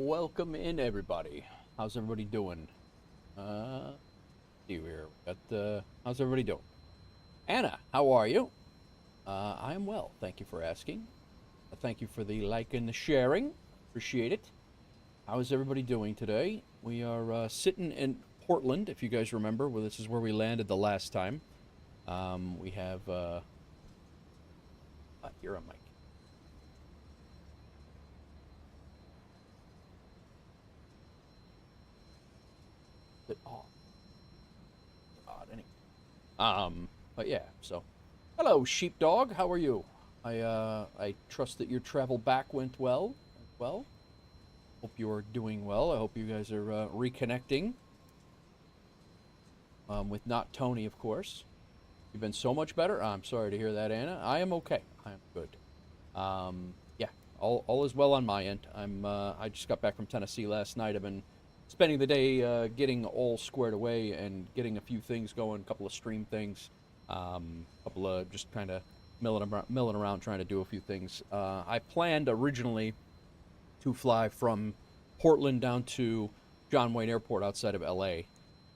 Welcome in, everybody. How's everybody doing? See you here. How's everybody doing? Anna, how are you? I am well. Thank you for asking. Thank you for the like and the sharing. Appreciate it. How is everybody doing today? We are sitting in Portland, if you guys remember. Well, this is where we landed the last time. We have you're on mic. Off. Odd, anyway. But yeah. So, hello, sheepdog. How are you? I trust that your travel back went well. Well, hope you are doing well. I hope you guys are reconnecting. With not Tony, of course. You've been so much better. I'm sorry to hear that, Anna. I am okay. I am good. Yeah, all is well on my end. I just got back from Tennessee last night. I've been spending the day getting all squared away and getting a few things going, a couple of stream things, couple of just kind of milling around trying to do a few things. I planned originally to fly from Portland down to John Wayne Airport outside of LA,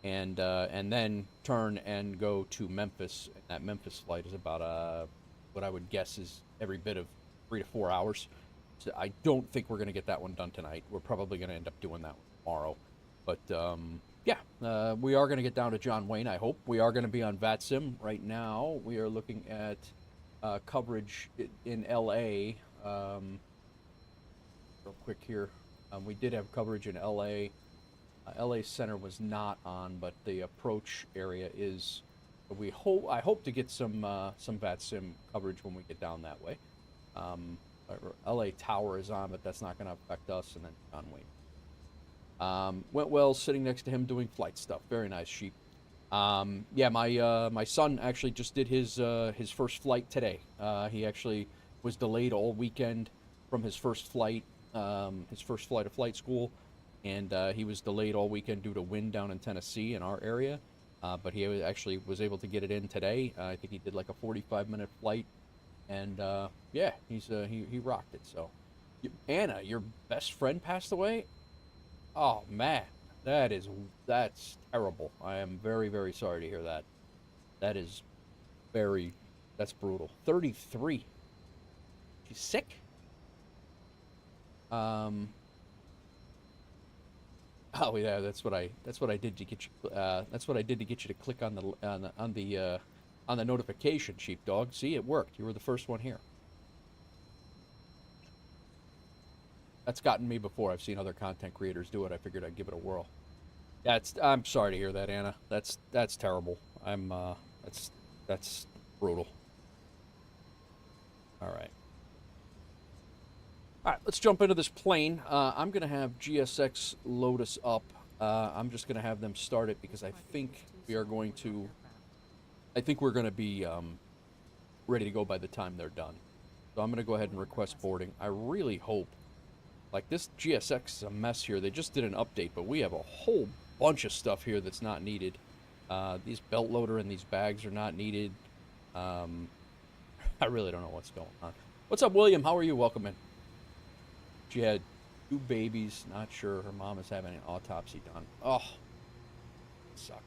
and then turn and go to Memphis. And that Memphis flight is about what I would guess is every bit of 3 to 4 hours. So I don't think we're going to get that one done tonight. We're probably going to end up doing that one tomorrow. But yeah, we are going to get down to John Wayne, I hope. We are going to be on VATSIM right now. We are looking at coverage in LA. Real quick here. We did have coverage in LA. LA Center was not on, but the approach area is. I hope to get some VATSIM coverage when we get down that way. LA Tower is on, but that's not going to affect us. And then John Wayne. Went well sitting next to him doing flight stuff. Very nice, sheep. Yeah, my son actually just did his first flight today. He actually was delayed all weekend from his first flight of flight school, and he was delayed all weekend due to wind down in Tennessee in our area. But he actually was able to get it in today. I think he did like a 45-minute flight, and yeah, he rocked it. So, Anna, your best friend passed away. Oh man, that's terrible. I am very, very sorry to hear that. That's brutal. 33. She's sick. Oh yeah, that's what I did to get you. That's what I did to get you to click on the notification, sheepdog. See, it worked. You were the first one here. That's gotten me before. I've seen other content creators do it. I figured I'd give it a whirl. Yeah, I'm sorry to hear that, Anna. That's terrible. That's brutal. All right. All right, let's jump into this plane. I'm going to have GSX load us up. I'm just going to have them start it because I think we're going to be ready to go by the time they're done. So I'm going to go ahead and request boarding. I really hope. Like, this GSX is a mess here. They just did an update, but we have a whole bunch of stuff here that's not needed. These belt loader and these bags are not needed. I really don't know what's going on. What's up, William? How are you? Welcome in. She had 2 babies. Not sure her mom is having an autopsy done. Oh, suck.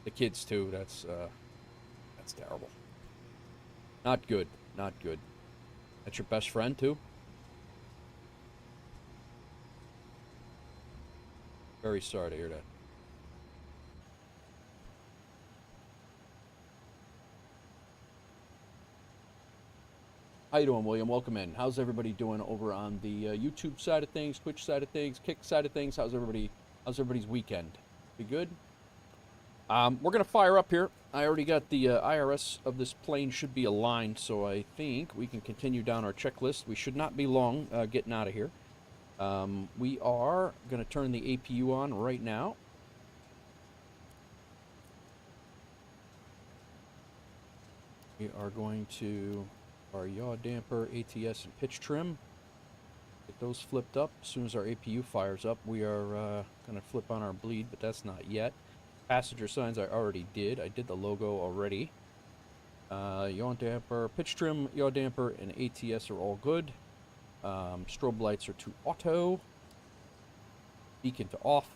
The kids too. That's terrible. Not good. Not good. That's your best friend too? Very sorry to hear that. How you doing, William? Welcome in. How's everybody doing over on the YouTube side of things, Twitch side of things, Kick side of things? How's everybody's weekend? Be good? We're gonna fire up here. I already got the IRS of this plane should be aligned, so I think we can continue down our checklist. We should not be long getting out of here. We are going to turn the APU on right now. We are going to our yaw damper, ATS, and pitch trim. Get those flipped up. As soon as our APU fires up, we are going to flip on our bleed, but that's not yet. Passenger signs I already did. I did the logo already. Yaw damper, pitch trim, yaw damper, and ATS are all good. Strobe lights are to auto. Beacon to off.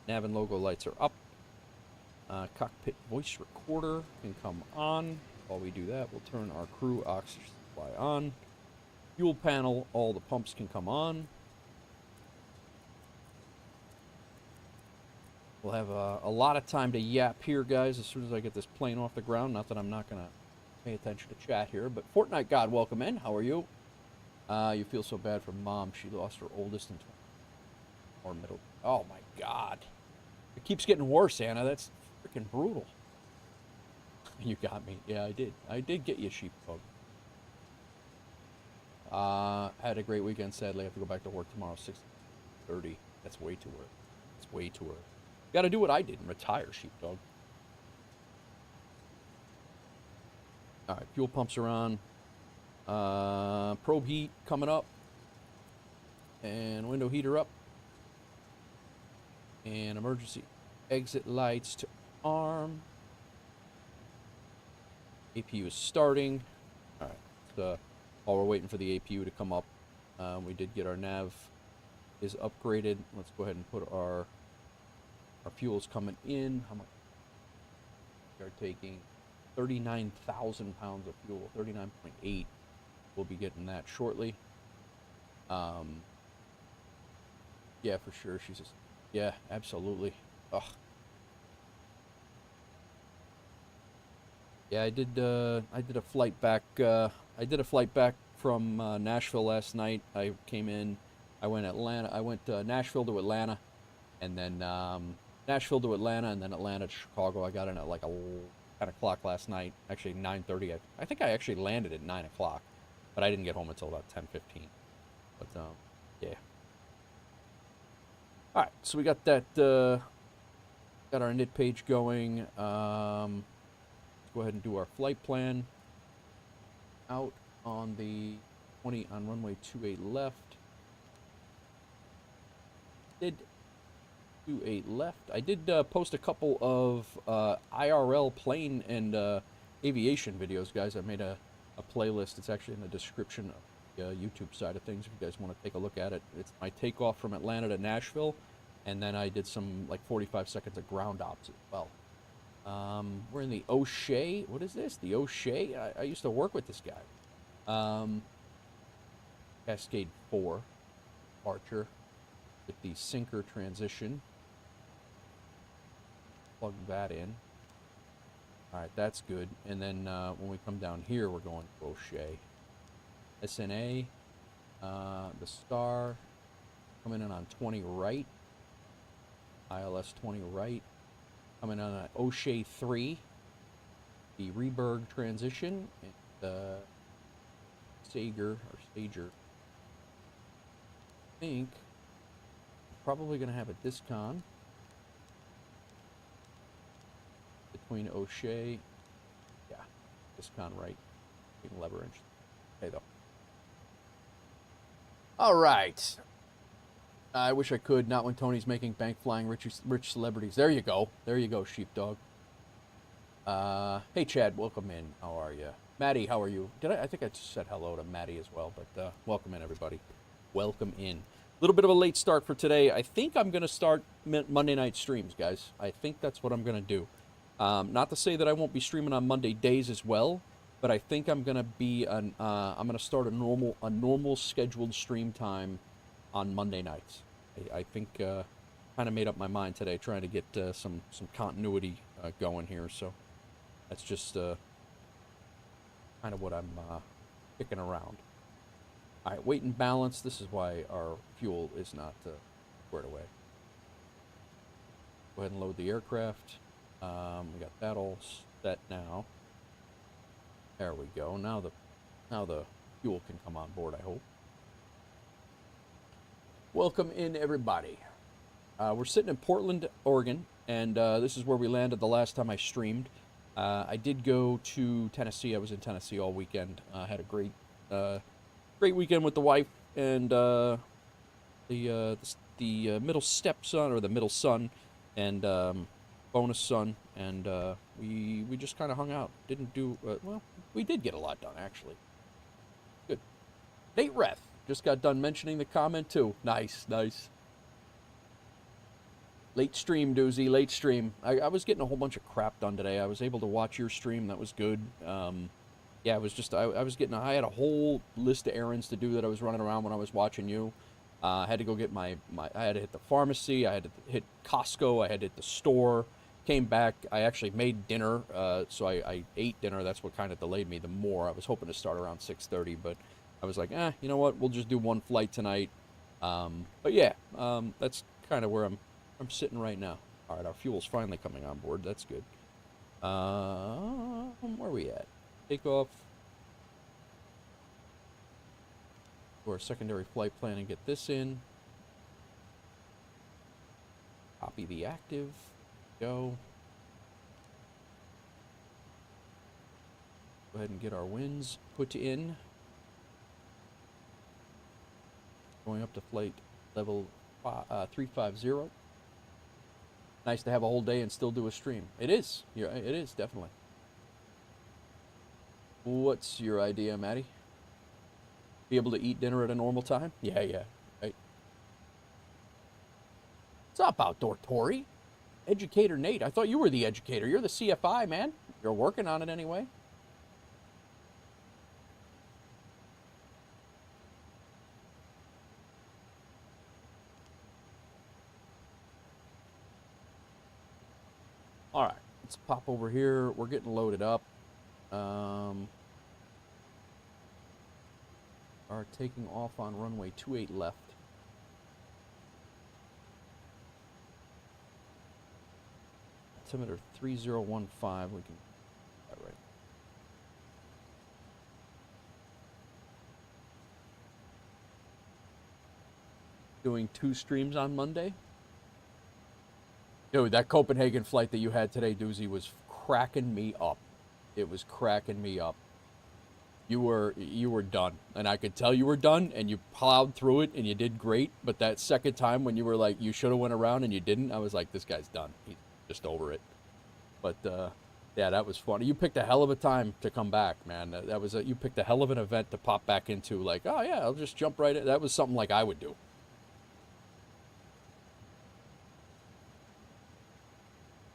Nav and logo lights are up. Cockpit voice recorder can come on. While we do that, we'll turn our crew oxygen supply on. Fuel panel, all the pumps can come on. We'll have a lot of time to yap here, guys, as soon as I get this plane off the ground. Not that I'm not going to pay attention to chat here, but Fortnite God, welcome in. How are you? You feel so bad for Mom. She lost her oldest in 20 or middle. Oh, my God. It keeps getting worse, Anna. That's freaking brutal. You got me. Yeah, I did. I did get you, sheepdog. Had a great weekend. Sadly, I have to go back to work tomorrow, 6:30. That's way too early. It's way too early. Got to do what I did and retire, sheepdog. All right, fuel pumps are on. Probe heat coming up. And window heater up. And emergency exit lights to arm. APU is starting. All right, so while we're waiting for the APU to come up, we did get our nav is upgraded. Let's go ahead and put our fuel's coming in. How much? We are taking 39,000 pounds of fuel, 39.8. We'll be getting that shortly. Yeah, for sure. She's just, yeah, absolutely. Ugh. Yeah, I did a flight back. I did a flight back from Nashville last night. I came in. I went Nashville to Atlanta, and then Nashville to Atlanta, and then Atlanta to Chicago. I got in at like 10 o'clock last night. Actually, 9:30. I think I actually landed at 9 o'clock, but I didn't get home until about 10:15. But yeah. All right, so we got that. Got our init page going. Let's go ahead and do our flight plan. Out on the 20 on runway 28 left. Did 28 left. I did post a couple of IRL plane and aviation videos, guys. I made a playlist. It's actually in the description of the YouTube side of things if you guys want to take a look at it. It's my takeoff from Atlanta to Nashville, and then I did some like 45 seconds of ground ops as well. We're in the O'Shea. What is this? The O'Shea? I used to work with this guy. Cascade 4 departure with the sinker transition. Plug that in. All right, that's good. And then when we come down here, we're going to O'Shea. SNA, the Star, coming in on 20 right. ILS 20 right. Coming on an O'Shea 3. The Reberg transition. And Sager. I think probably going to have a discon between O'Shea. Yeah, discon right. Lever inch. Okay, though. All right. I wish I could. Not when Tony's making bank flying rich celebrities. There you go. There you go, sheepdog. Hey, Chad. Welcome in. How are you? Maddie, how are you? I think I just said hello to Maddie as well, but welcome in, everybody. Welcome in. A little bit of a late start for today. I think I'm going to start Monday night streams, guys. I think that's what I'm going to do. Not to say that I won't be streaming on Monday days as well, but I think I'm going to be I'm going to start a normal scheduled stream time on Monday nights. I think kind of made up my mind today, trying to get some continuity going here. So that's just kind of what I'm kicking around. All right, weight and balance. This is why our fuel is not squared away. Go ahead and load the aircraft. We got that all set now. There we go. Now the fuel can come on board, I hope. Welcome in, everybody. We're sitting in Portland, Oregon, and this is where we landed the last time I streamed. I did go to Tennessee. I was in Tennessee all weekend. Had a great weekend with the wife and the middle stepson, or the middle son, and bonus son, and we just kind of hung out. Didn't do well. We did get a lot done, actually. Good. Nate Reth just got done mentioning the comment too. Nice. Late stream, Doozy, late stream. I was getting a whole bunch of crap done today. I was able to watch your stream. That was good. Yeah, it was just, I had a whole list of errands to do that I was running around when I was watching you. I had to go get I had to hit the pharmacy. I had to hit Costco. I had to hit the store. Came back. I actually made dinner, so I ate dinner. That's what kind of delayed me the more. I was hoping to start around 6:30, but I was like, you know what? We'll just do one flight tonight. But yeah, that's kind of where I'm sitting right now. All right, our fuel's finally coming on board. That's good. Where are we at? Take off. For a secondary flight plan and get this in. Copy the active. Go. Go ahead and get our winds put in. Going up to flight level 350. Nice to have a whole day and still do a stream. It is. Yeah, it is, definitely. What's your idea, Maddie? Be able to eat dinner at a normal time? Yeah, right. What's up, Outdoor Tory? Educator Nate, I thought you were the educator. You're the CFI, man. You're working on it anyway. All right, let's pop over here. We're getting loaded up. Are taking off on runway 28 left. Altimeter 3015. We can. All right. Doing 2 streams on Monday. Dude, that Copenhagen flight that you had today, Doozy, was cracking me up. It was cracking me up. You were done, and I could tell you were done, and you plowed through it, and you did great. But that second time when you were like, you should have went around and you didn't, I was like, this guy's done. He's just over it. But yeah, that was funny. You picked a hell of a time to come back, man. That was you picked a hell of an event to pop back into. Like, oh yeah, I'll just jump right in. That was something like I would do.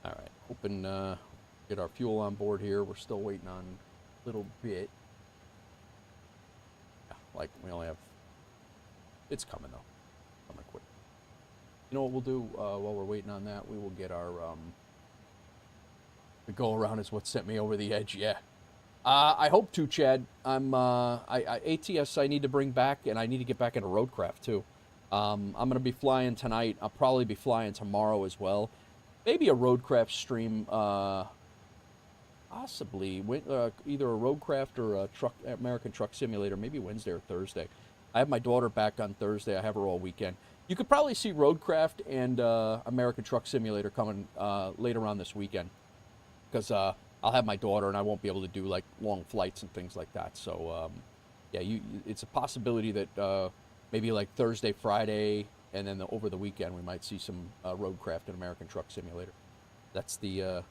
All right, hoping get our fuel on board here. We're still waiting on a little bit. Like, we only have... It's coming, though. Coming quick. You know what we'll do while we're waiting on that? We will get our... The go-around is what sent me over the edge, yeah. I hope to, Chad. I'm... ATS I need to bring back, and I need to get back into roadcraft, too. I'm going to be flying tonight. I'll probably be flying tomorrow as well. Maybe a roadcraft stream... Possibly either a roadcraft or a American Truck Simulator, maybe Wednesday or Thursday. I have my daughter back on Thursday. I have her all weekend. You could probably see roadcraft and American Truck Simulator coming later on this weekend, because I'll have my daughter and I won't be able to do like long flights and things like that. So yeah, it's a possibility that maybe like Thursday, Friday, and then over the weekend we might see some roadcraft and American Truck Simulator. That's the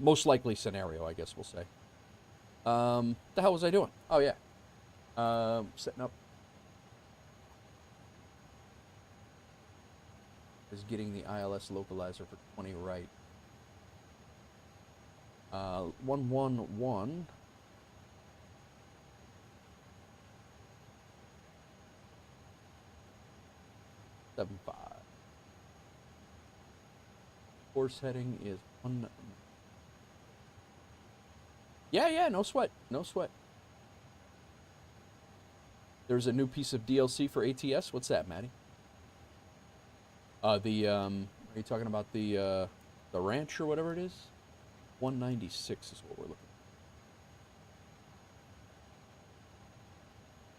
most likely scenario, I guess we'll say. The hell was I doing? Oh, yeah. Setting up. Is getting the ILS localizer for 20 right. 111. Seven five. Course heading is 1. Yeah, no sweat. No sweat. There's a new piece of DLC for ATS. What's that, Maddie? Are you talking about the ranch or whatever it is? 196 is what we're looking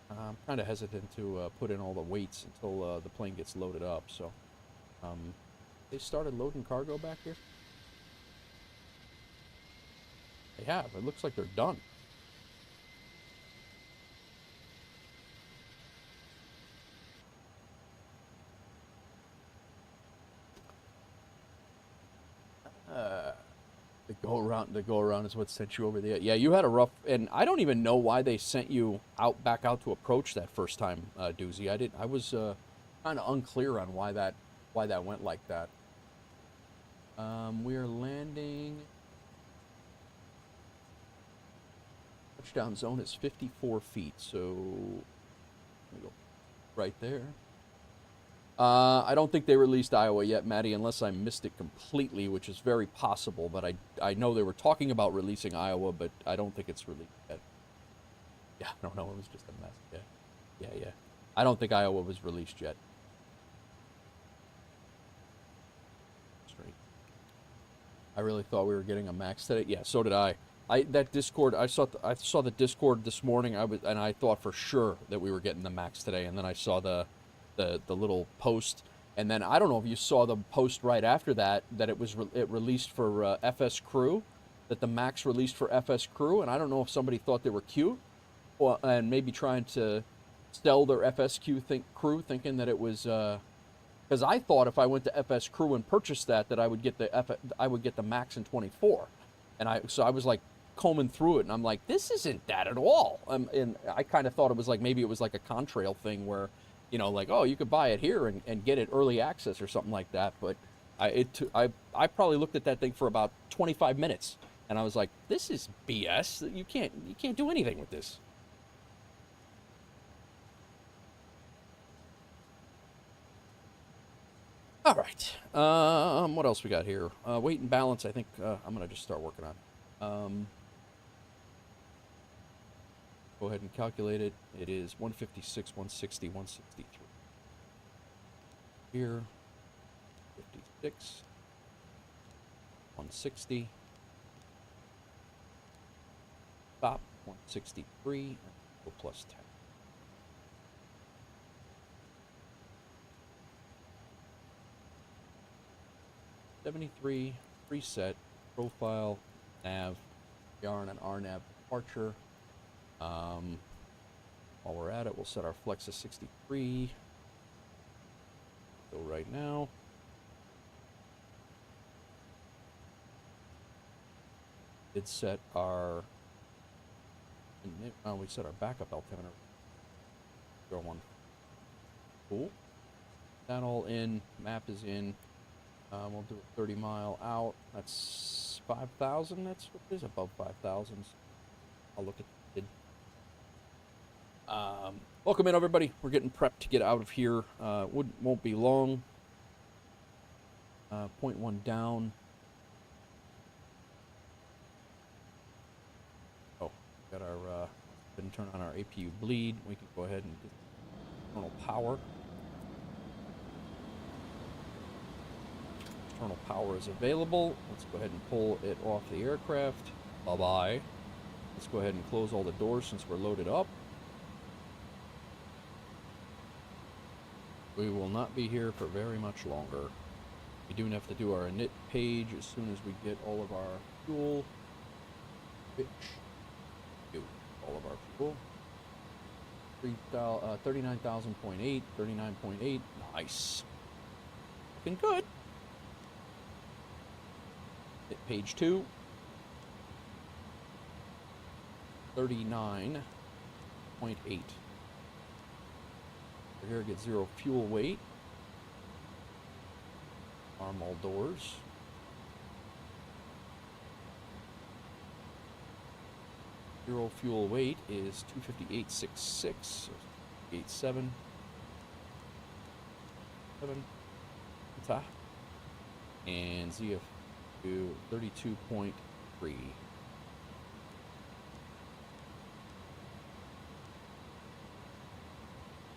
for. I'm kind of hesitant to put in all the weights until the plane gets loaded up, so... They started loading cargo back here? They have. It looks like they're done. The go around is what sent you over there. Yeah, you had a rough, and I don't even know why they sent you back out to approach that first time, Doozy. I was kind of unclear on why that went like that. We are landing. Touchdown zone is 54 feet, so let me go right there. I don't think they released Iowa yet, Maddie, unless I missed it completely, which is very possible. But I know they were talking about releasing Iowa, but I don't think it's released yet. Yeah, I don't know. It was just a mess. Yeah. I don't think Iowa was released yet. Straight. I really thought we were getting a max today. Yeah, so did I. That Discord. I saw the Discord this morning. I thought for sure that we were getting the max today, and then I saw the little post, and then I don't know if you saw the post right after that it released for FS Crew, that the max released for FS Crew, and I don't know if somebody thought they were cute, and maybe trying to sell their FSQ crew, thinking that it was because I thought if I went to FS Crew and purchased that I would get the max in 24, and I was like combing through it, and I'm like, this isn't that at all. And I kind of thought it was like maybe it was like a contrail thing where, you know, like, oh, you could buy it here and get it early access or something like that. But I probably looked at that thing for about 25 minutes, and I was like, this is BS. You can't do anything with this. All right. What else we got here? Weight and balance. I think I'm gonna just start working on. Go ahead and calculate it. It is 156, 160, 163. Here, 56, 160. Stop, 163, and go plus 10. $73, preset, profile, nav, yarn and RNAV departure. While we're at it, we'll set our flex to 63. So right now, it set our, we set our backup altimeter. 01. Cool. That all in, map is in. We'll do a 30 mile out. That's 5,000. That's what it is, above 5,000. I'll look at it. Welcome in, everybody. We're getting prepped to get out of here. Won't be long. 0.1 down. Oh, got our, didn't turn on our APU bleed. We can go ahead and get internal power. Internal power is available. Let's go ahead and pull it off the aircraft. Bye-bye. Let's go ahead and close all the doors since we're loaded up. We will not be here for very much longer. We do have to do our init page as soon as we get all of our fuel. All of our fuel. 39,000.8, 39.8. Nice. Looking good. Hit page 2. 39.8. We're here, get 0 fuel weight. Arm all doors. Zero fuel weight is 258.66, so 87. 7. And ZF to 32.3.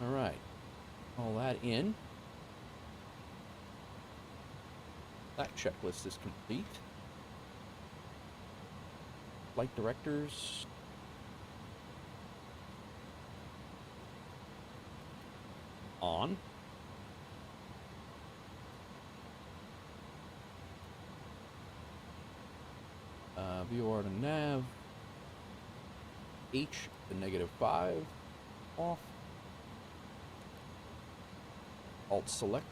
All right, all that in. That checklist is complete. Flight directors. On. VOR to nav. H to -5. Off. Alt select.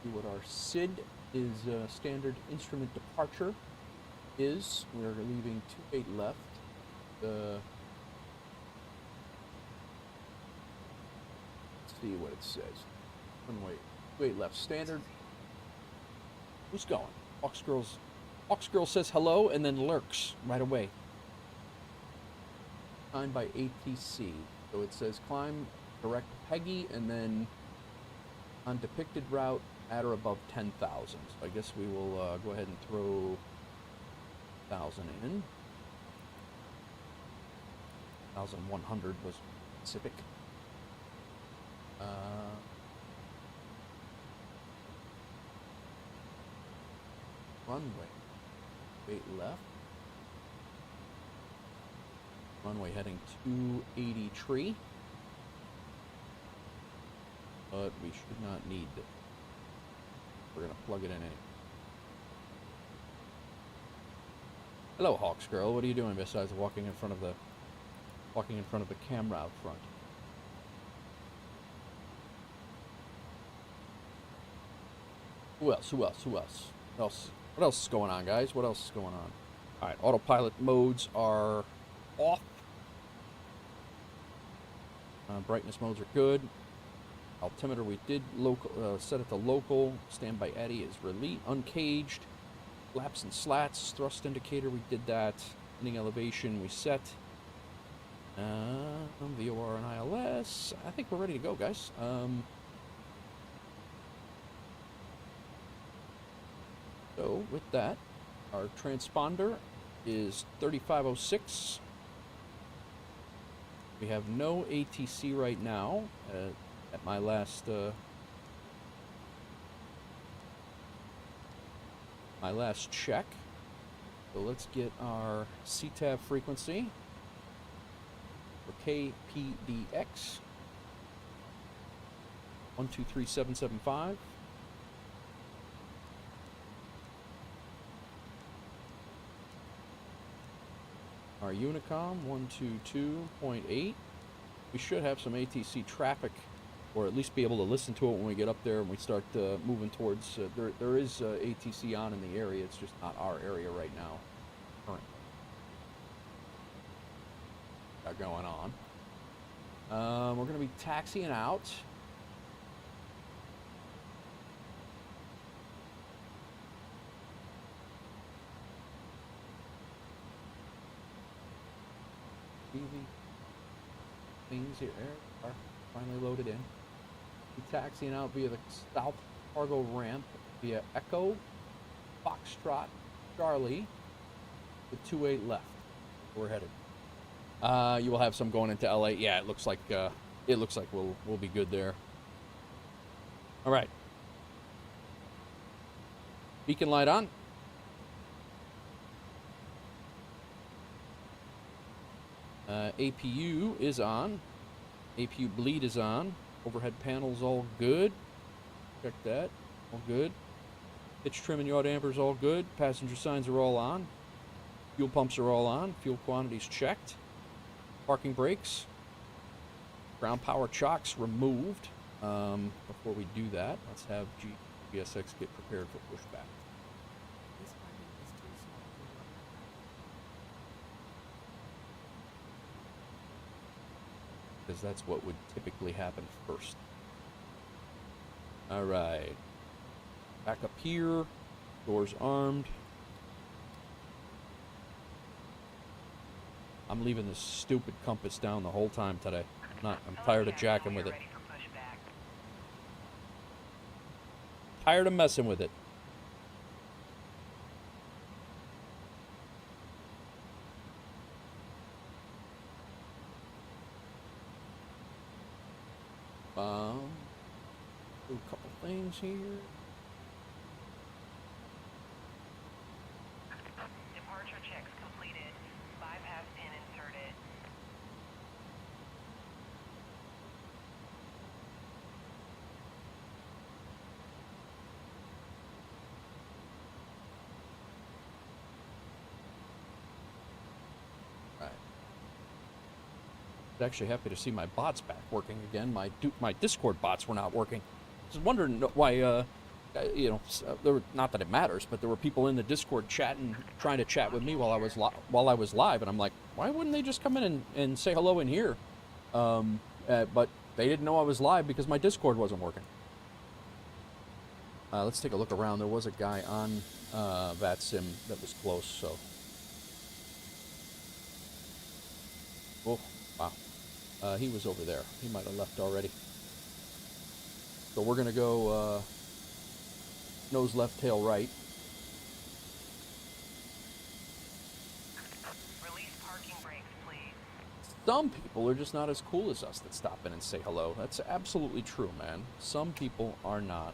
See what our SID is, standard instrument departure is. We are leaving 28 left. Let's see what it says. Runway 28 left standard. Who's going? Hawksgirl says hello and then lurks right away. Signed by ATC. So it says climb direct Peggy and then on depicted route at or above 10,000. So I guess we will go ahead and throw 1,000 in. 1,100 was Pacific. Runway. 8 left. Runway heading 283. But we should not need it. We're gonna plug it in anyway. Hello, Hawks girl. What are you doing besides walking in front of the camera out front? Who else? What else is going on, guys? What else is going on? All right, autopilot modes are off. Brightness modes are good. Altimeter we did local, set it to local. Standby Addy is uncaged. Flaps and slats. Thrust indicator we did that. Landing elevation we set. VOR and ILS. I think we're ready to go, guys. So with that, our transponder is 3506. We have no ATC right now at my last check. So let's get our CTAV frequency for KPDX 123775. Our Unicom 122.8. We should have some ATC traffic, or at least be able to listen to it when we get up there and we start moving towards. There is ATC on in the area. It's just not our area right now. Currently, got going on. We're going to be taxiing out. Things here are finally loaded in. We're taxiing out via the South Cargo Ramp via Echo, Foxtrot, Charlie, with 28 left. We're headed. You will have some going into LA. Yeah, it looks like we'll be good there. All right. Beacon light on. APU is on. APU bleed is on. Overhead panels all good. Check that. All good. Pitch trim and yaw dampers all good. Passenger signs are all on. Fuel pumps are all on. Fuel quantities checked. Parking brakes. Ground power chocks removed. Before we do that, let's have GSX get prepared for pushback. Because that's what would typically happen first. All right. Back up here. Doors armed. I'm leaving this stupid compass down the whole time today. I'm tired of jacking with it. Tired of messing with it. Do a couple things here. Departure checks completed. Bypass pin inserted. Right. Actually happy to see my bots back working again. My Discord bots were not working. I was wondering why, there were, not that it matters, but there were people in the Discord chatting, trying to chat with me while I was live, and I'm like, why wouldn't they just come in and say hello in here? But they didn't know I was live because my Discord wasn't working. Let's take a look around. There was a guy on VATSIM that was close, so. Oh, wow. He was over there. He might have left already. So we're going to go nose left, tail right. Release parking brakes, please. Some people are just not as cool as us that stop in and say hello. That's absolutely true, man. Some people are not.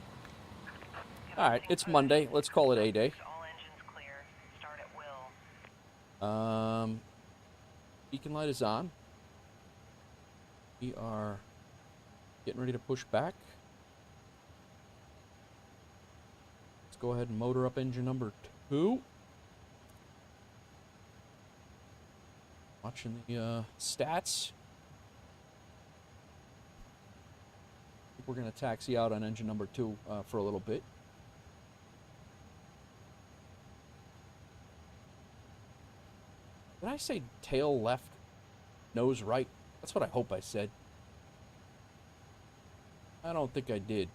All right, it's Monday. Let's call it A day. All engines clear. Start at will. Beacon light is on. We are getting ready to push back. Let's go ahead and motor up engine number 2. Watching the stats. I think we're going to taxi out on engine number 2 for a little bit. Did I say tail left, nose right? That's what I hope I said. I don't think I did,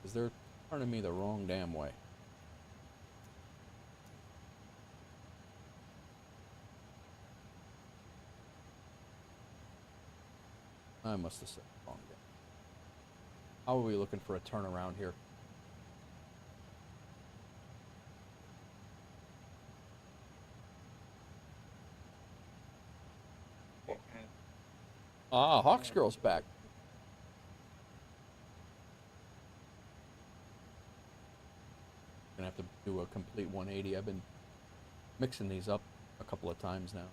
because they're turning me the wrong damn way. I must have said it wrong again. How are we looking for a turnaround here? Ah, Hawks Girl's back. Gonna have to do a complete 180. I've been mixing these up a couple of times now.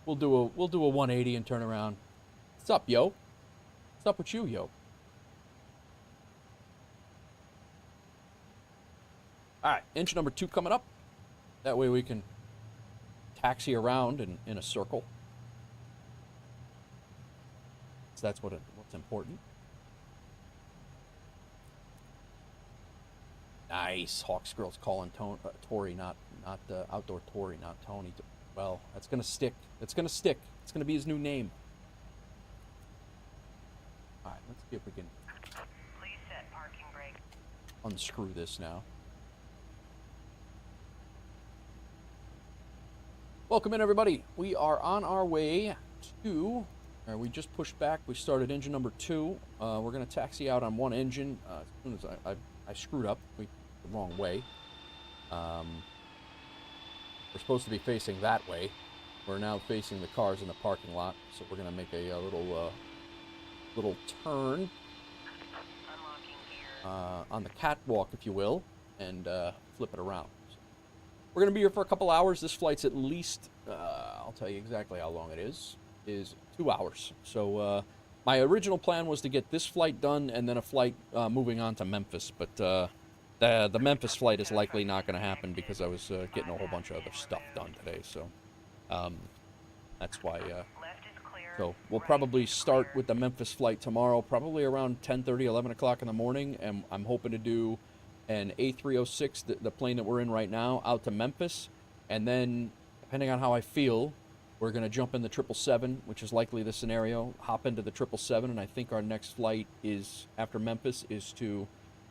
We'll do a 180 and turn around. What's up, yo? What's up with you, yo? All right, engine number 2 coming up. That way we can taxi around in a circle. So that's what's important. Nice. Hawks Girl's calling Tori, not Outdoor Tori, not Tony. Well, that's gonna stick. It's gonna stick. It's gonna be his new name. All right, let's see if we can Please set parking brake. unscrew this now. Welcome in, everybody. We are on our way to. We just pushed back. We started engine number 2. We're gonna taxi out on one engine. As soon as I screwed up, the wrong way. We're supposed to be facing that way. We're now facing the cars in the parking lot, so we're gonna make a little turn Unlocking gear. on the catwalk, if you will, and flip it around. So we're gonna be here for a couple hours. This flight's at least, I'll tell you exactly how long it is 2 hours. So my original plan was to get this flight done and then a flight moving on to Memphis, but the Memphis flight is likely not going to happen because I was getting a whole bunch of other stuff done today. So that's why. Left is clear. So we'll probably start with the Memphis flight tomorrow, probably around 10:30, 11 o'clock in the morning, and I'm hoping to do an A306, the plane that we're in right now, out to Memphis, and then depending on how I feel, we're going to jump in the 777, which is likely the scenario, hop into the 777, and I think our next flight is, after Memphis, is to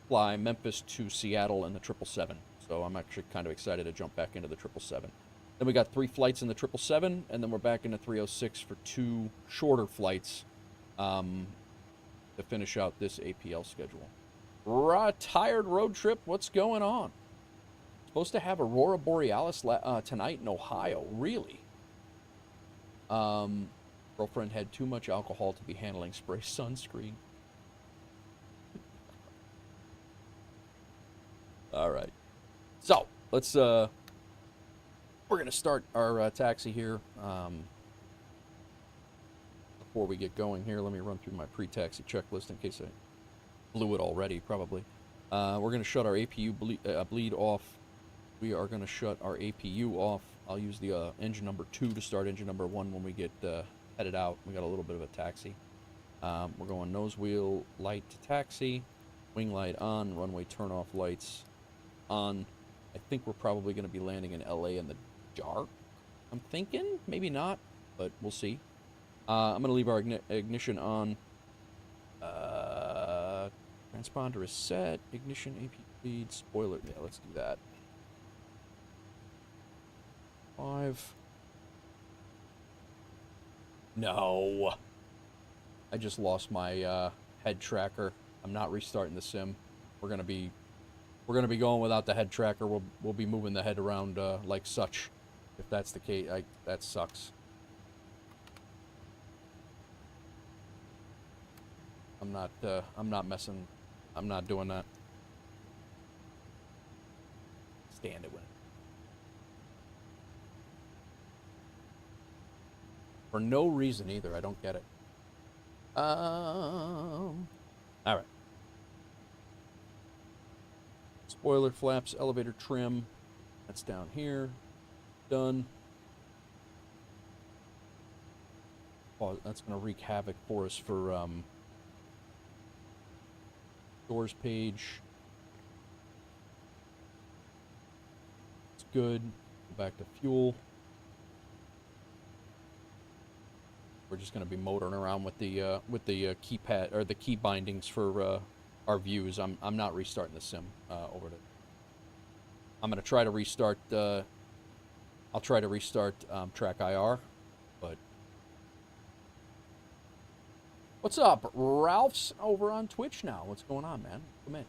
fly Memphis to Seattle in the 777. So I'm actually kind of excited to jump back into the 777. Then we got 3 flights in the 777, and then we're back into 306 for 2 shorter flights to finish out this APL schedule. Tired road trip, what's going on? Supposed to have Aurora Borealis tonight in Ohio, really? Girlfriend had too much alcohol to be handling spray sunscreen. All right. So, let's, we're going to start our taxi here. Before we get going here, let me run through my pre-taxi checklist in case I blew it already, probably. We're going to shut our APU bleed off. We are going to shut our APU off. I'll use the engine number 2 to start engine number 1 when we get headed out. We got a little bit of a taxi. We're going nose wheel light to taxi, wing light on, runway turn off lights on. I think we're probably going to be landing in LA in the dark. I'm thinking, maybe not, but we'll see. I'm going to leave our ignition on. Transponder is set. Ignition, AP lead, spoiler. Yeah, let's do that. 5. No. I just lost my head tracker. I'm not restarting the sim. We're gonna be going without the head tracker. We'll be moving the head around like such. If that's the case, that sucks. I'm not messing. I'm not doing that. Stand it with it. For no reason either. I don't get it. All right. Spoiler flaps, elevator trim. That's down here. Done. Oh, that's gonna wreak havoc for us for doors page. It's good. Go back to fuel. We're just going to be motoring around with the keypad or the key bindings for our views. I'm not restarting the sim over to. I'm going to try to restart. I'll try to restart Track IR, but what's up? Ralph's over on Twitch now. What's going on, man? Come in.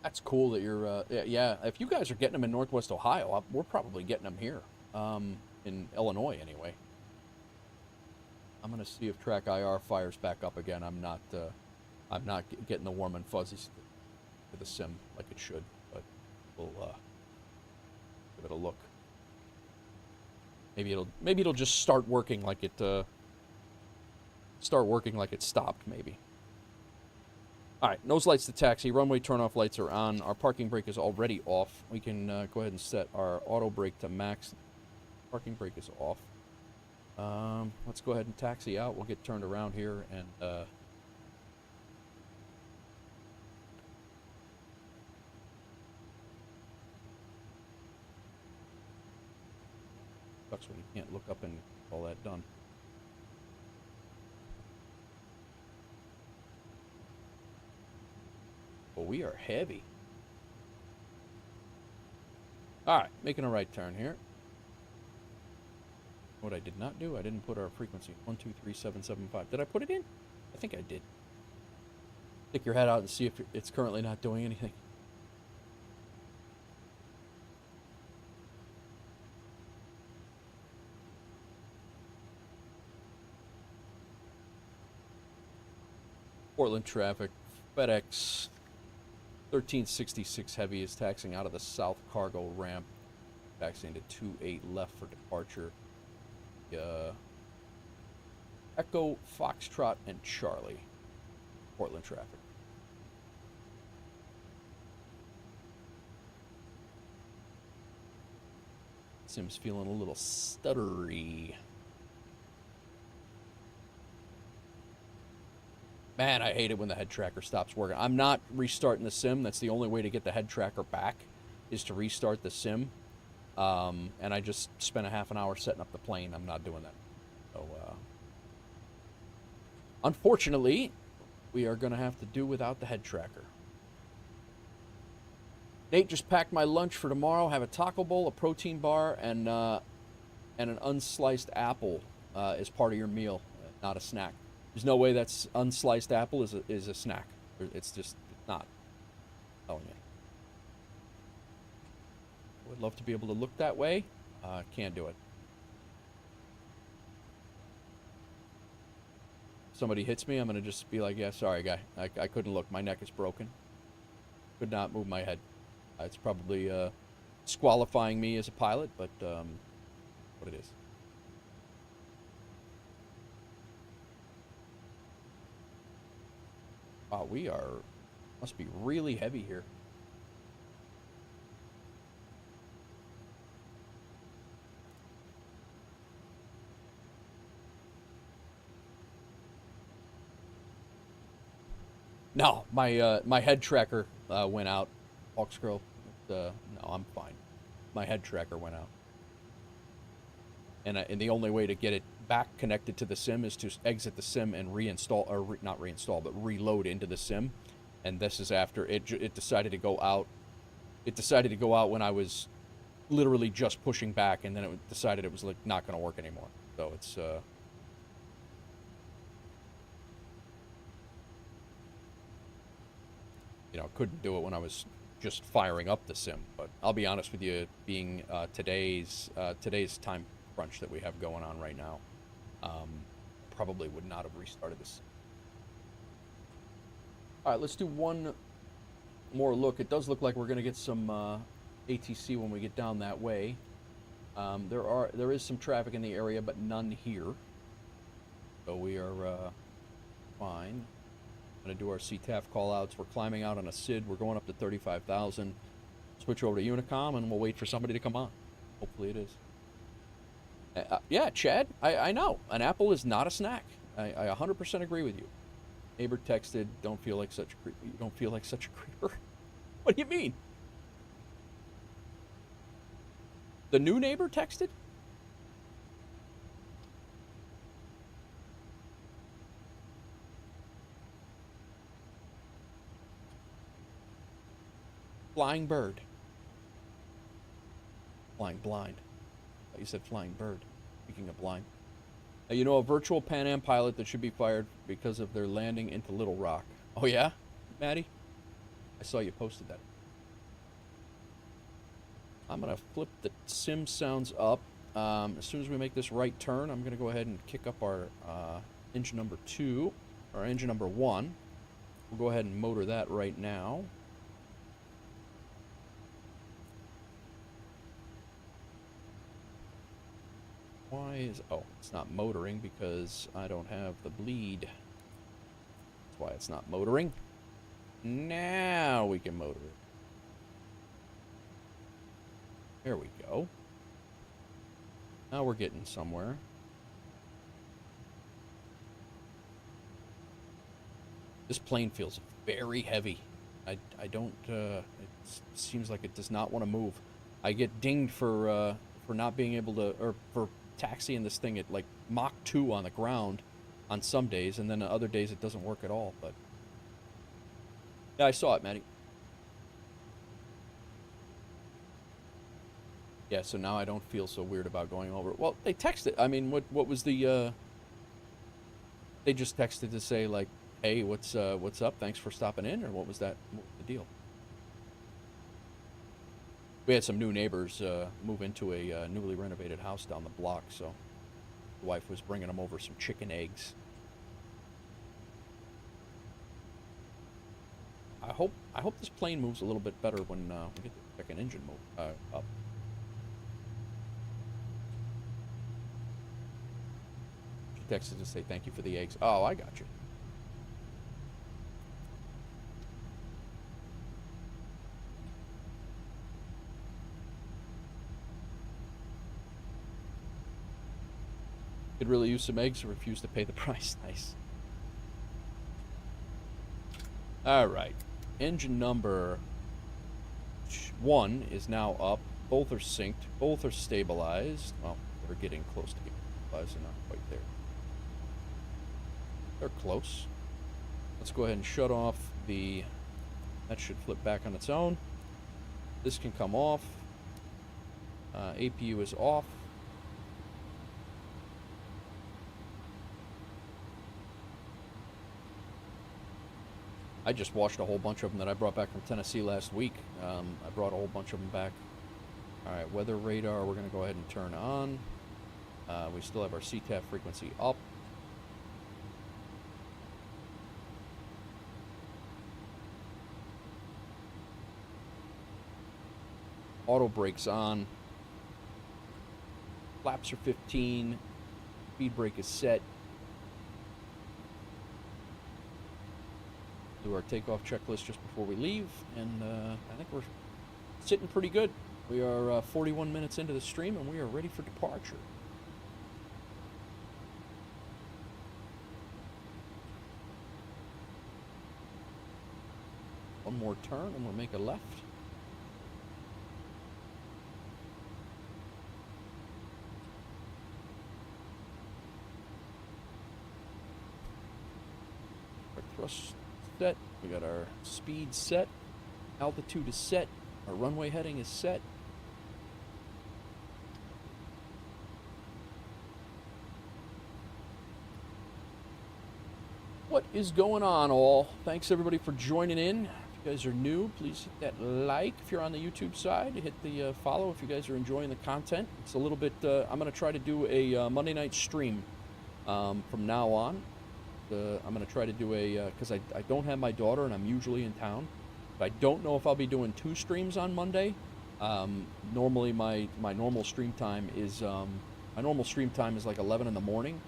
That's cool that you're, yeah, if you guys are getting them in Northwest Ohio, we're probably getting them here, in Illinois anyway. I'm going to see if Track IR fires back up again. I'm not getting the warm and fuzzies to the sim like it should, but we'll, give it a look. Maybe it'll just start working like it stopped, maybe. All right, nose lights to taxi. Runway turn-off lights are on. Our parking brake is already off. We can go ahead and set our auto brake to max. Parking brake is off. Let's go ahead and taxi out. We'll get turned around here and sucks when you can't look up and get all that done. Well, we are heavy. All right, making a right turn here. What I did not do, I didn't put our frequency. 123775. Did I put it in? I think I did. Stick your head out and see if it's currently not doing anything. Portland traffic. FedEx 1366 Heavy is taxiing out of the south cargo ramp. Taxiing to 28 left for departure. Echo, Foxtrot, and Charlie. Portland traffic. Sim's feeling a little stuttery. Man, I hate it when the head tracker stops working. I'm not restarting the sim. That's the only way to get the head tracker back, is to restart the sim. And I just spent a half an hour setting up the plane. I'm not doing that. So, unfortunately, we are going to have to do without the head tracker. Nate just packed my lunch for tomorrow. Have a taco bowl, a protein bar, and an unsliced apple as part of your meal, not a snack. There's no way that's unsliced apple is a snack. It's just not. I'm telling you. Would love to be able to look that way. Can't do it. Somebody hits me, I'm going to just be like, yeah, sorry, guy. I couldn't look. My neck is broken. Could not move my head. It's probably disqualifying me as a pilot, but what it is. Wow, must be really heavy here. No, my head tracker went out. Hawks Girl, no, I'm fine. My head tracker went out, and the only way to get it back connected to the sim is to exit the sim and reinstall, or not reinstall, but reload into the sim. And this is after it decided to go out. It decided to go out when I was literally just pushing back, and then it decided it was like not going to work anymore. So it's you know, couldn't do it when I was just firing up the sim. But I'll be honest with you, being today's time crunch that we have going on right now, probably would not have restarted this. All right, let's do one more look. It does look like we're going to get some ATC when we get down that way. There is some traffic in the area, but none here. So we are fine. I'm going to do our CTAF call-outs. We're climbing out on a SID. We're going up to 35,000. Switch over to Unicom, and we'll wait for somebody to come on. Hopefully it is. Yeah, Chad, I know. An apple is not a snack. I 100% agree with you. Neighbor texted, don't feel like such a creeper. You don't feel like such a creeper? What do you mean? The new neighbor texted? Flying bird. Flying blind. You said flying bird. Speaking of blind. You know, a virtual Pan Am pilot that should be fired because of their landing into Little Rock. Oh yeah, Maddie? I saw you posted that. I'm going to flip the sim sounds up. As soon as we make this right turn, I'm going to go ahead and kick up our engine number 2, or engine number 1. We'll go ahead and motor that right now. Why is... oh, it's not motoring because I don't have the bleed. That's why it's not motoring. Now we can motor it. There we go. Now we're getting somewhere. This plane feels very heavy. I don't... it seems like it does not want to move. I get dinged for not being able to... or for taxiing this thing at like Mach 2 on the ground on some days, and then other days it doesn't work at all. But yeah, I saw it, Maddie. Yeah, so now I don't feel so weird about going over. Well, they texted. I mean, what was the? They just texted to say like, "Hey, what's up? Thanks for stopping in," or what was that? What was the deal? We had some new neighbors move into a newly renovated house down the block, so the wife was bringing them over some chicken eggs. I hope this plane moves a little bit better when we get the second engine up. She texted to say thank you for the eggs. Oh, I got you. Could really use some eggs or refuse to pay the price. Nice. All right. Engine number 1 is now up. Both are synced. Both are stabilized. Well, they're getting close to being stabilized. They're not quite there. They're close. Let's go ahead and shut off the... that should flip back on its own. This can come off. APU is off. I just washed a whole bunch of them that I brought back from Tennessee last week. I brought a whole bunch of them back. All right, weather radar, we're going to go ahead and turn on. We still have our CTAF frequency up. Auto brakes on. Flaps are 15. Speed brake is set. Do our takeoff checklist just before we leave, and I think we're sitting pretty good. We are 41 minutes into the stream, and we are ready for departure. One more turn, and we'll make a left. Our thrust set. We got our speed set. Altitude is set. Our runway heading is set. What is going on, all? Thanks, everybody, for joining in. If you guys are new, please hit that like. If you're on the YouTube side, hit the follow if you guys are enjoying the content. It's a little bit, I'm going to try to do a Monday night stream from now on. I'm going to try to do a, because I don't have my daughter and I'm usually in town. But I don't know if I'll be doing 2 streams on Monday. Normally, my normal stream time is, like 11 in the morning.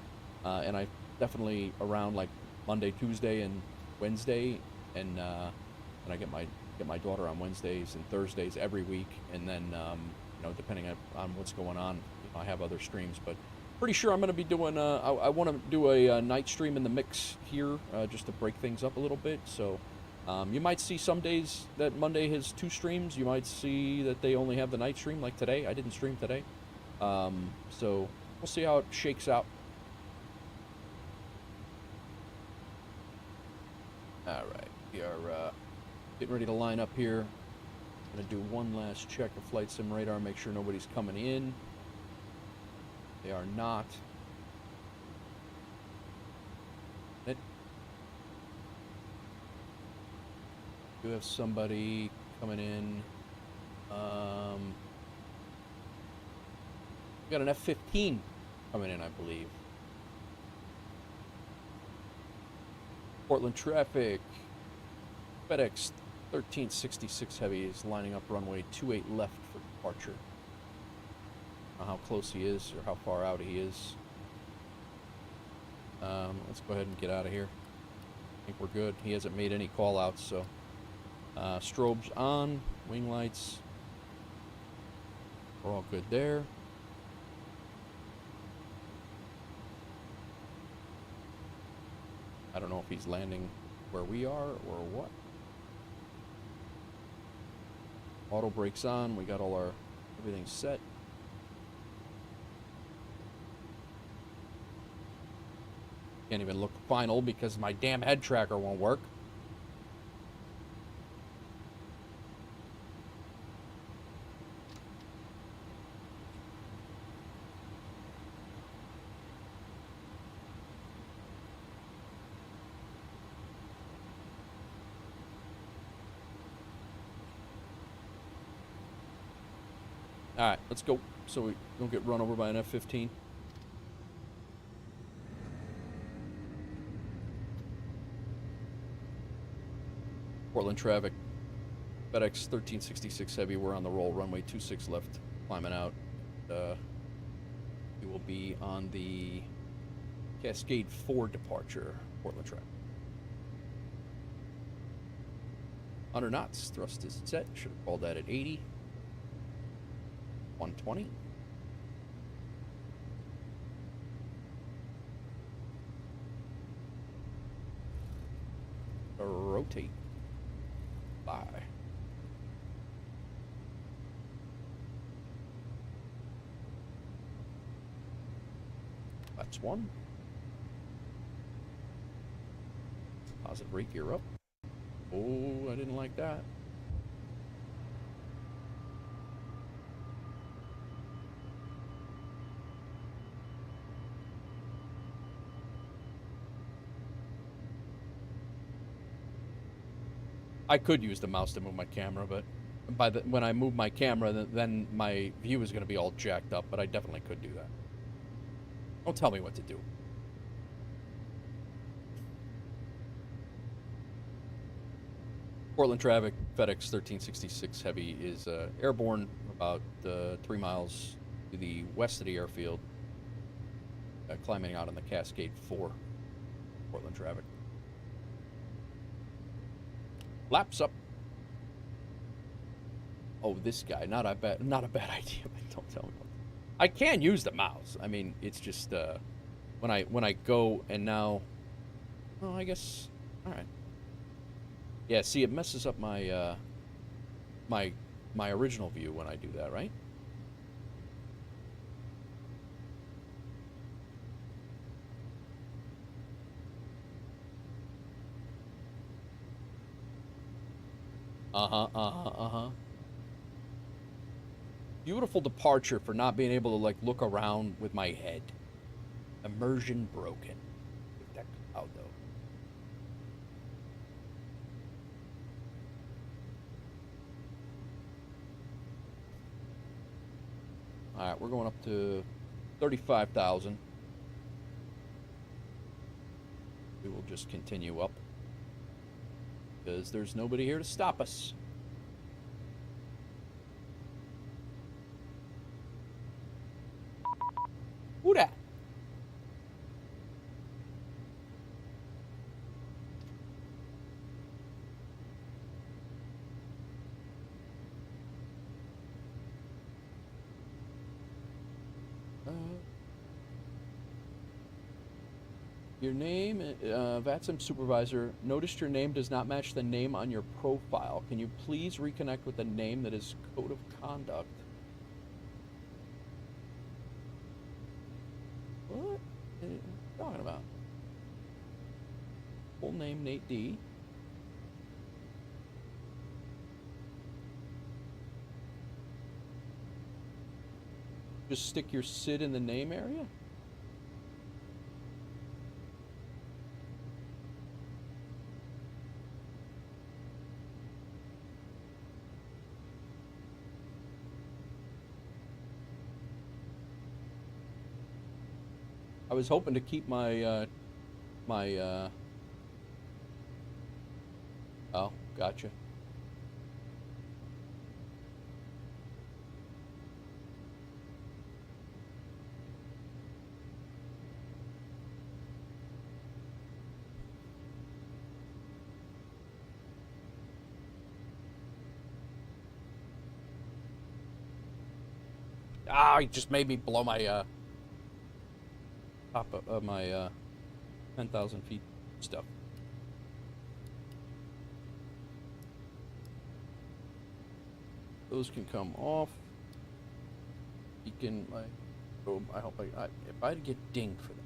And I definitely around like Monday, Tuesday, and Wednesday, and I get my daughter on Wednesdays and Thursdays every week, and then you know, depending on what's going on, you know, I have other streams. But pretty sure I'm going to be doing. I want to do a night stream in the mix here, just to break things up a little bit. So you might see some days that Monday has 2 streams. You might see that they only have the night stream, like today. I didn't stream today, so we'll see how it shakes out. All right, we are getting ready to line up here. I'm going to do one last check of flight sim radar, make sure nobody's coming in. They are not. It. Do have somebody coming in. We got an F-15 coming in, I believe. Portland traffic. FedEx 1366 Heavy is lining up runway 28 left for departure. I don't know how close he is or how far out he is. Let's go ahead and get out of here. I think we're good. He hasn't made any call outs, so strobes on, wing lights. We're all good there. I don't know if he's landing where we are or what. Auto brakes on. We got all our everything set. Can't even look final because my damn head tracker won't work. All right, let's go so we don't get run over by an F-15. Portland traffic. FedEx 1366 Heavy, we're on the roll. Runway 26 left, climbing out. We will be on the Cascade 4 departure, Portland traffic. 100 knots, thrust is set. Should have called that at 80. 120. Rotate. Bye. That's 1. Positive rate gear up. Oh, I didn't like that. I could use the mouse to move my camera, but when I move my camera, then my view is going to be all jacked up, but I definitely could do that. Don't tell me what to do. Portland traffic, FedEx 1366 Heavy is airborne about 3 miles to the west of the airfield, climbing out on the Cascade 4. Portland traffic. Laps up. Oh, this guy. Not a bad idea, but don't tell me. I can use the mouse. I mean, it's just when I go and now. Oh, I guess. All right. Yeah. See, it messes up my my original view when I do that, right? Uh-huh, uh-huh, uh-huh. Beautiful departure for not being able to, like, look around with my head. Immersion broken. Get that out, though. All right, we're going up to 35,000. We will just continue up because there's nobody here to stop us. Who dat? Your name, VATSIM supervisor, noticed your name does not match the name on your profile. Can you please reconnect with the name that is code of conduct? What are you talking about? Full name, Nate D. Just stick your SID in the name area? I was hoping to keep my, oh, gotcha. Ah, he just made me blow my, top of my, 10,000 feet stuff. Those can come off. You can, like, oh, I hope if I'd get dinged for that.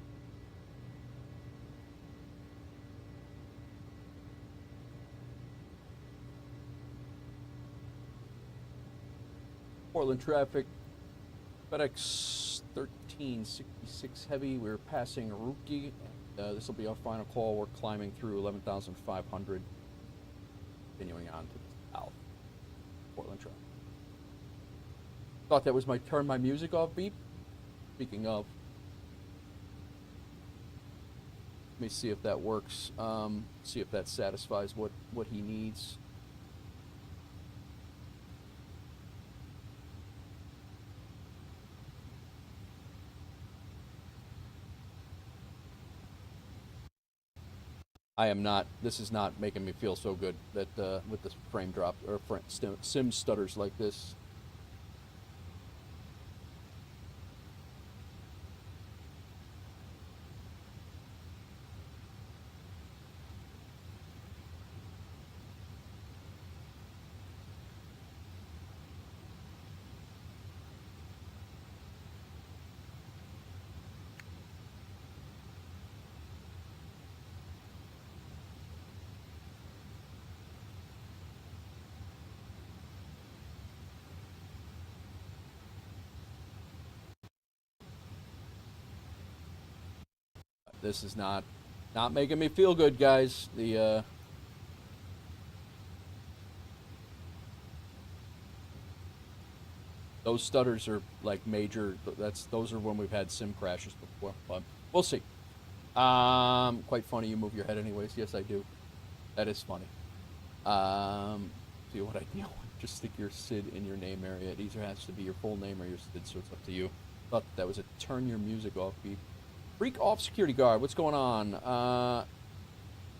Portland traffic, FedEx 1366 heavy. We're passing Rookie. This will be our final call. We're climbing through 11,500. Continuing on to the south. Portland traffic. Thought that was my turn my music off beep. Speaking of, let me see if that works. See if that satisfies what he needs. I am not. This is not making me feel so good that with the frame drop or sim stutters like this. This is not making me feel good, guys. The those stutters are like major. Those are when we've had sim crashes before, but we'll see. Quite funny. You move your head anyways. Yes, I do. That is funny. See what I do? Just stick your SID in your name area. It either has to be your full name or your SID, so it's up to you. Thought that was a turn your music off beep. Freak off security guard. What's going on?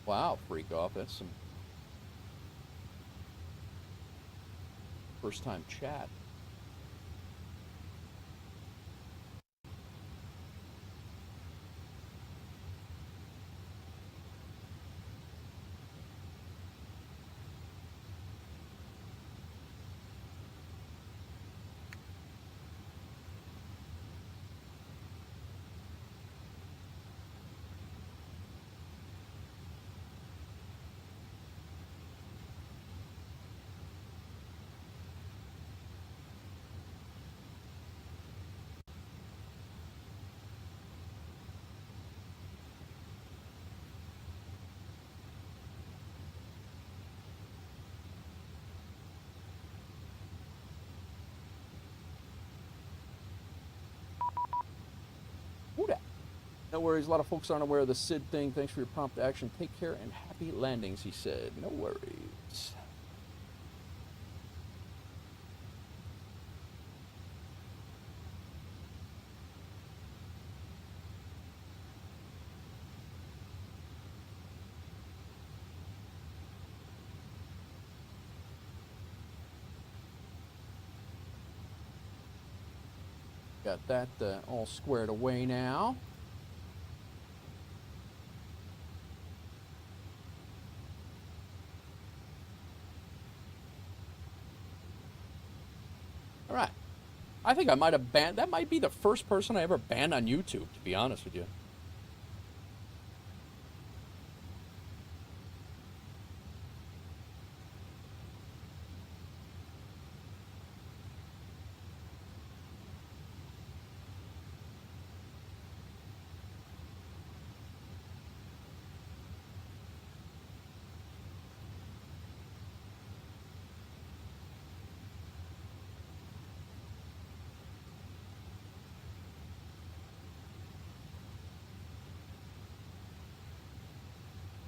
Wow, freak off. That's some first time chat. No worries. A lot of folks aren't aware of the SID thing. Thanks for your prompt action. Take care and happy landings, he said. No worries. Got that all squared away now. All right. I think I might have banned. That might be the first person I ever banned on YouTube, to be honest with you.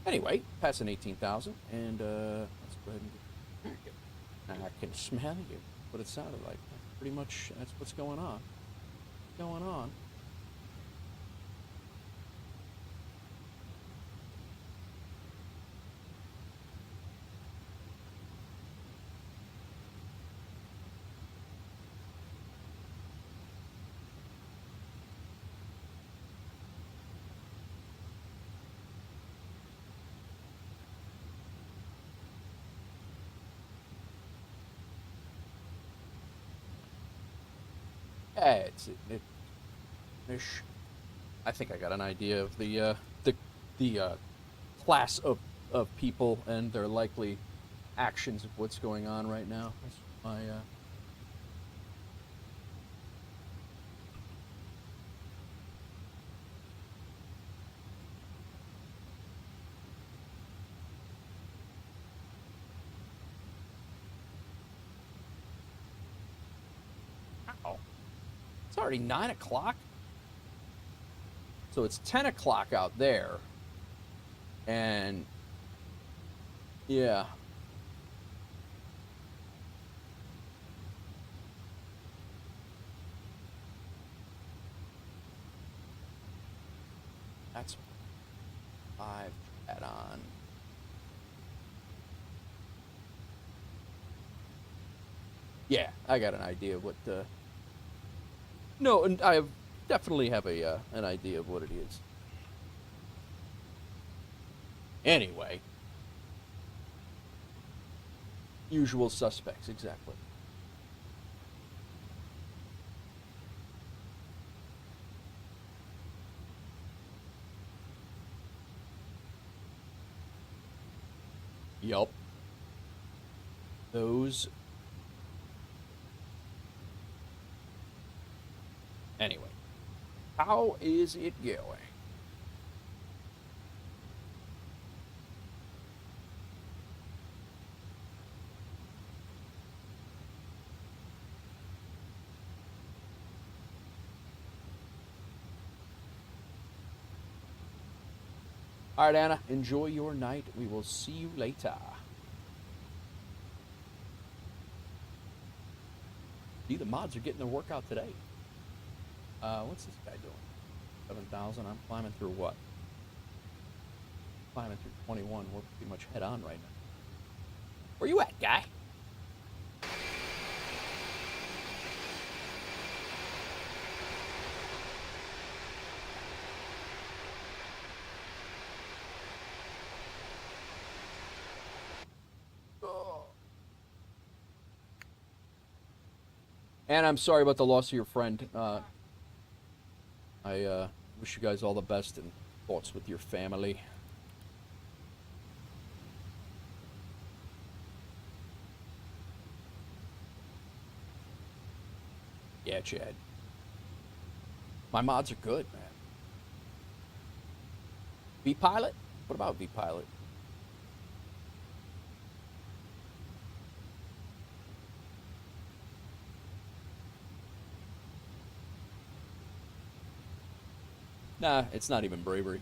Anyway, passing 18,000, and let's go ahead and get. I can smell you. What it sounded like. Pretty much, that's what's going on. Going on. Yeah, ish. I think I got an idea of the class of people and their likely actions of what's going on right now. That's my Ow. It's already 9 o'clock. So it's 10 o'clock out there. And yeah. That's 5 add on. Yeah, I got an idea of what no, and I definitely have an idea of what it is. Anyway, usual suspects, exactly. Yup. Those. Anyway, how is it going? All right, Anna, enjoy your night. We will see you later. See, the mods are getting their workout today. What's this guy doing? 7,000. I'm climbing through what? Climbing through 21. We're pretty much head on right now. Where you at, guy? And I'm sorry about the loss of your friend. I wish you guys all the best and thoughts with your family. Yeah, Chad. My mods are good, man. V-Pilot? What about V-Pilot? Nah, it's not even bravery.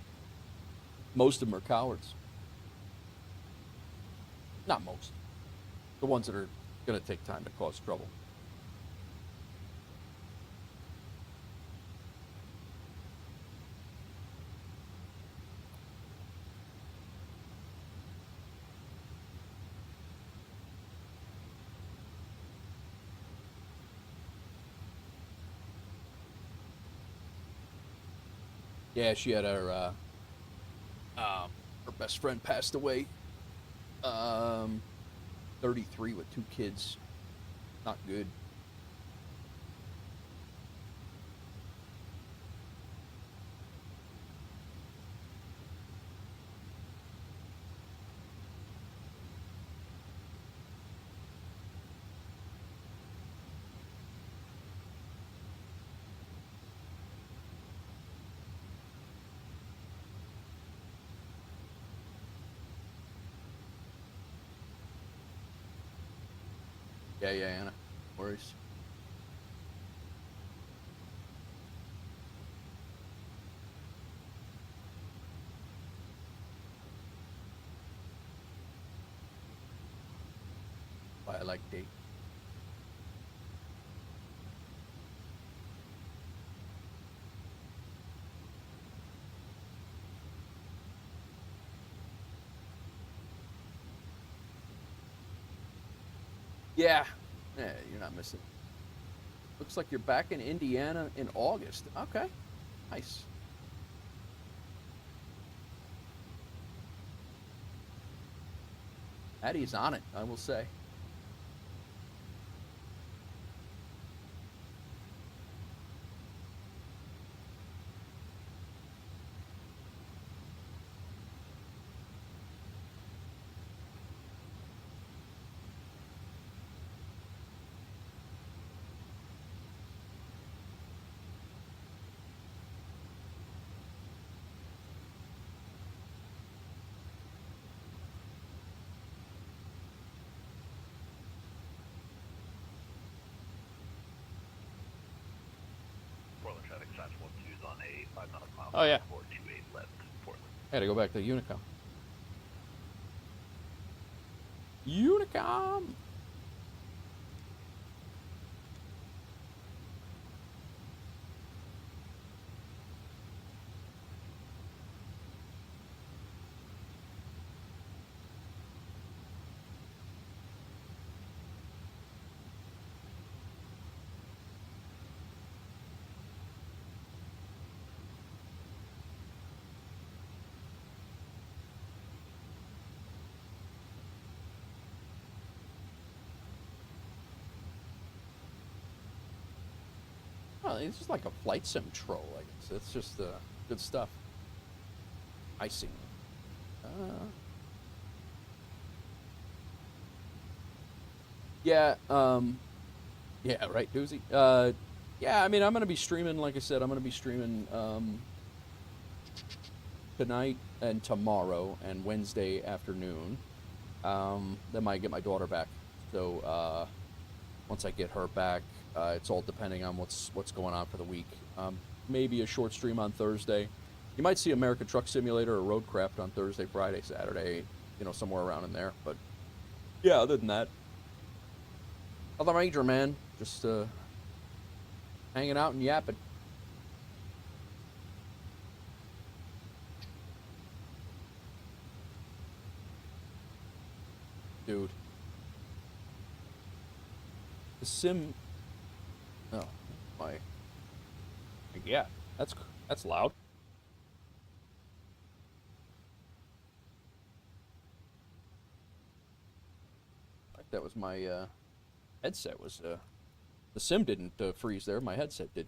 Most of them are cowards. Not most. The ones that are going to take time to cause trouble. Yeah, she had her best friend passed away. 33 with 2 kids. Not good. Yeah, Anna. No worries. Why I like date. Yeah. Yeah, you're not missing. Looks like you're back in Indiana in August. Okay. Nice. Maddie's on it, I will say. Portland traffic, South 12 on a 5 mile Oh, yeah. 428 left, Portland. I gotta go back to Unicom. Unicom! Oh, it's just like a flight sim troll, I guess. It's just good stuff. Icing. Yeah, yeah, right, Doozy. Yeah, I mean, I'm gonna be streaming, like I said, I'm gonna be streaming tonight and tomorrow and Wednesday afternoon. Then I get my daughter back. So once I get her back, it's all depending on what's going on for the week. Maybe a short stream on Thursday. You might see American Truck Simulator or Roadcraft on Thursday, Friday, Saturday, somewhere around in there. But yeah, other than that, other major, man. Just hanging out and yapping. Dude. The sim. Oh, my. Yeah, that's loud. Like that was my headset was the sim didn't freeze there. My headset did.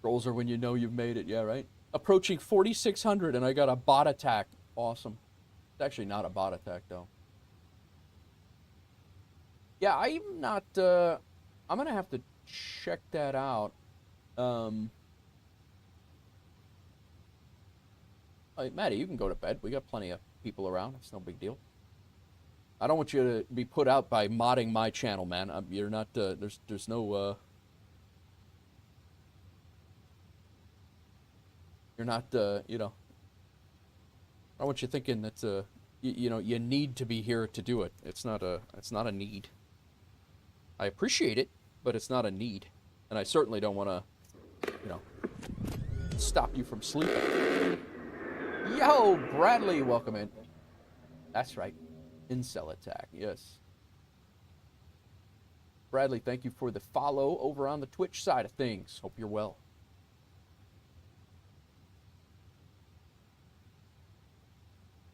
Rolls are when you know you've made it. Yeah, right. Approaching 4,600 and I got a bot attack. Awesome. It's actually not a bot attack though. Yeah, I'm not. I'm gonna have to check that out. Maddie, you can go to bed. We got plenty of people around. It's no big deal. I don't want you to be put out by modding my channel, man. You're not. There's no. You're not, you know, I don't want you thinking that, you know, you need to be here to do it. It's not a need. I appreciate it, but it's not a need. And I certainly don't want to, you know, stop you from sleeping. Yo, Bradley, welcome in. That's right. Incel attack, yes. Bradley, thank you for the follow over on the Twitch side of things. Hope you're well.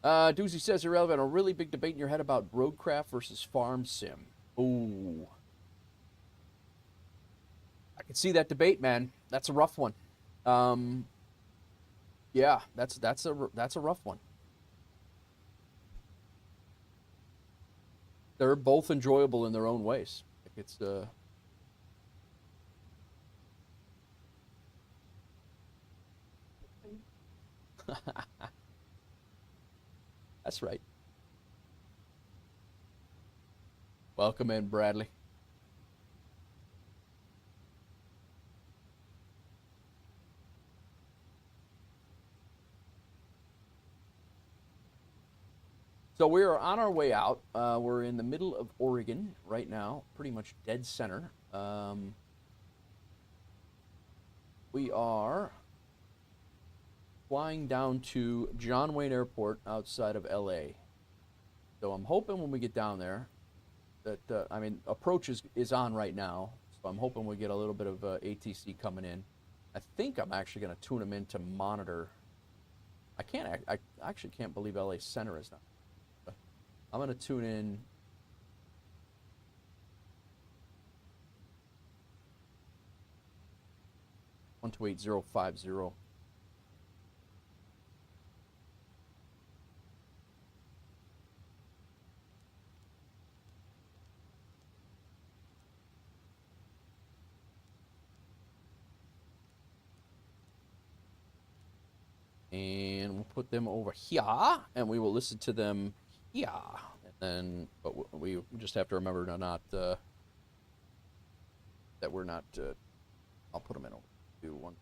Doozy says, irrelevant, a really big debate in your head about roadcraft versus farm sim. Ooh. I can see that debate, man. That's a rough one. Yeah, that's a rough one. They're both enjoyable in their own ways. It's That's right. Welcome in, Bradley. So we are on our way out. We're in the middle of Oregon right now, pretty much dead center. We are flying down to John Wayne Airport outside of LA. So I'm hoping when we get down there that, I mean, approach is on right now. So I'm hoping we get a little bit of ATC coming in. I think I'm actually going to tune them in to monitor. I actually can't believe LA Center is not. But I'm going to tune in. One two 8050. And we'll put them over here, and we will listen to them here. And then, but we just have to remember to not, that we're not, I'll put them in over to one.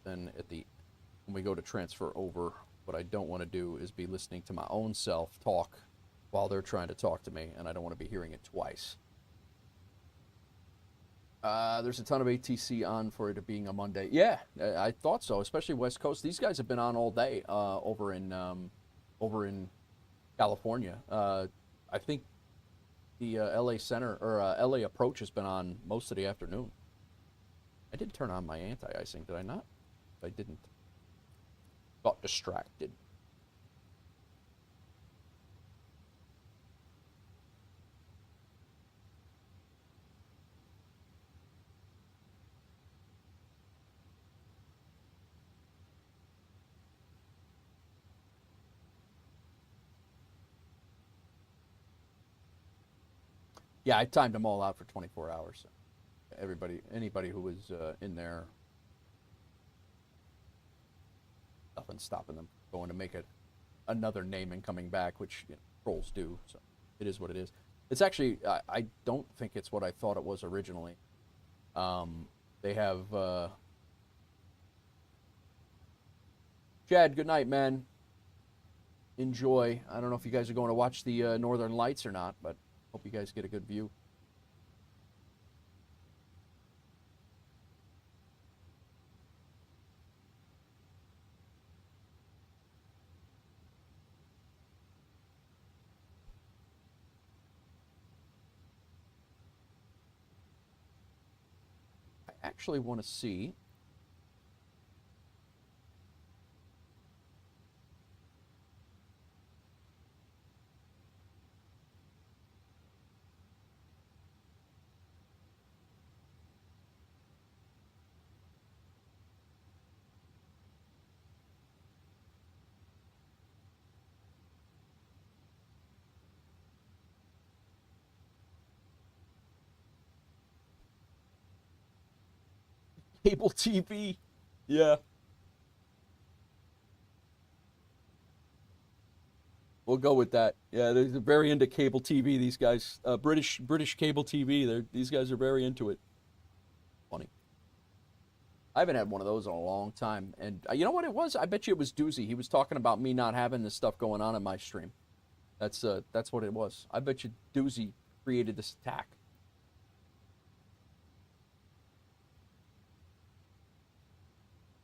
Then when we go to transfer over, what I don't want to do is be listening to my own self talk while they're trying to talk to me, and I don't want to be hearing it twice. There's a ton of ATC on for it being a Monday. Yeah, I thought so, especially West Coast. These guys have been on all day over in California. I think the LA Center or LA Approach has been on most of the afternoon. I did turn on my anti-icing, did I not? I didn't. Got distracted. Yeah, I timed them all out for 24 hours. So anybody who was in there, nothing stopping them going to make it another name and coming back, which trolls do. So it is what it is. It's actually, I don't think it's what I thought it was originally. They have Chad. Good night, man. Enjoy. I don't know if you guys are going to watch the Northern Lights or not, but hope you guys get a good view. I actually want to see cable TV. Yeah. We'll go with that. Yeah, they're very into cable TV. These guys, British cable TV. These guys are very into it. Funny. I haven't had one of those in a long time. And you know what it was? I bet you it was Doozy. He was talking about me not having this stuff going on in my stream. That's what it was. I bet you Doozy created this attack.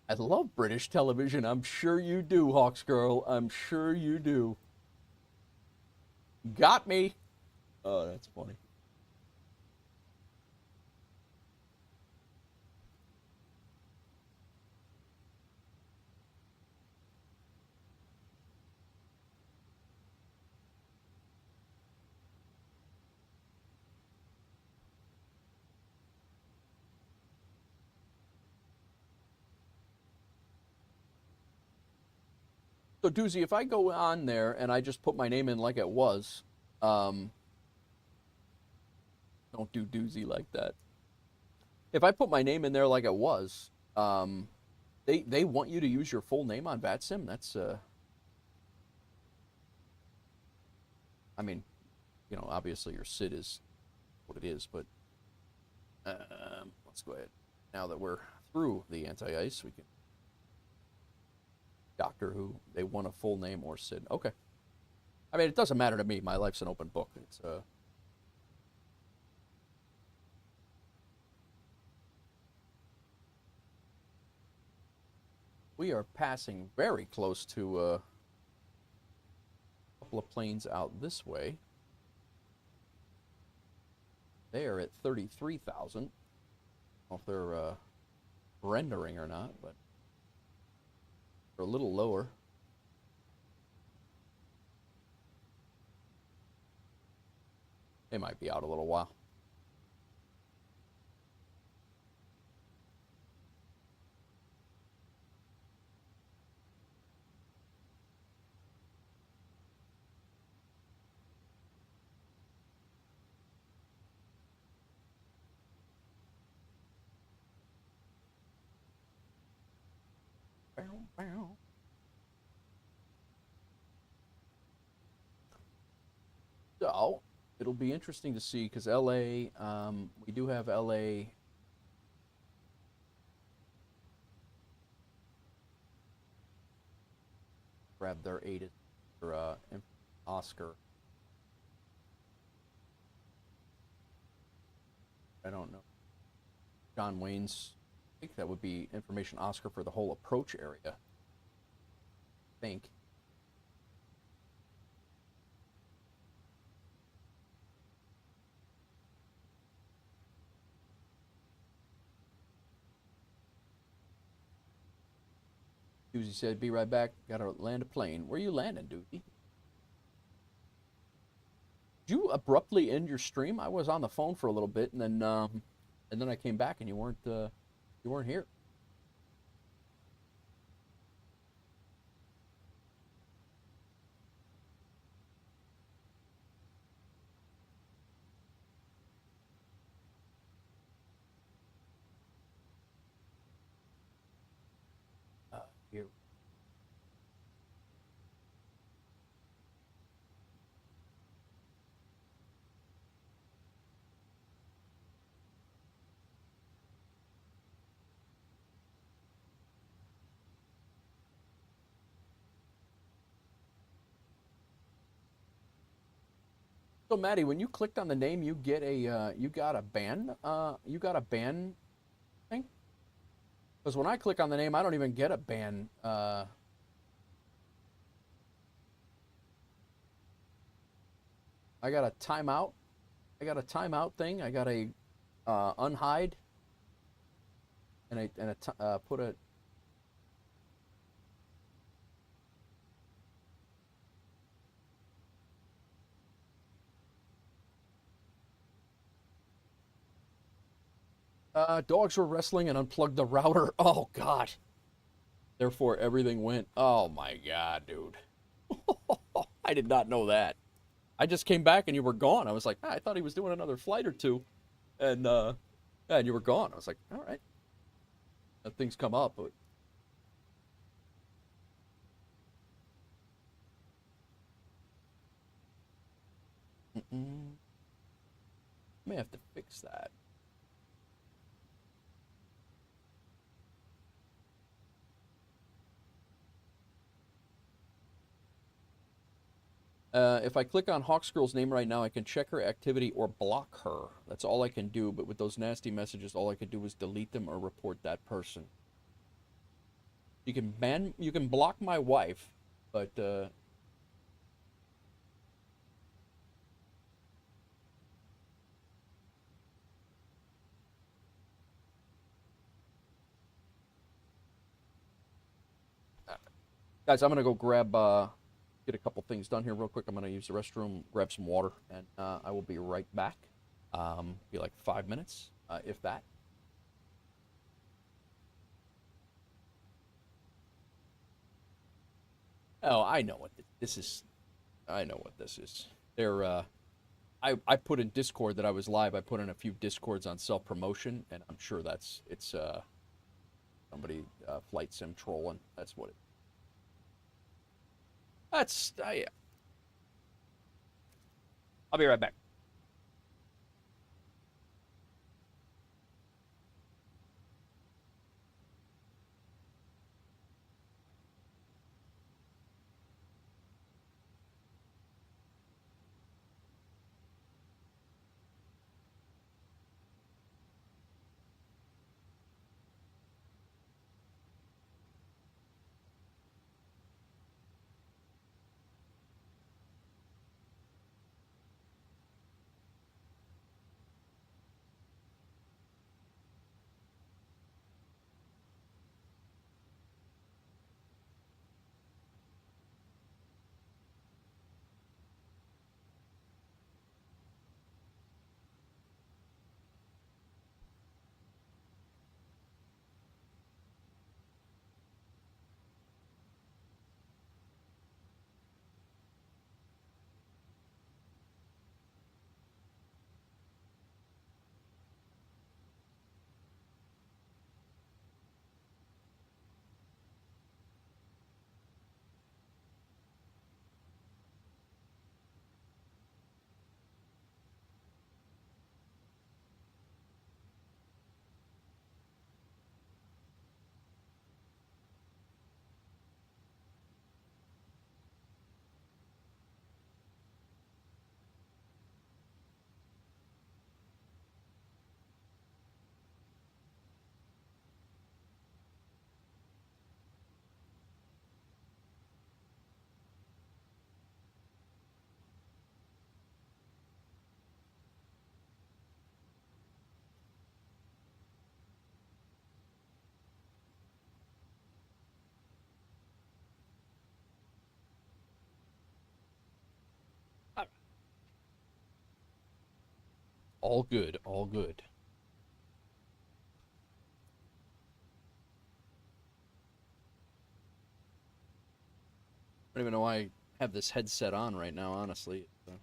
I love British television. I'm sure you do, Hawks Girl. I'm sure you do. Got me. Oh, that's funny. So, Doozy, if I go on there and I just put my name in like it was, don't do Doozy like that. If I put my name in there like it was, they want you to use your full name on VATSIM. That's I mean, you know, obviously your SID is what it is, but let's go ahead. Now that we're through the anti-ice, we can Doctor Who. They want a full name or SID. Okay. I mean, it doesn't matter to me. My life's an open book. It's we are passing very close to a couple of planes out this way. They are at 33,000. I don't know if they're rendering or not, but they're a little lower. They might be out a little while. So it'll be interesting to see because LA, we do have LA. Grab their aid for Oscar. I don't know. John Wayne's. I think that would be information Oscar for the whole approach area. I think. Doozy said, "Be right back. Gotta land a plane." Where you landing, Doozy? Did you abruptly end your stream? I was on the phone for a little bit, and then I came back, and you weren't here. Here. So Maddie, when you clicked on the name, you get a you got a ban thing? Because when I click on the name, I don't even get a ban. I got a timeout. I got a timeout thing. I got a unhide, and put a. Dogs were wrestling and unplugged the router. Oh God. Therefore, everything went. Oh my God, dude. I did not know that. I just came back and you were gone. I was like, I thought he was doing another flight or two, and yeah, and you were gone. I was like, all right. Things come up, but may have to fix that. If I click on Hawksgirl's name right now, I can check her activity or block her. That's all I can do, but with those nasty messages, all I could do is delete them or report that person. You can block my wife, but guys, I'm gonna go get a couple things done here real quick. I'm gonna use the restroom, grab some water, and I will be right back. Be like 5 minutes, if that. Oh, I know what this is. I know what this is. I put in Discord that I was live. I put in a few Discords on self-promotion, and I'm sure it's somebody flight sim trolling. That's what it. Yeah. I'll be right back. All good, all good. I don't even know why I have this headset on right now, honestly. It's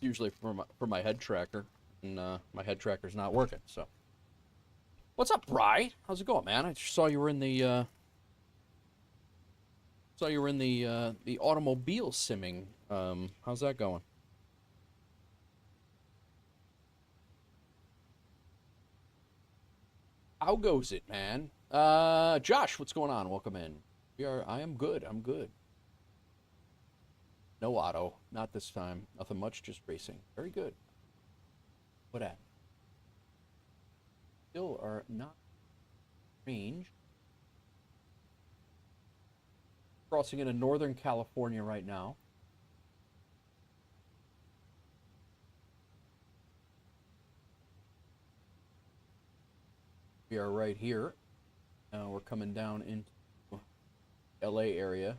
usually for my head tracker, and my head tracker's not working, so. What's up, Bry? How's it going, man? I just saw you were in the the automobile simming. How's that going? How goes it, man? Josh, what's going on? Welcome in. I am good. I'm good. No auto, not this time. Nothing much, just racing. Very good. What at? Still are not range. Crossing into Northern California right now. We are right here. We're coming down into LA area.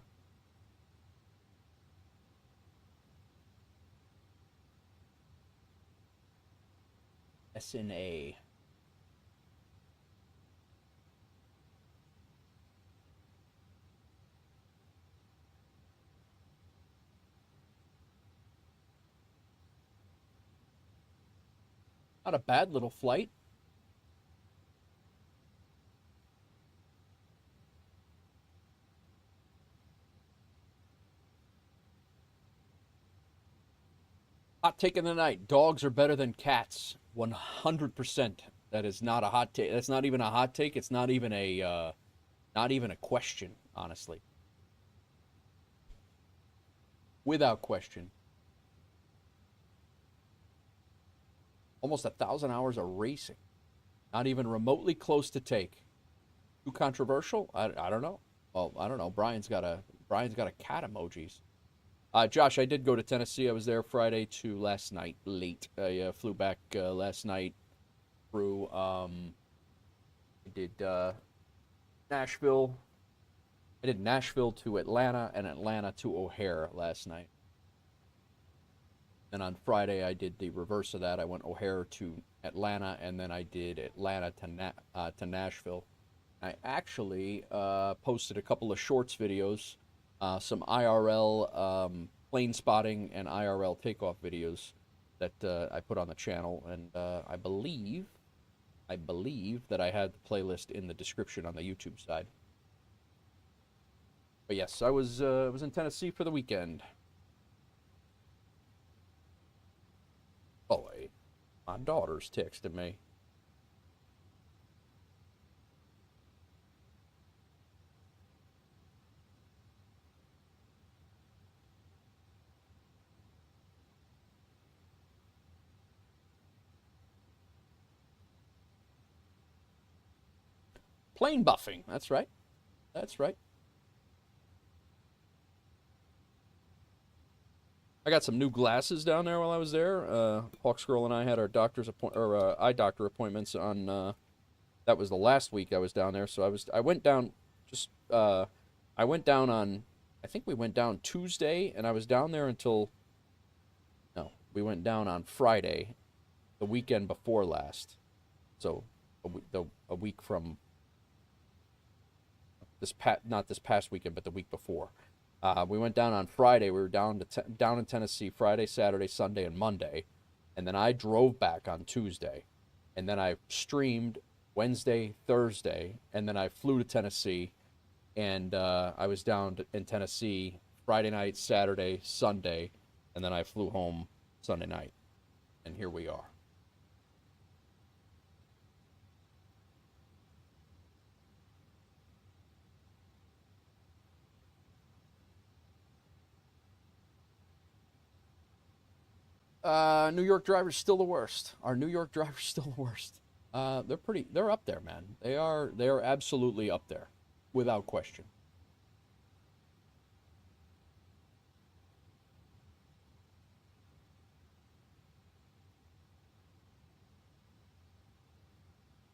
SNA. Not a bad little flight. Hot take of the night. Dogs are better than cats. 100%. That is not a hot take. That's not even a hot take. It's not even a question, honestly. without question. Almost 1,000 hours of racing. Not even remotely close to take. Too controversial? I don't know. Well, I don't know. Brian's got a cat emojis. Josh, I did go to Tennessee. I was there Friday to last night late. I flew back last night through. I did Nashville. I did Nashville to Atlanta and Atlanta to O'Hare last night. And on Friday, I did the reverse of that. I went O'Hare to Atlanta, and then I did Atlanta to Nashville. I actually posted a couple of shorts videos, some IRL plane spotting and IRL takeoff videos that I put on the channel, and I believe that I had the playlist in the description on the YouTube side. But yes, I was in Tennessee for the weekend. Boy, my daughter's texting me. Plane buffing, that's right. That's right. I got some new glasses down there while I was there. Hawks Girl and I had our eye doctor appointments on. That was the last week I was down there, so I went down I went down on. I think we went down Tuesday, and I was down there until. No, we went down on Friday, the weekend before last. So a week from. Not this past weekend, but the week before. We went down on Friday. We were down in Tennessee Friday, Saturday, Sunday, and Monday, and then I drove back on Tuesday, and then I streamed Wednesday, Thursday, and then I flew to Tennessee, and I was down in Tennessee Friday night, Saturday, Sunday, and then I flew home Sunday night, and here we are. New York drivers still the worst. Our New York drivers still the worst. They're up there, man. They are absolutely up there, without question.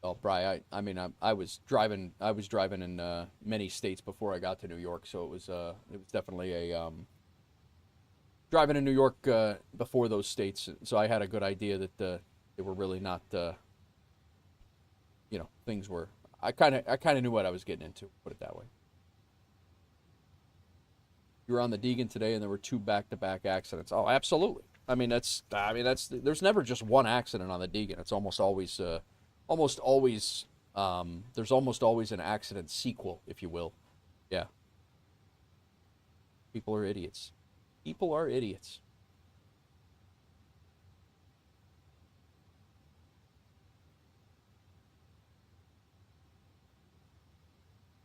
Well, Bri, I was driving in many states before I got to New York, so it was definitely a driving in New York before those states, so I had a good idea that they were really not, things were. I kind of knew what I was getting into. Put it that way. You were on the Deegan today, and there were 2 back-to-back accidents. Oh, absolutely. There's never just one accident on the Deegan. It's almost always, there's almost always an accident sequel, if you will. Yeah. People are idiots. People are idiots.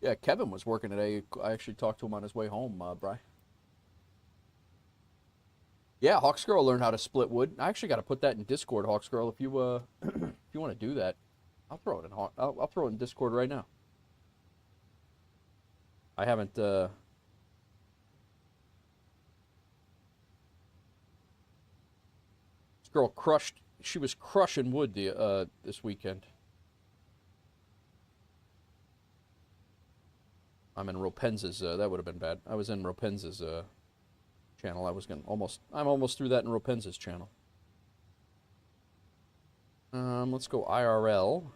Yeah, Kevin was working today. I actually talked to him on his way home, Bri. Yeah, Hawks Girl learned how to split wood. I actually got to put that in Discord, Hawks Girl. If you if you want to do that, I'll throw it in. I'll throw it in Discord right now. I haven't. This girl crushed. She was crushing wood this weekend. I'm in Ropenza's. That would have been bad. I was in Ropenza's channel. I'm almost through that in Ropenza's channel. Let's go IRL.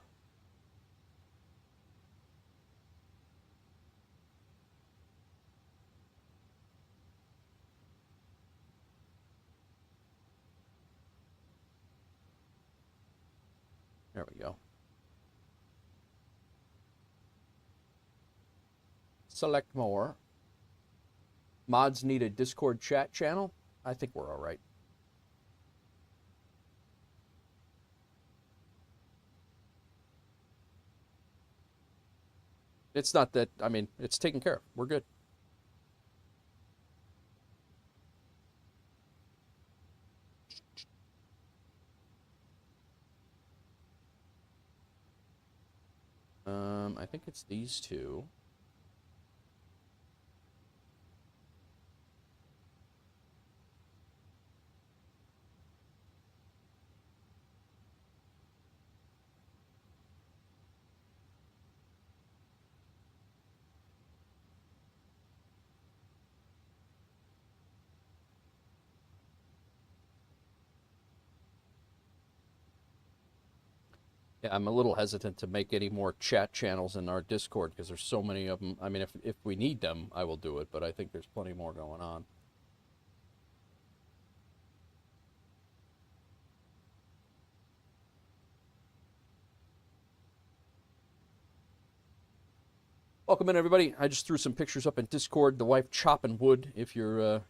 There we go. Select more. Mods need a Discord chat channel? I think we're all right. It's not that, it's taken care of. We're good. I think it's these two. Yeah, I'm a little hesitant to make any more chat channels in our Discord because there's so many of them. I mean, if we need them, I will do it, but I think there's plenty more going on. Welcome in, everybody. I just threw some pictures up in Discord. The wife chopping wood. If you're you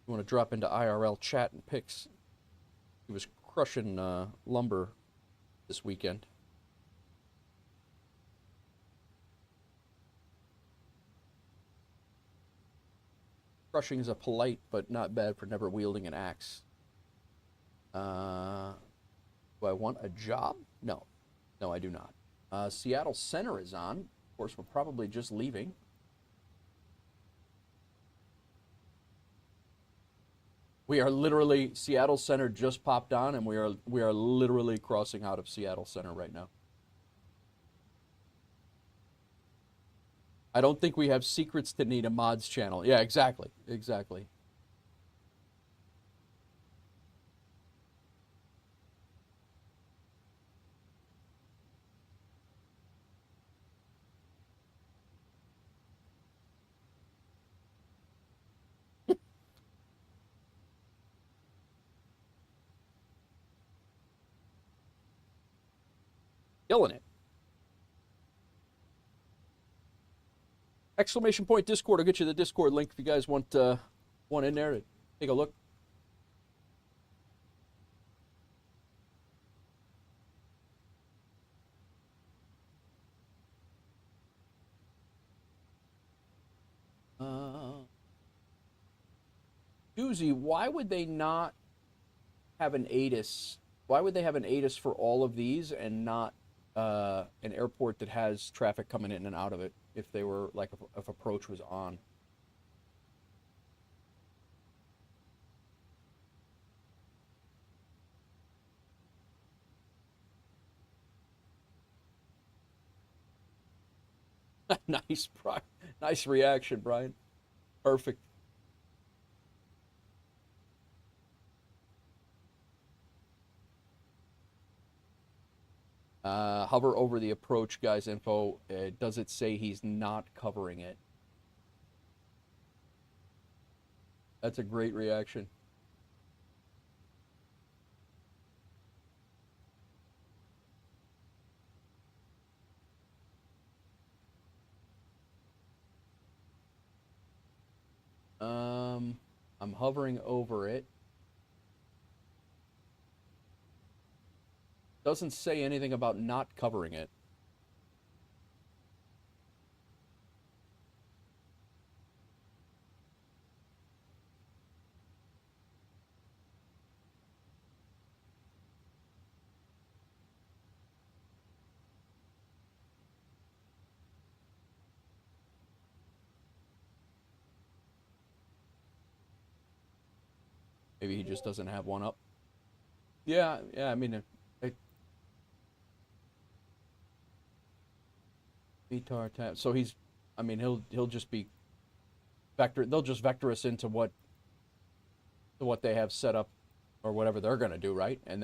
want to drop into IRL chat and pics, he was crushing lumber this weekend. Crushing is a polite but not bad for never wielding an axe. Do I want a job? No. No, I do not. Seattle Center is on. Of course, we're probably just leaving. We are literally, Seattle Center just popped on, and we are literally crossing out of Seattle Center right now. I don't think we have secrets to need a mods channel. Yeah, exactly. Exactly. Killing it. Exclamation point Discord. I'll get you the Discord link if you guys want one in there to take a look. Doozy, why would they not have an ATIS? Why would they have an ATIS for all of these and not an airport that has traffic coming in and out of it if they were, like, if approach was on? Nice, Brian. Nice reaction, Brian. Perfect. Hover over the approach guy's info. Does it say he's not covering it? That's a great reaction. I'm hovering over it. Doesn't say anything about not covering it. Maybe he just doesn't have one up. Yeah, I mean, VTAR tab. So he's, I mean, he'll just be vector. They'll just vector us into what they have set up, or whatever they're gonna do, right? And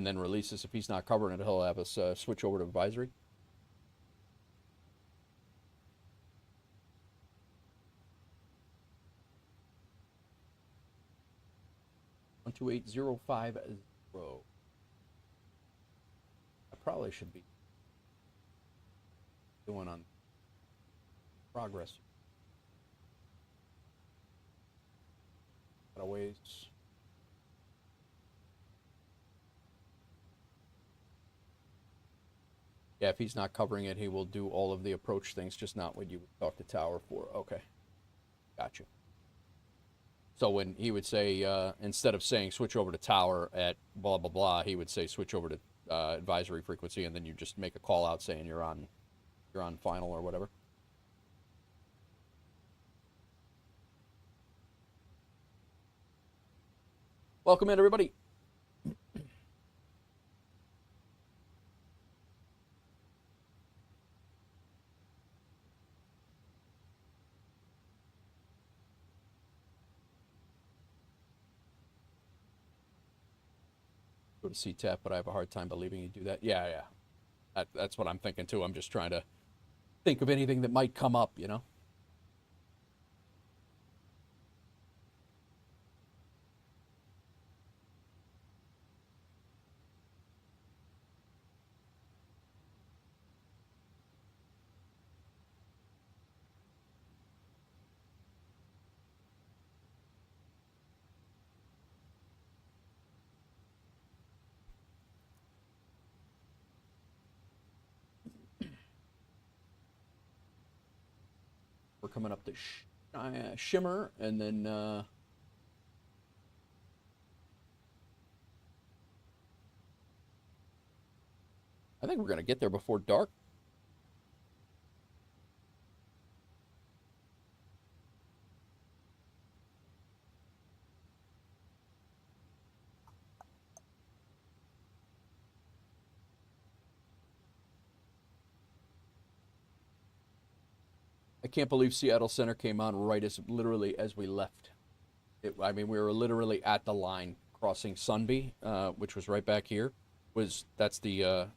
then release us. If he's not covering it, he'll have us switch over to advisory. One 28050. I probably should be doing on progress. Got a ways. Yeah, if he's not covering it, he will do all of the approach things, just not what you would talk to tower for. Okay. Gotcha. So when he would say, instead of saying switch over to tower at blah, blah, blah, he would say switch over to advisory frequency, and then you just make a call out saying you're on final or whatever. Welcome in, everybody. Go to CTAP, but I have a hard time believing you do that. Yeah, yeah. That's what I'm thinking, too. I'm just trying to think of anything that might come up, you know? We're coming up to Shimmer, and then I think we're going to get there before dark. I can't believe Seattle Center came on right as literally as we left. I mean, we were literally at the line crossing Sunby, which was right back here. That's the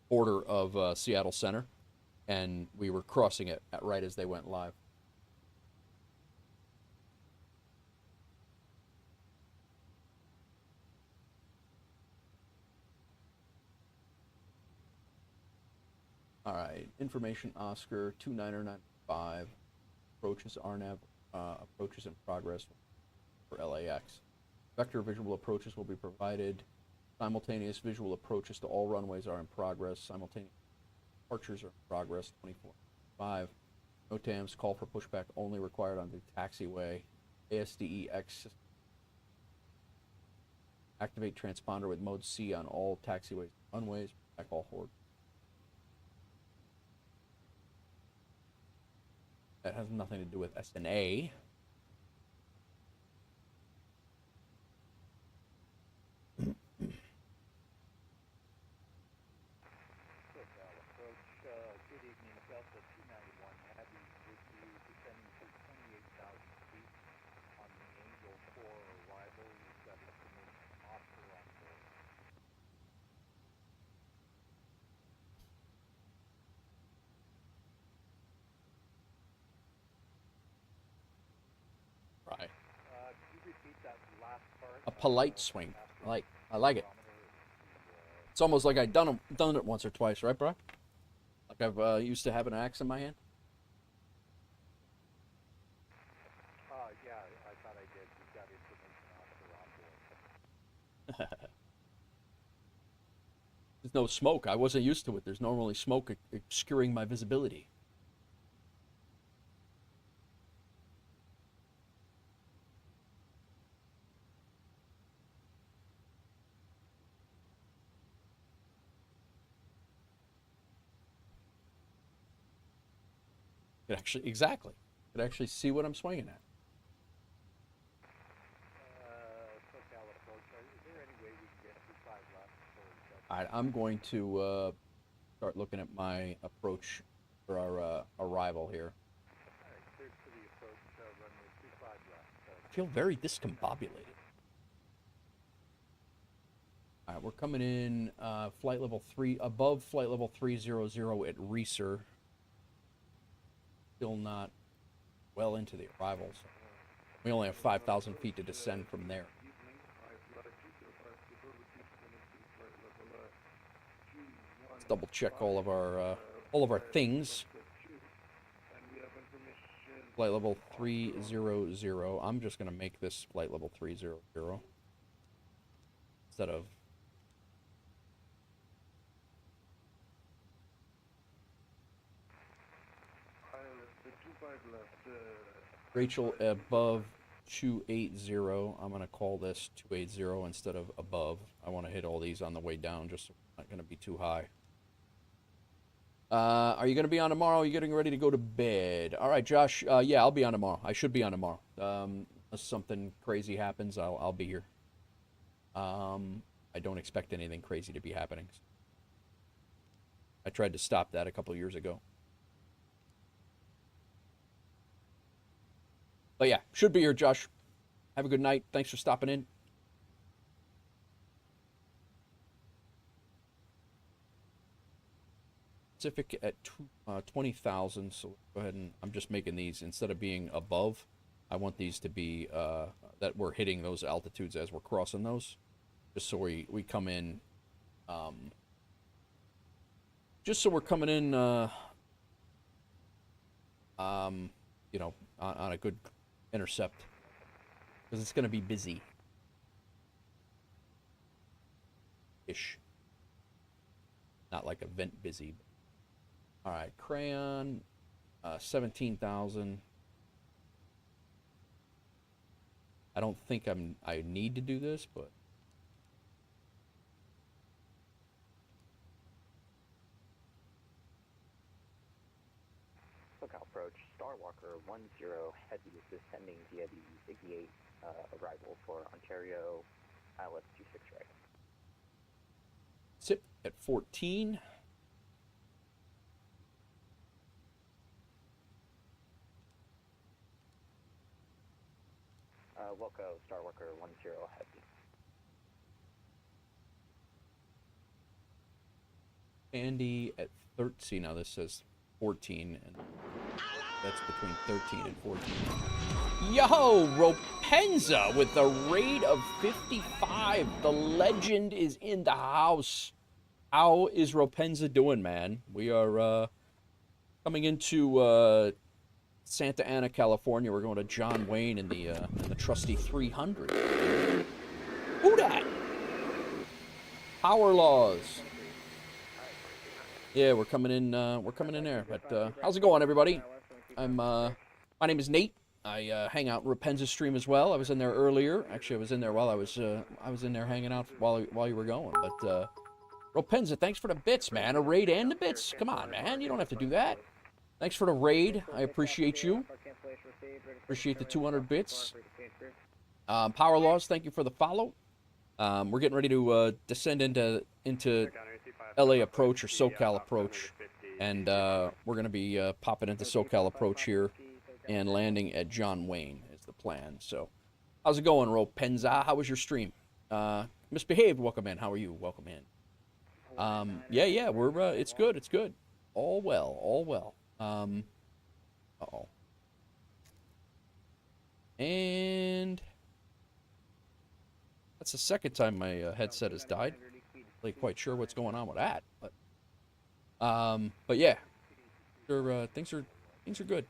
border of Seattle Center, and we were crossing it right as they went live. All right, information Oscar 2995 approaches RNAV approaches in progress for LAX. Vector visual approaches will be provided. Simultaneous visual approaches to all runways are in progress. Simultaneous departures are in progress. 24/5. NOTAMs call for pushback only required on the taxiway. ASDEX activate transponder with mode C on all taxiways and runways. Back all forward. That has nothing to do with SNA. Good evening, Delta 291 Heavy with you, descending to 28,000 feet on the Angel 4 arrival. You've got information Oscar on board. Right. Could you repeat that last part? A polite swing. I like it. It's almost like I've done it once or twice, right, bro? Like I've used to have an axe in my hand. Yeah, I thought I did. You've got information Oscar on board. There's no smoke. I wasn't used to it. There's normally smoke obscuring my visibility. You could actually, exactly. You could actually see what I'm swinging at. SoCal approach. Is there any way we can get 25 left for All right, I'm going to start looking at my approach for our arrival here. All right, cleared for the approach, runway 25 left. I feel very discombobulated. All right, we're coming in flight level 3, above flight level 300 at Reeser. Still not well into the arrivals. We only have 5,000 feet to descend from there. Let's double check all of our things. Flight level 300. I'm just gonna make this flight level 300 instead of. The 25 left, Rachel, above 280. I'm going to call this 280 instead of above. I want to hit all these on the way down, just so it's not going to be too high. Are you going to be on tomorrow? Are you getting ready to go to bed? All right, Josh. Yeah, I'll be on tomorrow. I should be on tomorrow. Unless something crazy happens, I'll be here. I don't expect anything crazy to be happening. I tried to stop that a couple years ago. But yeah, should be here, Josh. Have a good night. Thanks for stopping in. Pacific at 20,000, so go ahead and I'm just making these, instead of being above, I want these to be that we're hitting those altitudes as we're crossing those, just so we come in, just so we're coming in, you know, on a good intercept, because it's going to be busy ish, not like event busy. All right, crayon, 17,000. I don't think I need to do this, but SoCal approach, Starwalker 10 Heavy is descending via the 68 arrival for Ontario, ILS 26 right. SIP at 14. Wilco, Starwalker 10 Heavy. Andy at 13. Now this says 14, and that's between 13 and 14. Yo, Ropenza with the rate of 55. The legend is in the house. How is Ropenza doing, man? We are coming into Santa Ana, California. We're going to John Wayne in the trusty 300. Who dat? Power laws. Yeah, we're coming in there. But how's it going, everybody? My name is Nate. I hang out in Rapenza's stream as well. I was in there earlier. Actually, I was in there while I was in there hanging out while you were going. But Ropenza, thanks for the bits, man. A raid and the bits. Come on, man. You don't have to do that. Thanks for the raid. I appreciate you. Appreciate the 200 bits. Power Laws, thank you for the follow. We're getting ready to descend into LA Approach or SoCal Approach. And we're going to be popping into SoCal Approach here and landing at John Wayne is the plan. So how's it going, Ropenza? How was your stream? Misbehaved, welcome in. How are you? Welcome in. Yeah, we're it's good. It's good. All well, all well. Uh-oh. And that's the second time my headset has died. Really quite sure what's going on with that, but yeah, sure, things are good.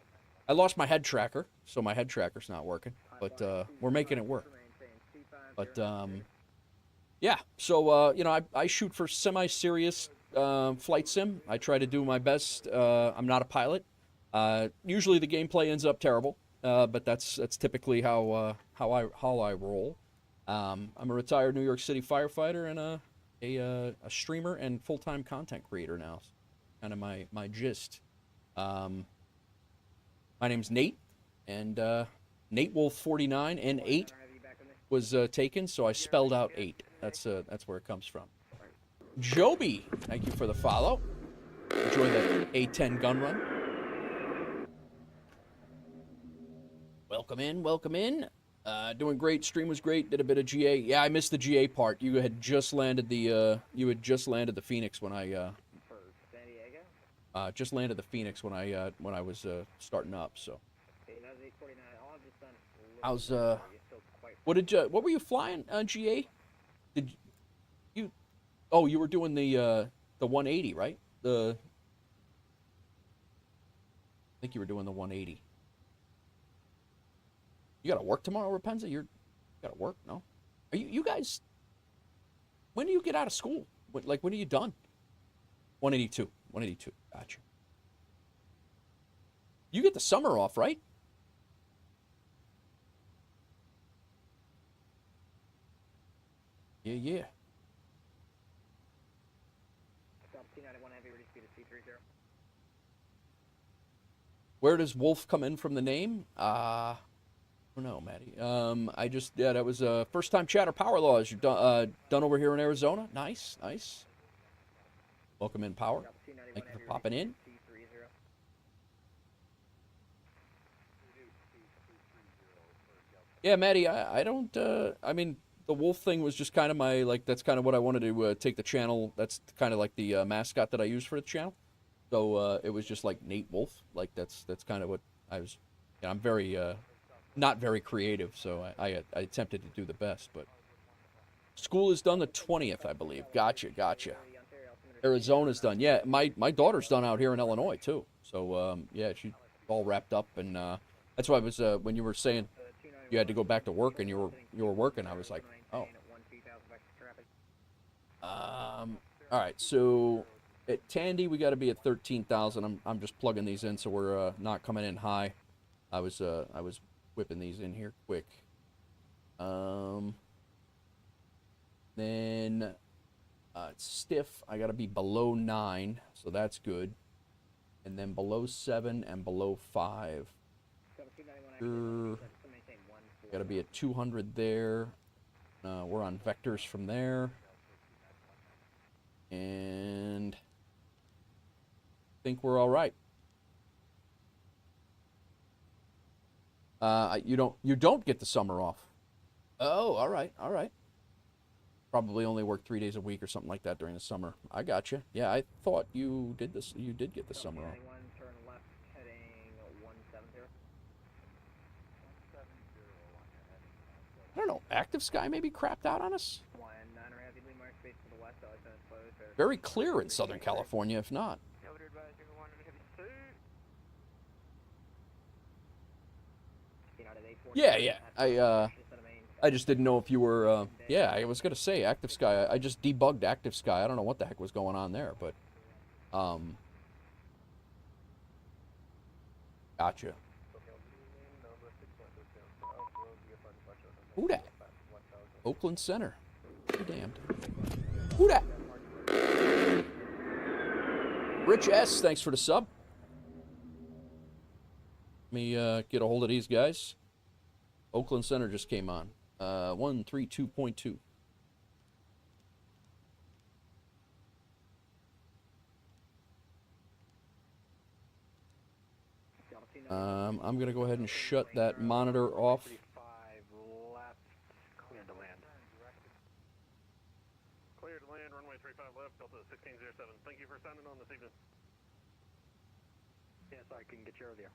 I lost my head tracker, so my head tracker's not working, but we're making it work. But yeah, so you know, I shoot for semi-serious flight sim. I try to do my best. I'm not a pilot. Usually the gameplay ends up terrible, but that's typically how I roll. I'm a retired New York City firefighter and a streamer and full-time content creator now. Kind of my gist. My name's Nate, and Nate Wolf 49 and 8 was taken, so I spelled out 8. That's where it comes from. Joby, thank you for the follow. Enjoy the A10 gun run. Welcome in, welcome in. Doing great. Stream was great. Did a bit of GA. Yeah, I missed the GA part. You had just landed the Phoenix when I just landed the Phoenix when I was starting up. So how's what were you flying GA? Did you? Oh, you were doing the 180, right? I think you were doing the 180. You gotta work tomorrow, Rapenza? You gotta work, no? Are you guys... When do you get out of school? When are you done? 182. 182. Gotcha. You get the summer off, right? yeah. Delta 291 Heavy, ready speed is C30. Where does Wolf come in from the name? I don't know, Maddie. I just, yeah, that was first time chatter power laws. You're done over here in Arizona. Nice, nice. Welcome in, Power. Thank you for popping in. Yeah, Maddie, I don't, I mean, the Wolf thing was just kind of my, like, that's kind of what I wanted to take the channel. That's kind of like the mascot that I use for the channel. So it was just like Nate Wolf. Like, that's kind of what I was, you know, I'm very, not very creative, so I attempted to do the best, but school is done the 20th, I believe. Gotcha. Arizona's done. Yeah, my daughter's done out here in Illinois, too. So, yeah, she's all wrapped up, and that's why I was, when you were saying you had to go back to work and you were working, I was like, oh. All right, so at Tandy, we got to be at 13,000. I'm just plugging these in so we're not coming in high. I was whipping these in here quick. Then stiff, I got to be below 9, so that's good. And then below 7 and below 5. Got to be at 200 there. We're on vectors from there. And I think we're all right. You don't get the summer off. Oh, all right. Probably only work 3 days a week or something like that during the summer. I got you. Yeah, I thought you did this. You did get the summer off. Turn left, heading 170. I don't know. Active Sky maybe crapped out on us. Very clear in Southern California, if not. Yeah. I just didn't know if you were. Yeah, I was gonna say Active Sky. I just debugged Active Sky. I don't know what the heck was going on there, but gotcha. Who dat? Oakland Center. Be damned. Who dat? Rich S, thanks for the sub. Let me get a hold of these guys. Oakland Center just came on. 132.2. I'm going to go ahead and shut that monitor off. Cleared to land. Cleared to land, runway 35 left, Delta 1607. Thank you for sounding on this evening. Yes, I can get you over there.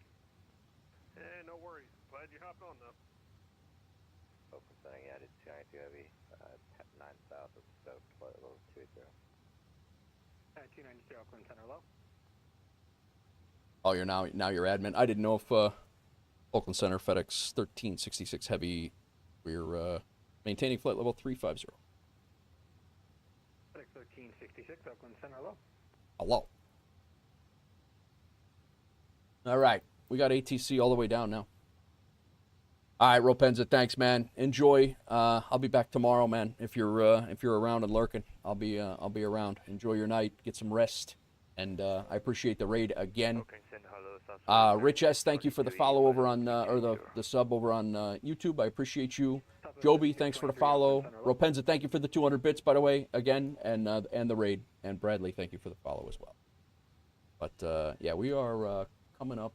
Hey, no worries. Glad you hopped on, though. Oakland Center, yeah, it's 292 Heavy, 9 south of Stoke, flight level 280. 292 Oakland Center, low. Oh, you're now you're admin. I didn't know if Oakland Center, FedEx 1366 Heavy, we're maintaining flight level 350. FedEx 1366 Oakland Center, low. Hello. All right, we got ATC all the way down now. All right, Ropenza, thanks, man. Enjoy. I'll be back tomorrow, man. If you're around and lurking, I'll be around. Enjoy your night. Get some rest, and I appreciate the raid again. Rich S, thank you for the follow over on or the sub over on YouTube. I appreciate you. Joby, thanks for the follow. Ropenza, thank you for the 200 bits, by the way, again, and the raid. And Bradley, thank you for the follow as well. But yeah, we are coming up.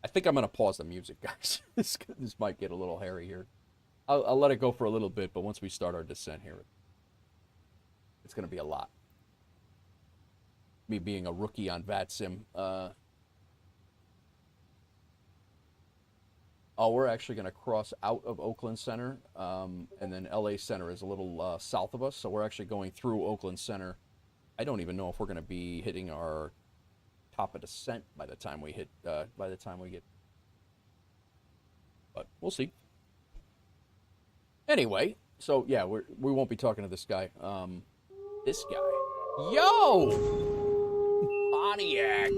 I think I'm going to pause the music, guys. This might get a little hairy here. I'll let it go for a little bit, but once we start our descent here, it's going to be a lot. Me being a rookie on VATSIM. Oh, we're actually going to cross out of Oakland Center, and then LA Center is a little south of us, so we're actually going through Oakland Center. I don't even know if we're going to be hitting our top of descent by the time we hit, get, but we'll see. Anyway, so yeah, we won't be talking to this guy. This guy, yo, Pontiac,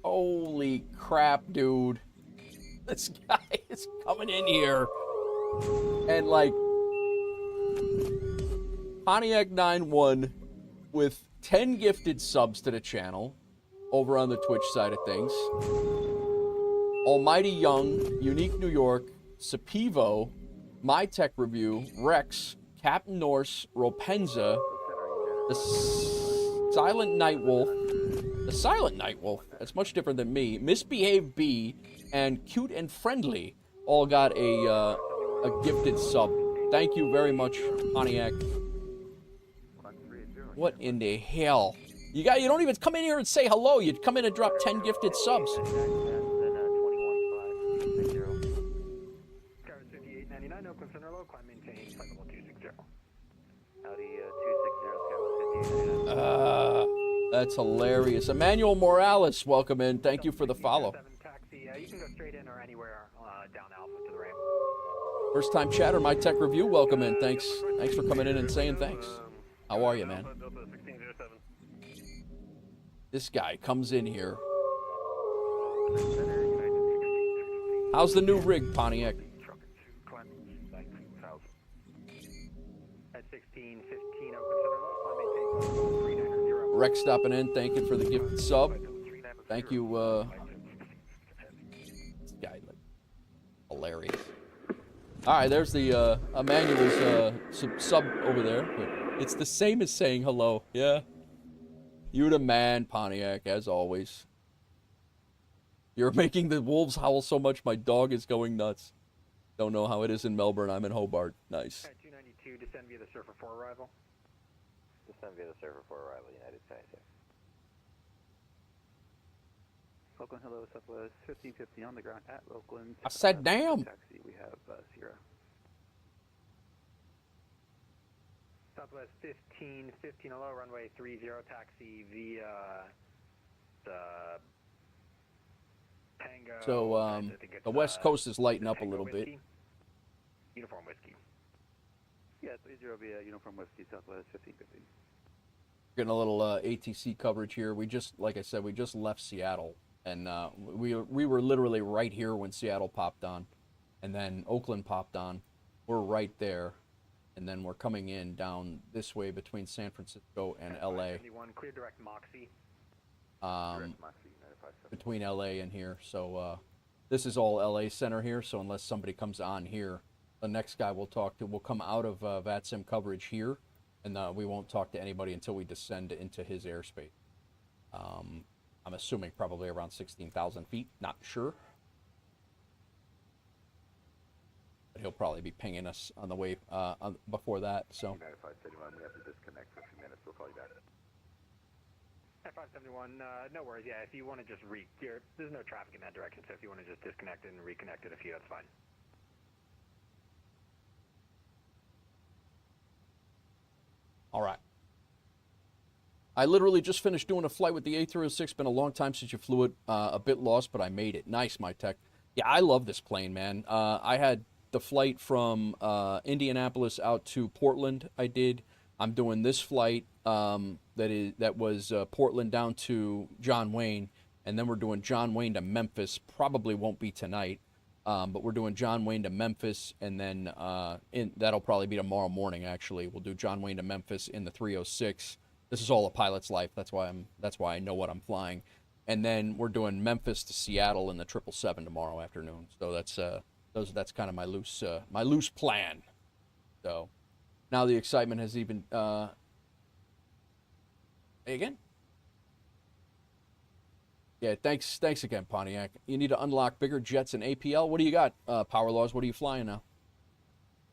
holy crap, dude, this guy is coming in here And, like, Pontiac 9-1 with 10 gifted subs to the channel over on the Twitch side of things. Almighty Young, Unique New York, Sapivo, My Tech Review, Rex, Captain Norse, Ropenza, the Silent Night Wolf, that's much different than me, Misbehave B, and Cute and Friendly all got a gifted sub. Thank you very much, Pontiac. What in the hell? You don't even come in here and say hello. You'd come in and drop 10 gifted subs. No concern or low, climb maintain, flight level 260. Audi 260, Skyline 58. That's hilarious. Emmanuel Morales, welcome in. Thank you for the follow. Taxi, you can go straight in or anywhere down Alpha to the ramp. First time chatter, My Tech Review, welcome in. Thanks for coming in and saying thanks. How are you, man? This guy comes in here. How's the new rig, Pontiac? At 1615, Oakland Center low, Rex stopping in, thank you for the gifted sub. Thank you, this guy, like, hilarious. Alright, there's the, Emmanuel's, sub over there, but it's the same as saying hello, yeah? You the man, Pontiac, as always. You're making the wolves howl so much, my dog is going nuts. Don't know how it is in Melbourne, I'm in Hobart. Nice. At 292, descend via the Surfer 4 arrival. Descend via the Surfer 4 arrival, United 76. Oakland, hello, Southwest 1550 on the ground at Oakland. I said damn. Taxi, we have Sierra. Southwest 1515 hello, runway 30, taxi via the Tango. So, the West Coast is lighting up a little bit. Uniform whiskey. Yeah, 30 via Uniform Whiskey, Southwest 1550. Getting a little ATC coverage here. We just, like I said, we just left Seattle. And we were literally right here when Seattle popped on. And then Oakland popped on. We're right there. And then we're coming in down this way between San Francisco and LA. Clear direct Moxie. Between LA and here. So this is all LA center here. So unless somebody comes on here, the next guy we'll talk to will come out of VATSIM coverage here. And we won't talk to anybody until we descend into his airspace. I'm assuming probably around 16,000 feet. Not sure. But he'll probably be pinging us on the way before that. So. We have to disconnect for a few minutes. We'll call you back. At 571, no worries. Yeah, if you want to just there's no traffic in that direction, so if you want to just disconnect it and reconnect it a few, that's fine. All right. I literally just finished doing a flight with the A306. Been a long time since you flew it. A bit lost, but I made it. Nice, My Tech. Yeah, I love this plane, man. I had the flight from Indianapolis out to Portland. I did. I'm doing this flight that was Portland down to John Wayne, and then we're doing John Wayne to Memphis. Probably won't be tonight, but we're doing John Wayne to Memphis, and then that'll probably be tomorrow morning. Actually, we'll do John Wayne to Memphis in the 306. This is all a pilot's life. That's why I know what I'm flying. And then we're doing Memphis to Seattle in the 777 tomorrow afternoon. So that's kind of my loose plan. So now the excitement has even again. Yeah, thanks again, Pontiac. You need to unlock bigger jets and APL. What do you got, Power Laws? What are you flying now?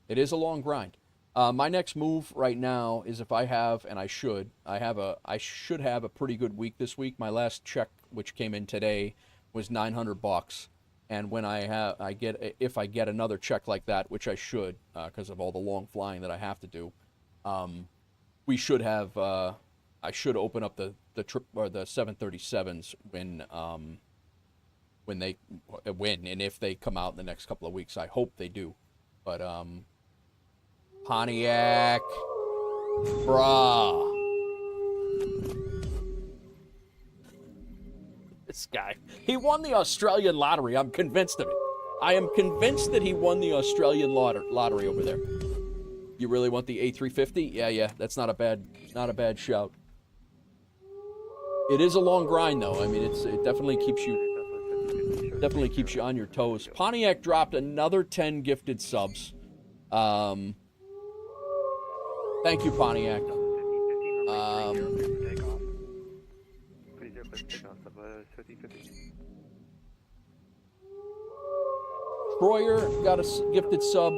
It is a long grind. My next move right now is if I have, and I should have a pretty good week this week. My last check, which came in today, was $900, and when if I get another check like that, which I should, because of all the long flying that I have to do, we should have. I should open up the trip or the 737s when they and if they come out in the next couple of weeks. I hope they do, but Pontiac, brah. This guy, he won the Australian lottery. I'm convinced of it. I am convinced that he won the Australian lottery over there. You really want the A350? Yeah, that's not a bad shout. It is a long grind though. I mean, it definitely keeps you on your toes. Pontiac dropped another 10 gifted subs. Thank you, Pontiac. Troyer got a gifted sub.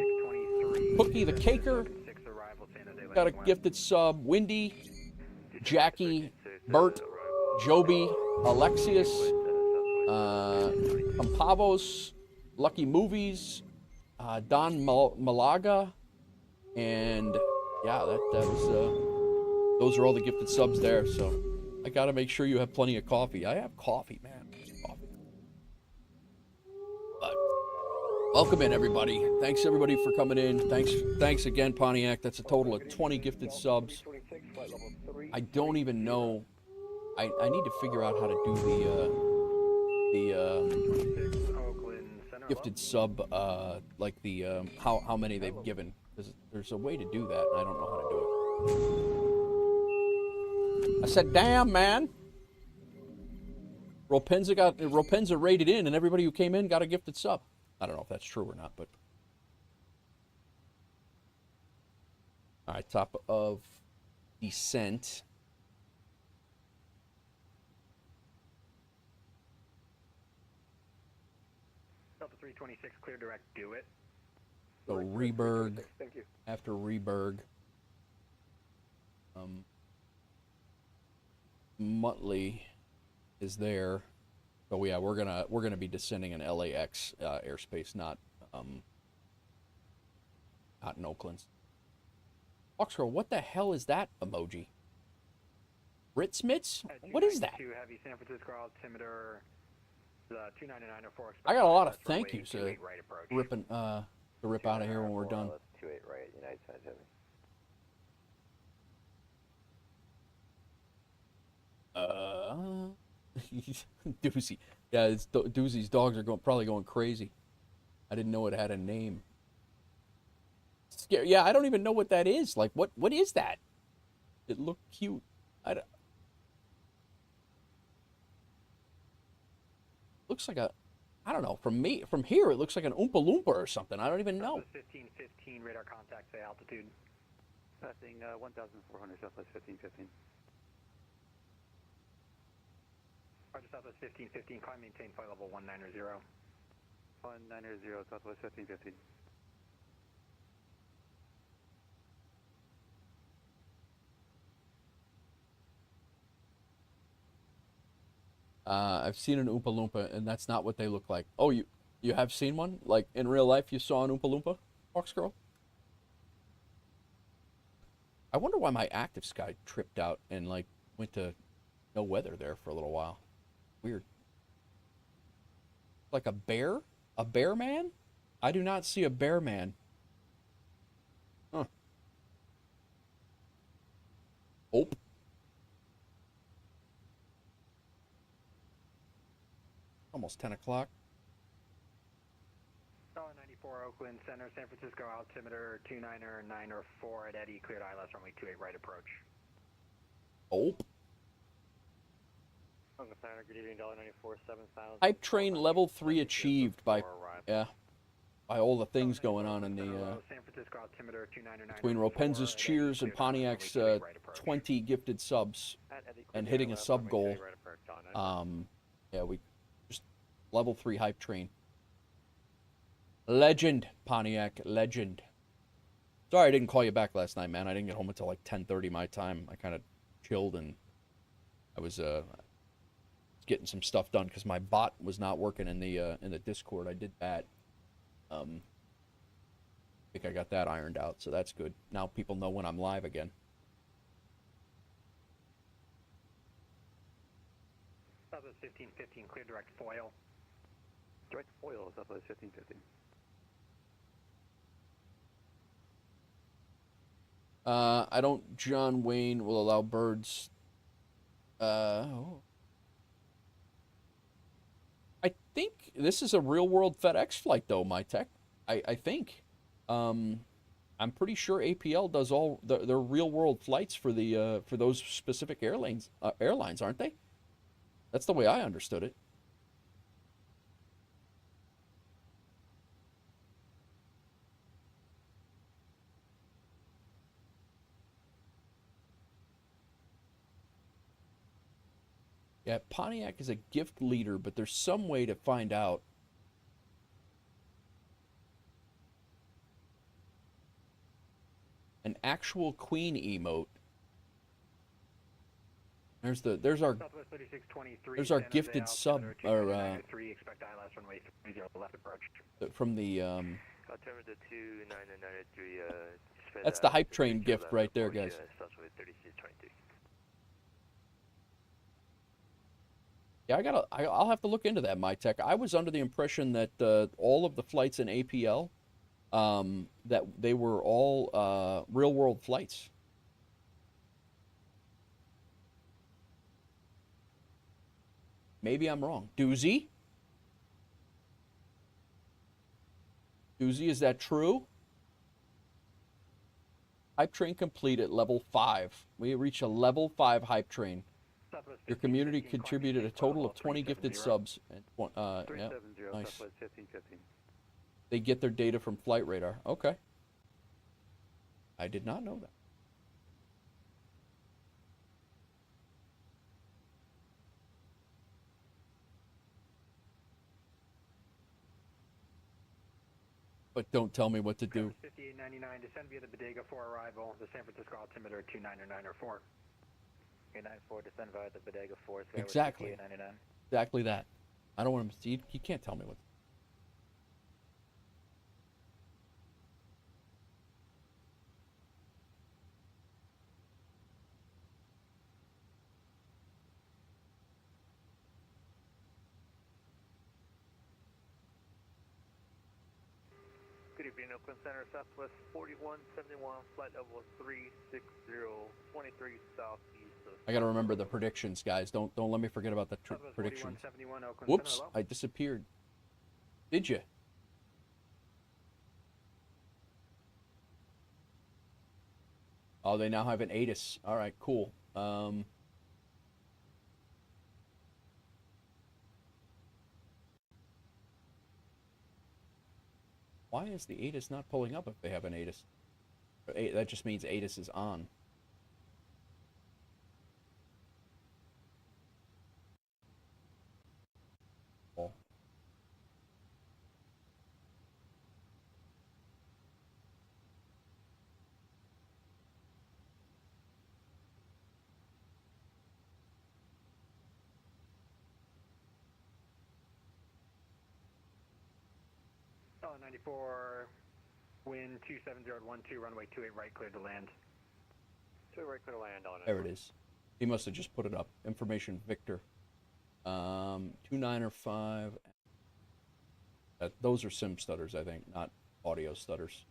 Cookie the Caker got a gifted sub. Windy, Jackie, Bert, Joby, Alexius, Pampavos, Lucky Movies, Don Malaga, and yeah, that was those are all the gifted subs there. So I gotta make sure you have plenty of coffee. I have coffee, man. Coffee. But welcome in, everybody. Thanks everybody for coming in. Thanks again, Pontiac. That's a total of 20 gifted subs. I don't even know. I need to figure out how to do the gifted sub, like the how many they've given. There's a way to do that, and I don't know how to do it. I said, damn, man. Ropenza rated in, and everybody who came in got a gifted sub. I don't know if that's true or not, but all right, top of descent. Delta 326, clear direct, do it. So Reberg, after Reberg, Muttley is there. So yeah, we're gonna be descending in LAX airspace, not in Oakland. Foxcrow, what the hell is that emoji? Ritz Mitz? What is that? Heavy San Francisco altimeter, the 29904. I got a lot of thank yous to rip out of here when we're done. 28 right, United Size Heavy. Doozy. Yeah, Doozy's dogs are probably going crazy. I didn't know it had a name. Scary. Yeah, I don't even know what that is. Like, what is that? It looked cute. Looks like a, I don't know. From here, it looks like an Oompa Loompa or something. I don't even know. 1515 radar contact, say altitude. Passing 1,400, Southwest 1515. Roger, Southwest 1515, climb, maintain flight level 190. 190, Southwest 1515. I've seen an Oompa Loompa, and that's not what they look like. Oh, you have seen one? Like, in real life, you saw an Oompa Loompa, Fox Girl? I wonder why my Active Sky tripped out and, like, went to no weather there for a little while. Weird. Like a bear? A bear man? I do not see a bear man. Huh. Oh. Almost 10 o'clock. $94 Oakland Center, San Francisco altimeter 29904 at Eddie, cleared ILS runway 28 right approach. Oh. Good evening, $94, 7,000. Hype train level 3 achieved by all the things going on in the between Ropenza's cheers and Pontiac's 20 gifted subs and hitting a sub goal. Yeah, we just level 3 hype train. Legend, Pontiac, legend. Sorry I didn't call you back last night, man. I didn't get home until like 10:30 my time. I kind of chilled and I was getting some stuff done because my bot was not working in the Discord. I did that. I think I got that ironed out, so that's good. Now people know when I'm live again. Southwest 1515, clear direct foil. Direct foil, Southwest 1515. I don't. John Wayne will allow birds. think this is a real-world FedEx flight, though, my tech. I think. I'm pretty sure APL does all their real-world flights for the for those specific airlines, aren't they? That's the way I understood it. Yeah, Pontiac is a gift leader, but there's some way to find out. An actual Queen emote. There's our Southwest 3623. there's our San Jose gifted sub altimeter or 299.3, expect ILS runway 30 left approach. from the Altimeter 29993, that's the hype train gift right there, guys. Southwest 3623. Yeah, I'll have to look into that, my tech. I was under the impression that all of the flights in APL, that they were all real world flights. Maybe I'm wrong. Doozy? Doozy, is that true? Hype train complete at level 5. We reached a level 5 hype train. Southwest Your 15, community 15, contributed a total of 20 gifted 370. subs. And, yeah, 370, nice. Southwest 1515. They get their data from Flight Radar. Okay. I did not know that. But don't tell me what to do. 5899, descend via the Bodega for arrival. The San Francisco altimeter 29904. 894, descend via the Bodega 4. Exactly. 5899. Exactly that. I don't want him to see. You can't tell me what. Good evening, Oakland Center, Southwest 4171, flight level 360, 23 southeast of... I gotta remember the predictions, guys. Don't let me forget about the Southwest predictions. 4171, Oakland Whoops, Center, I disappeared. Did you? Oh, they now have an ATIS. All right, cool. Why is the ATIS not pulling up if they have an ATIS? That just means ATIS is on. Oh. Oh, 94, wind 27012, runway 28 right, cleared to land. 2 right, clear to land on it. There it is. He must have just put it up. Information Victor. 295. Those are sim stutters, I think, not audio stutters.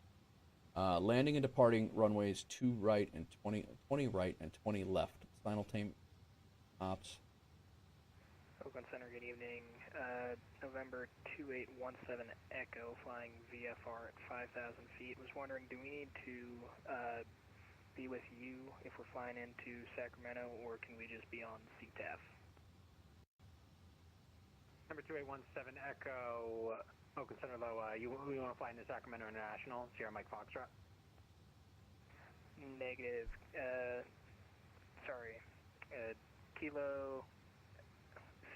Landing and departing runways 2 right and 20 right and 20 left. Simultaneous ops. Oakland Center, good evening. November 2817 Echo flying VFR at 5,000 feet. Was wondering, do we need to be with you if we're flying into Sacramento, or can we just be on CTAF? Number 2817 Echo, Oakland Center low, we want to fly into Sacramento International, Sierra Mike Foxtrot. Negative, sorry, Kilo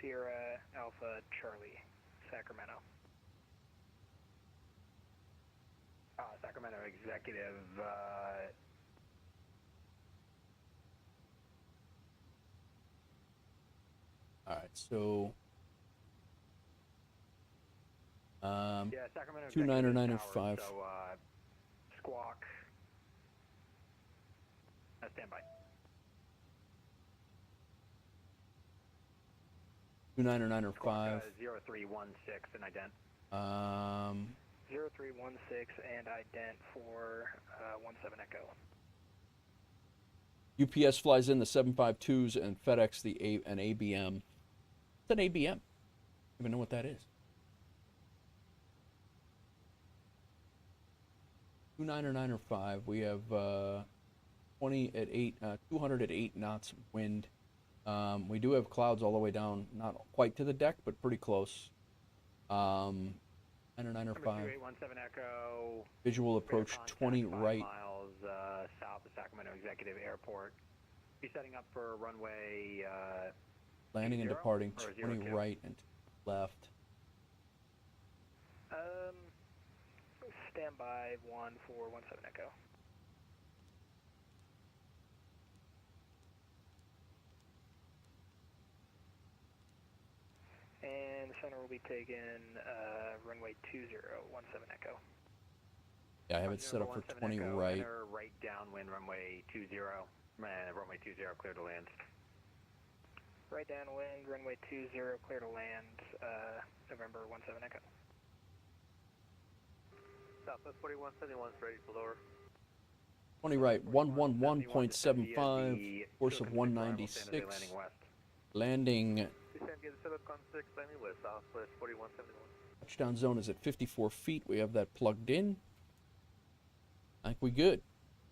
Sierra Alpha Charlie, Sacramento. Sacramento Executive, All right, so yeah, Sacramento 29905. So, squawk. Stand by. 29905. 0316 and ident. 0316 and ident for 17 Echo. UPS flies in the 752s and FedEx an ABM. It's an ABM. I don't even know what that is. 29er 9er 5. We have 20 at 8, 200 at 8 knots wind. We do have clouds all the way down, not quite to the deck, but pretty close. 9er 9er 5. 2817 Echo. Visual approach Contact 20 5 right. miles south of Sacramento Executive Airport. Be setting up for runway. Landing and 0 departing or 20 02? right and left. Stand by 1417 Echo. And the center will be taken runway 2017 Echo. Yeah, I have it set up for 20 Echo, right. Enter right downwind runway 20. Runway 20 clear to land. Right downwind, runway 20, clear to land, November 17 Echo. Southwest 4171 is ready for lower. 20 right, 111.75, course of 196. Landing, Descend, get set up contact landing west, Southwest 4171. touchdown zone is at 54 feet. We have that plugged in. I think we good.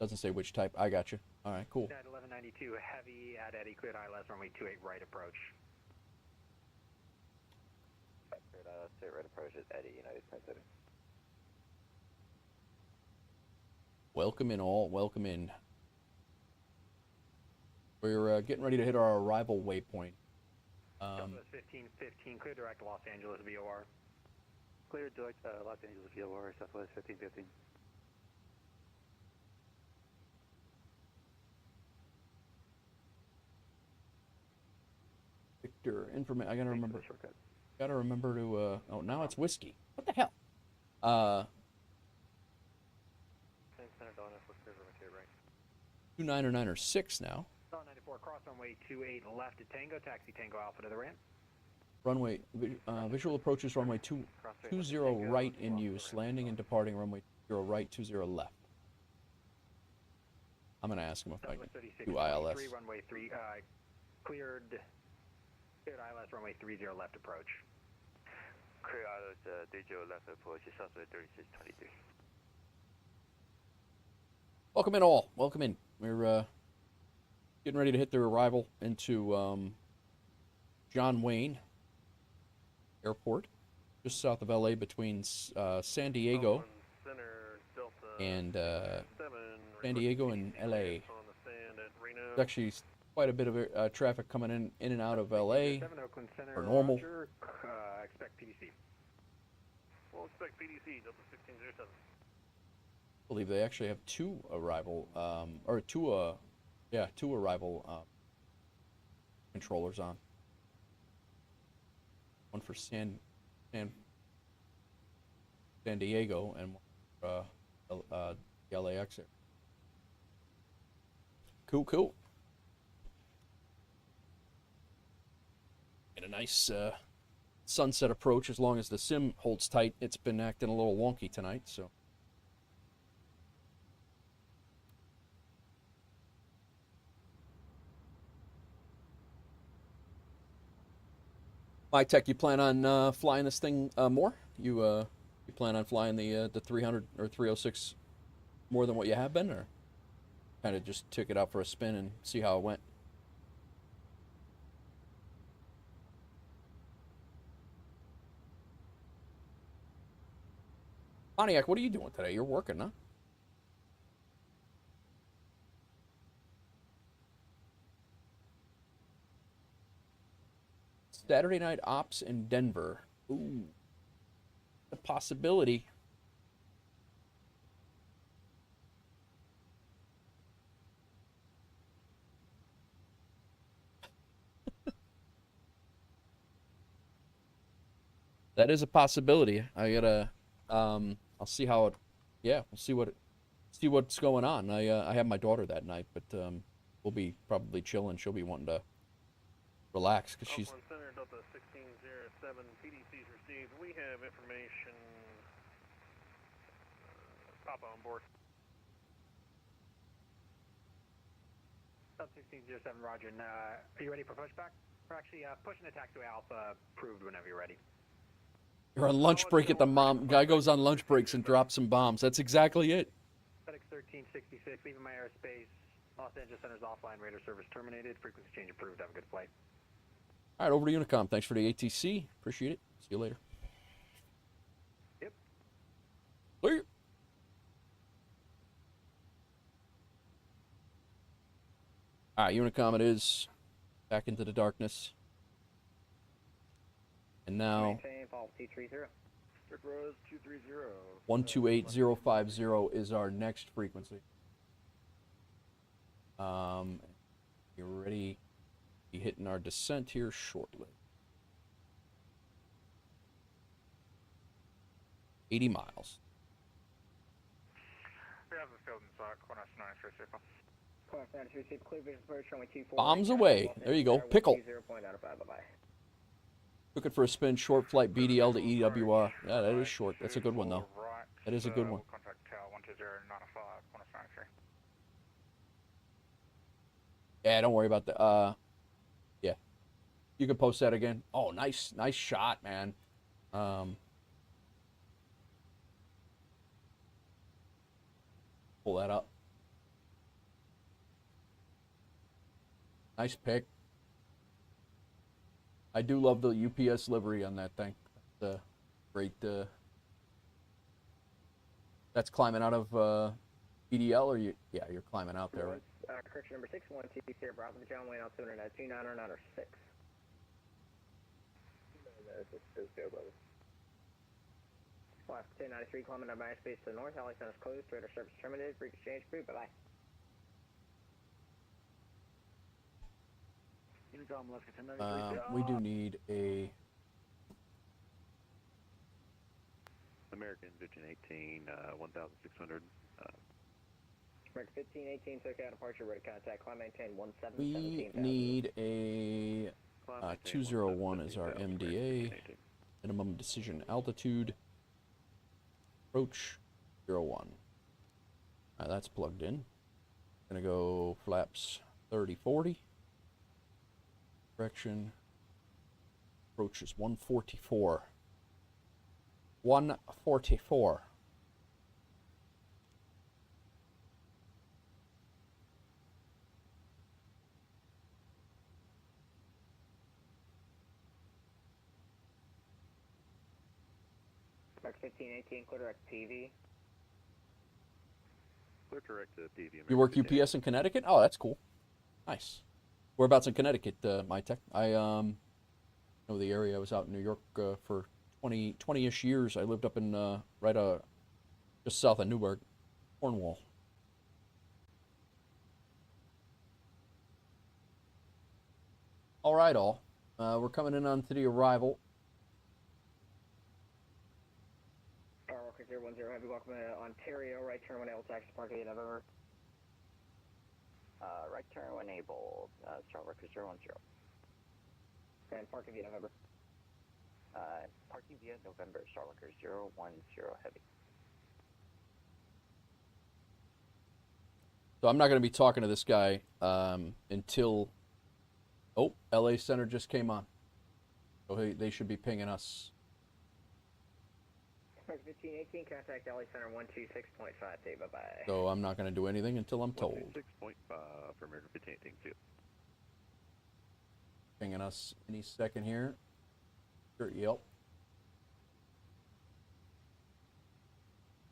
Doesn't say which type. I got you. All right, cool. At 1192, heavy at Eddie, cleared ILS, runway 28 right approach. Straight right approach is Eddie, United Pacific. Welcome in all. Welcome in. We're getting ready to hit our arrival waypoint. Southwest 1515, clear direct Los Angeles VOR. Clear direct Los Angeles VOR, Southwest 1515. Victor, information. I gotta remember. Shortcut. Gotta remember to. Oh, now it's whiskey. What the hell? Center Donna for clear runway right. 29er 9er 6 now. South 94, cross runway 28 left to Tango, taxi Tango Alpha to the ramp. Runway visual approaches runway 20 right in use. Landing and departing runway 0 right 20 left. I'm gonna ask him if I can do ILS. Runway 3 cleared ILS runway 30 left approach. Clear ILS 30 left approach, Southwest 3623. Welcome in all. Welcome in. We're getting ready to hit their arrival into John Wayne Airport, just south of LA, between San Diego and San Diego and LA. There's actually quite a bit of traffic coming in and out of LA for normal. Expect PDC. We'll expect PDC, Delta 1607. I believe they actually have two arrival controllers on. One for San Diego and one for the LAX area. Cool. And a nice sunset approach, as long as the sim holds tight. It's been acting a little wonky tonight, so. My tech, you plan on flying this thing more? You plan on flying the 300 or 306 more than what you have been, or kind of just took it out for a spin and see how it went? Pontiac, what are you doing today? You're working, huh? Saturday night ops in Denver. Ooh, a possibility. That is a possibility. I gotta, I'll see how it. Yeah, we'll see what's going on. I have my daughter that night, but we'll be probably chilling. She'll be wanting to relax because she's. Center Delta 1607, PDC's received. We have information. Papa on board. Sub 1607, Roger. And, are you ready for pushback? We're actually pushing the taxiway Alpha, approved whenever you're ready. You're on lunch break at the mom. Guy goes on lunch breaks and drops some bombs. That's exactly it. FedEx 1366, leaving my airspace. Los Angeles Center's offline radar service terminated. Frequency change approved. Have a good flight. All right, over to Unicom. Thanks for the ATC. Appreciate it. See you later. Yep. Later. All right, Unicom it is. Back into the darkness. And now, Maintain, follow T30. Strict Rose 230. 128050 is our next frequency. You're ready to be hitting our descent here shortly. 80 miles. We have a field in sight, Qantas 93 Super. Class 93, Super, clear vision approach, runway 24. Bombs away. There you go. Pickle. 0.95, bye-bye. Took it for a spin, short flight BDL to EWR. Yeah, that is short. That's a good one, though. Right, That is a good one. We'll contact Tower 12095, Qantas 93. Yeah, don't worry about that. Yeah. You can post that again. Oh, nice shot, man. Pull that up. Nice pick. I do love the UPS livery on that thing. That's great. That's climbing out of BDL, or you? Yeah, you're climbing out there, right? Correction number 612, Sierra Bravo, John Wayne, altimeter 2996. Go, brother. Class 1093, climbing up my airspace to the north. Alley Center's closed. Radar service terminated. Frequency exchange approved. Bye-bye. Unicom Alaska 1093. We do need a American 1518, 1600. American 1518, took out departure, ready to contact. Climb maintain we 1717. need a 201 is our MDA. Minimum decision altitude. Approach 01. That's plugged in. Gonna go flaps 3040. Correction. Approach is 144. 144. American 1518, clear direct PV. Clear direct to PV. You work UPS in Connecticut? Oh, that's cool. Nice. Whereabouts in Connecticut, my tech? I know the area. I was out in New York for 20-ish years. I lived up in just south of Newburgh, Cornwall. All right, all. We're coming in on to the arrival. Rocker 010, heavy welcome to Ontario. Right turn when able to access parking in November. Right turn enabled, Star Worker 010. And parking via November. Parking via November, Star Worker 010 heavy. So I'm not going to be talking to this guy until... Oh, LA Center just came on. So they should be pinging us. 1518, contact LA Center 126.5, bye-bye. So I'm not going to do anything until I'm told. 6.5 for American 1518, see you. Pinging us any second here. Sure, yep.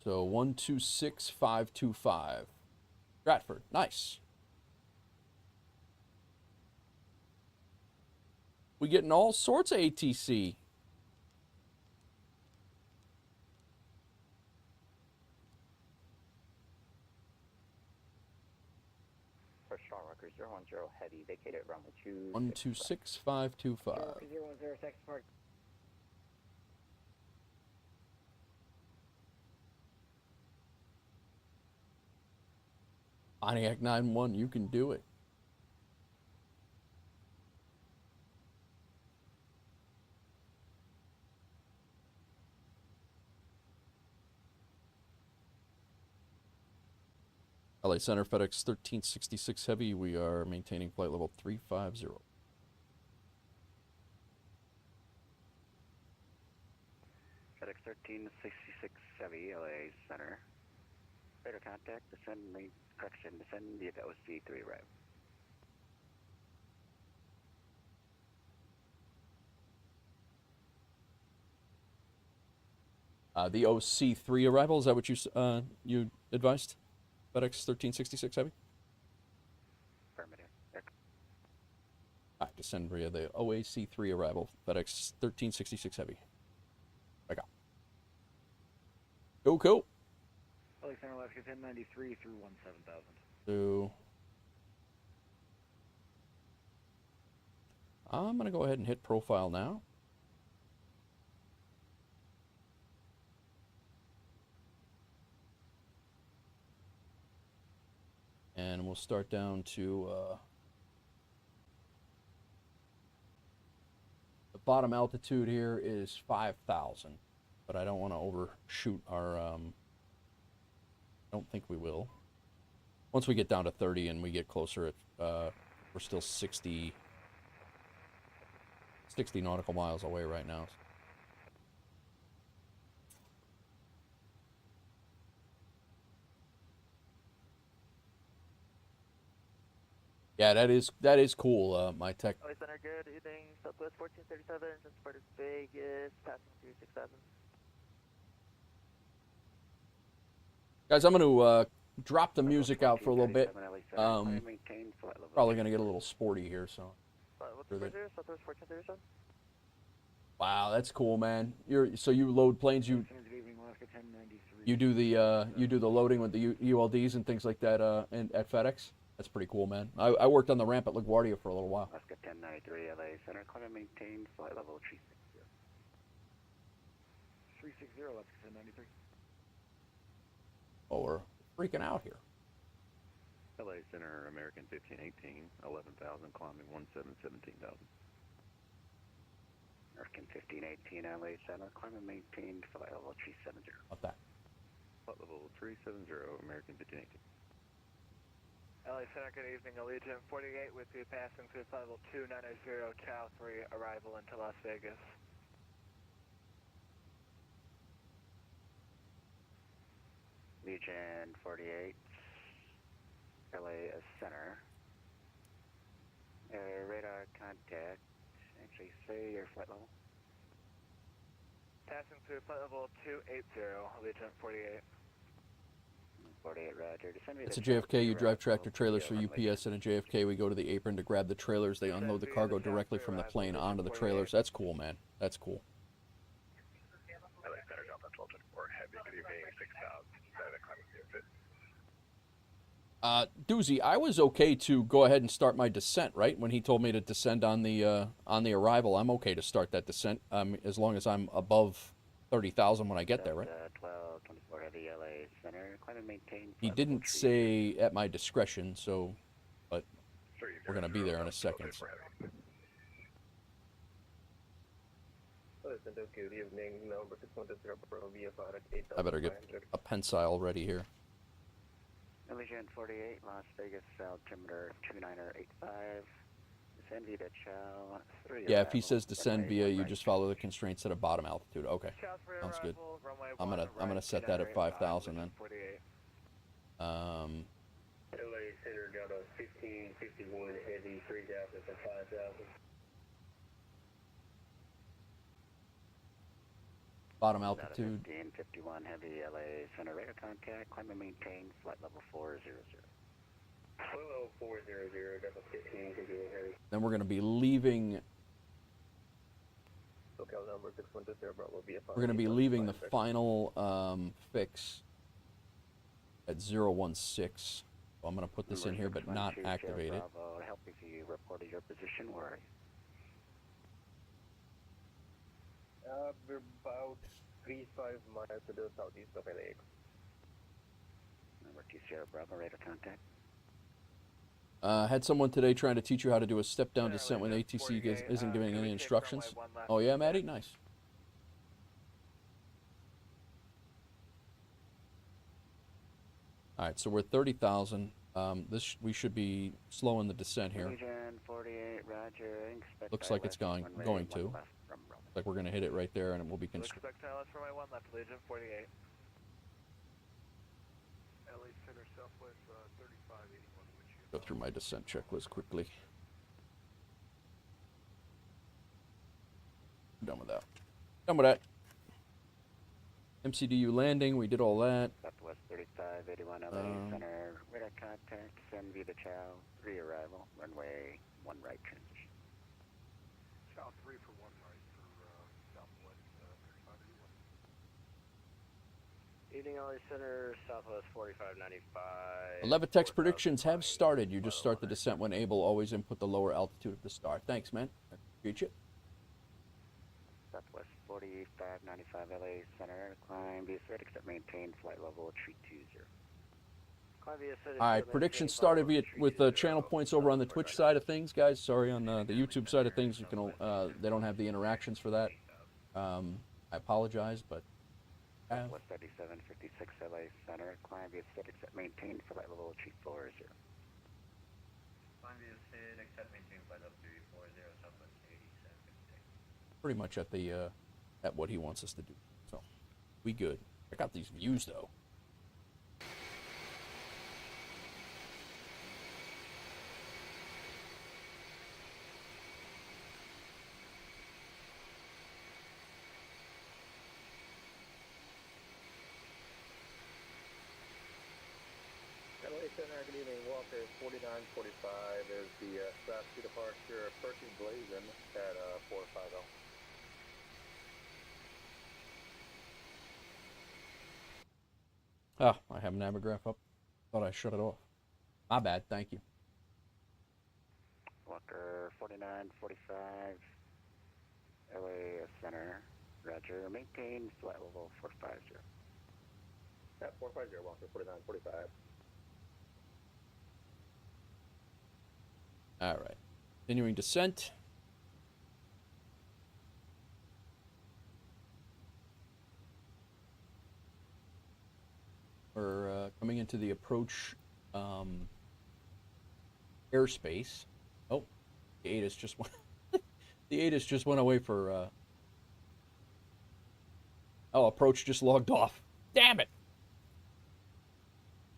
So 126525. Stratford, nice. We getting all sorts of ATC. For Star Worker 010 heavy, vacated runway 2. 126525. 010, Texas Park. Pontiac 91, you can do it. LA Center, FedEx 1366 Heavy. We are maintaining flight level 350. FedEx 1366 Heavy, LA Center. Radar contact, descend via the OC3 arrival. The OC3 arrival, is that what you advised? FedEx 1366 Heavy? Affirmative. Alright, descend via the OAC3 arrival, FedEx 1366 Heavy. Back up. Cool. Alexander Alaska 1093 through 17,000. So I'm going to go ahead and hit profile now. And we'll start down to the bottom altitude here is 5,000, but I don't want to overshoot our, I don't think we will. Once we get down to 30 and we get closer, we're still 60 nautical miles away right now. Yeah, that is cool. My tech. Center, good evening. Southwest 1437, transported Vegas, passing through 6,000. Guys, I'm going to drop the music out for a little bit. Probably going to get a little sporty here, so. Southwest 1437. Wow, that's cool, man. So you load planes. You do the loading with the ULDs and things like that at FedEx. That's pretty cool, man. I worked on the ramp at LaGuardia for a little while. Alaska 1093 LA Center, climb and maintain flight level 360. 360, Alaska 1093. Oh, we're freaking out here. LA Center, American 1518, 11,000, climbing 17,000. American 1518 LA Center, climb and maintain flight level 370. About that. Flight level 370, American 1518. LA Center, good evening. Allegiant 48 with you passing through flight level 290 Tau 3 arrival into Las Vegas. Legion 48, LA Center. Radar contact. Actually, say your flight level. Passing through flight level 280, Allegiant 48. 48, roger. It's a JFK. You drive tractor trailers for UPS, and a JFK we go to the apron to grab the trailers. They unload the cargo directly from the plane onto the trailers. That's cool, man. That's cool. Doozy, I was okay to go ahead and start my descent, right? When he told me to descend on the arrival, I'm okay to start that descent, as long as I'm above 30,000 when I get there, right? 1224 heavy LA Center, climb and maintain. He didn't say at my discretion, so, but we're gonna be there in a second. So. I better get a pensile ready here. Legion 48, Las Vegas, altimeter 2985. Descend via Chow 3. Yeah, if he says descend via, you just follow the constraints at a bottom altitude. Okay, sounds good. I'm gonna set that at 5,000 then. LA Center got a 1551 heavy 3,000 for 5,000. Bottom altitude. 1551 heavy LA Center, radar contact, climb and maintain flight level 400. Flight level 400, got a 1551 heavy. Then we're gonna be leaving. SoCal number 6120 Bravo VFR. We're gonna be leaving the final fix at 016. So I'm gonna put this in here, but not activate it. Bravo, help if you reported your position. Where are you? We're about 35 miles to the southeast of LAX. Number 20 Bravo, radar contact. Had someone today trying to teach you how to do a step-down descent when ATC isn't giving any instructions. Oh yeah, Maddie? Nice. Alright, so we're 30,000. We should be slowing the descent here. Legion 48, roger. Looks like it's going to. Like we're gonna hit it right there, and it will be Expect silence for my one left, Legion 48. Go through my descent checklist quickly. Done with that. Done with that. MCDU landing, we did all that. Southwest 3581 LA Center, radar contact, send via the Chow, 3 arrival, runway 1 right transition. Chow 3 for 1 right for Southwest 3581. Evening LA Center, Southwest 4595. Levitex predictions have started. You just start the descent when able. Always input the lower altitude of the star. Thanks, man. I appreciate you. Southwest 4595 LA Center, climb via threat except maintain flight level 320. Climb via City. All right, predictions started via with the channel points over on the Twitch side of things, guys. Sorry, on the YouTube side of things, you can they don't have the interactions for that. I apologize, but Southwest 3756 LA Center, climb via threat except maintain flight level 340. Climb via Sid, except maintain flight level 340, Southwest 8756. pretty much at the at what he wants us to do. So we good. Check out these views though. LA Center, good evening. Walker 4945 is the Strathspey departure, approaching Blazon at 450. Ah, I have Navagraph up. Thought I shut it off. My bad, thank you. Walker 4945 LA Center, roger, maintain flight level 450. At 450, Walker 4945. All right. Continuing descent. We're coming into the approach airspace. Oh, the ATIS just went. The ATIS just went away for. Oh, approach just logged off. Damn it!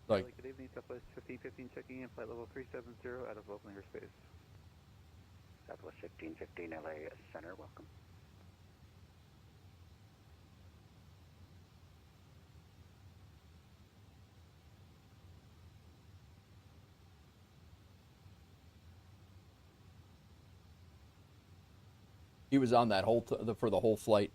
Like, Good evening, Southwest 1515 checking in, flight level 370 out of local airspace. Southwest 1515 LA Center, welcome. he was on that whole for the whole flight.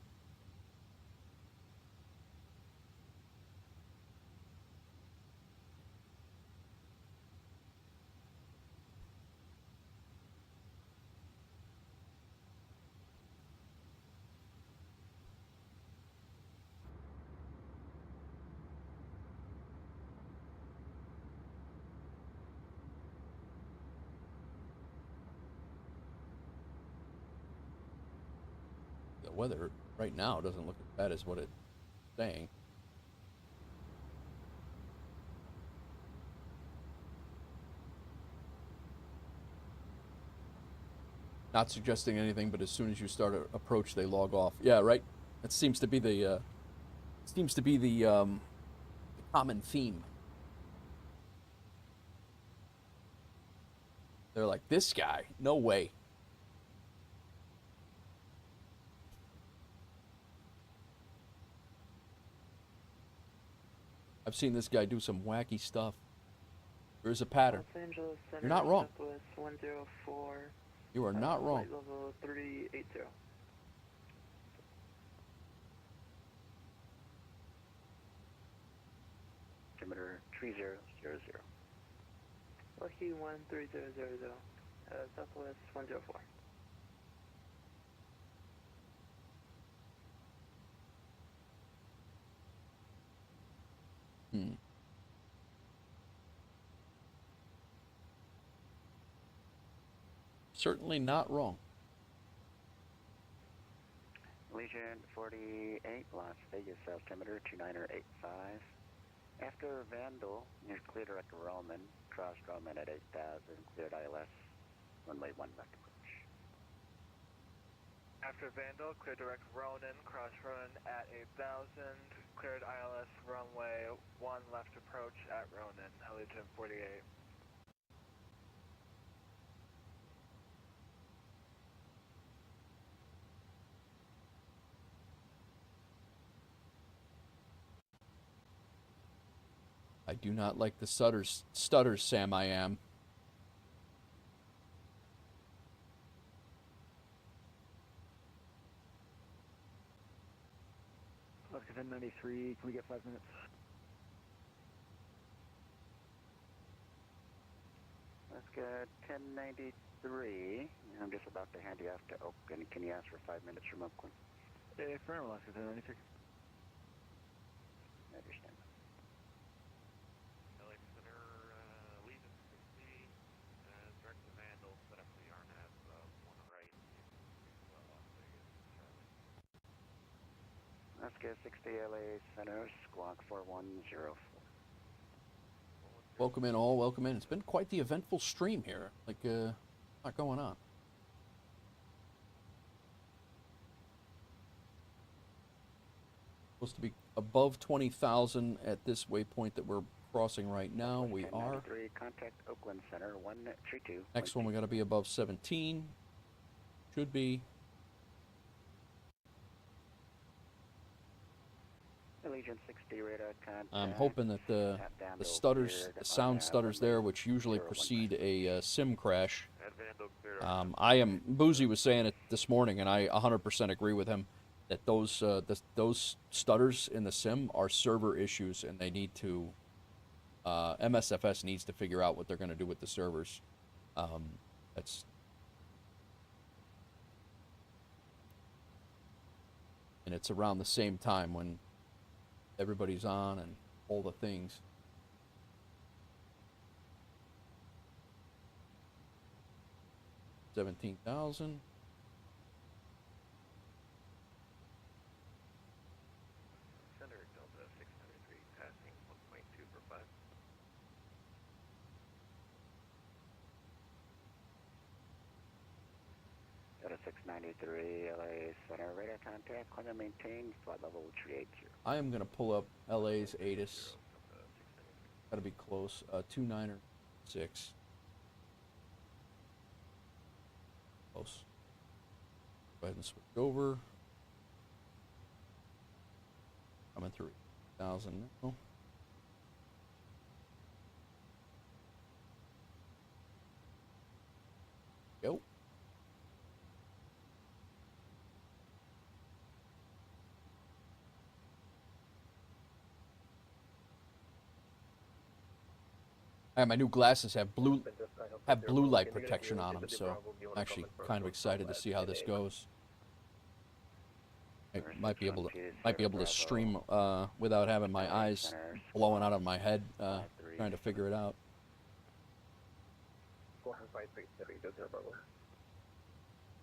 The weather right now doesn't look as bad as what it's saying. Not suggesting anything, but as soon as you start an approach, they log off. Yeah, right. That seems to be the common theme. They're like, this guy, no way. I've seen this guy do some wacky stuff. There's a pattern. Los Angeles Center, You're not wrong. Southwest 104. You are not wrong. Flight level 380. Altimeter 3000. Lucky 13000. Southwest 104. Certainly not wrong. Legion 48, Las Vegas, altimeter 2985. After Vandal, you're clear direct Roman, cross Roman at 8,000, cleared ILS, runway 1 left approach. After Vandal, clear direct Ronin, cross Ronin at 8,000, cleared ILS runway 1 left approach at Ronin, Allegiant 48. I do not like the stutters, Sam, I am. Alaska 1093, can we get 5 minutes? Let's get 1093. I'm just about to hand you off to Oakland. Can you ask for 5 minutes from Oakland? For Alaska 1093. I understand. LA Center, Legion 60, direct to Vandal, set up the RNAV, one right, Las Vegas, Charlie. Let's get 60 LA Center, squawk 4104. Welcome in all, welcome in. It's been quite the eventful stream here. Like, a lot going on. Supposed to be above 20,000 at this waypoint that we're crossing right now. We are. Contact Oakland Center 132. Next one we got to be above 17. Should be. Legion 60 radar contact. I'm hoping that the stutters, the sound stutters there, which usually precede a sim crash. Boozy was saying it this morning, and I 100% agree with him, that those stutters in the sim are server issues, and they need to, MSFS needs to figure out what they're going to do with the servers. That's. And it's around the same time when everybody's on and all the things. $17,000. Center Delta 693, passing 1.2 for 5. Delta 693 LA Center radar contact. Climb and maintain flight level 380. I am going to pull up LA's ATIS. Got to be close. 296. Close. Go ahead and switch over. Coming through 1,000 now. Go. My new glasses have blue light protection on them, so I'm actually kind of excited to see how this goes. I might be able to stream without having my eyes blowing out of my head, trying to figure it out.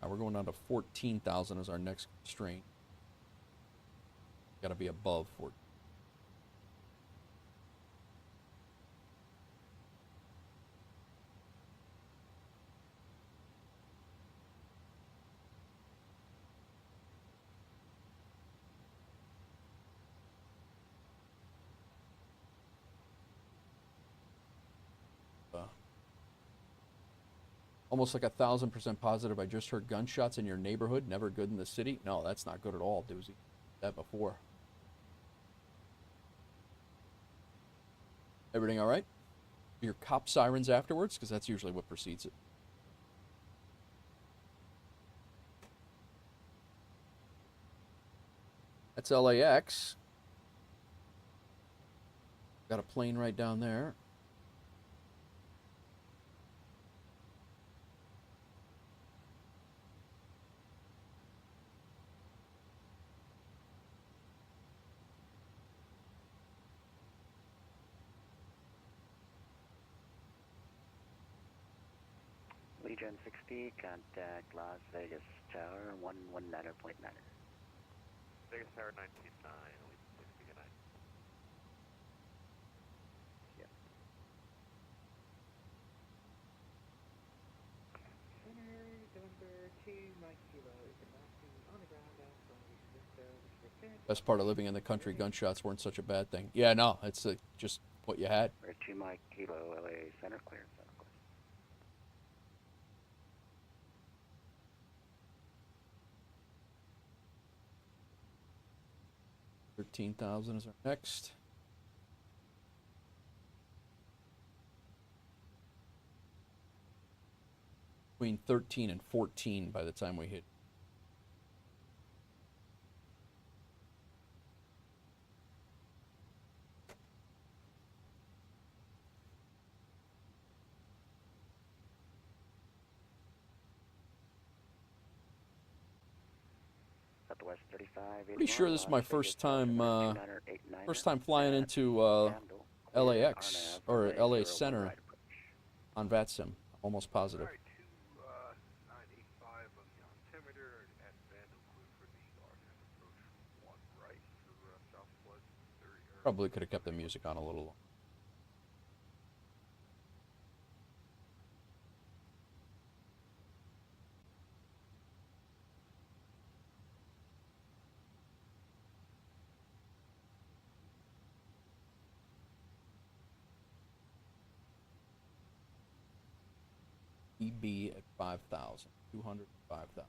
Now we're going down to 14,000 as our next constraint. Got to be above 14. Almost like 1,000% positive. I just heard gunshots in your neighborhood. Never good in the city. No, that's not good at all, Doozy. That before. Everything all right? Your cop sirens afterwards, because that's usually what precedes it. That's LAX. Got a plane right down there. Legion 60, contact Las Vegas Tower 119.9. Vegas Tower 19.9, Legion 60, good night. Yep. Center, November 2, Mike Kilo is advancing on the ground from the Best part of living in the country, gunshots weren't such a bad thing. Yeah, no, it's just what you had. We're 2 Mike Kilo, LA Center clear. 13,000 is our next. between 13 and 14 by the time we hit. Southwest 35. Pretty sure this is my first time flying into LAX or LA Center on VATSIM. Almost positive. Alright, 2985 on the altimeter and Vandal clear for the RNAV approach 1 right for Southwest 30. Probably could have kept the music on a little longer. EB at 5,000, 205,000.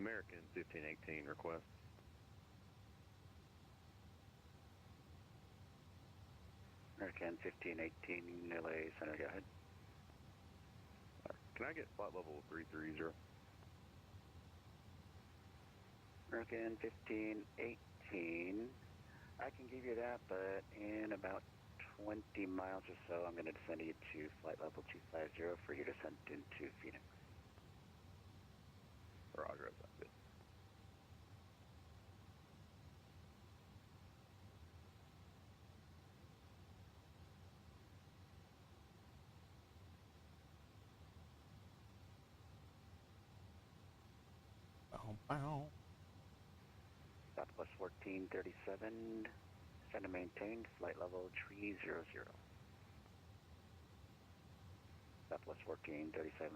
American 1518 request. American 1518, LA Center, go ahead. Can I get flight level 330? American 1518. I can give you that, but in about 20 miles or so, I'm going to descend you to flight level 250 for your descent into Phoenix. Roger, that's good. Bow. Southwest 1437, descend and maintain flight level 300. Southwest 1437,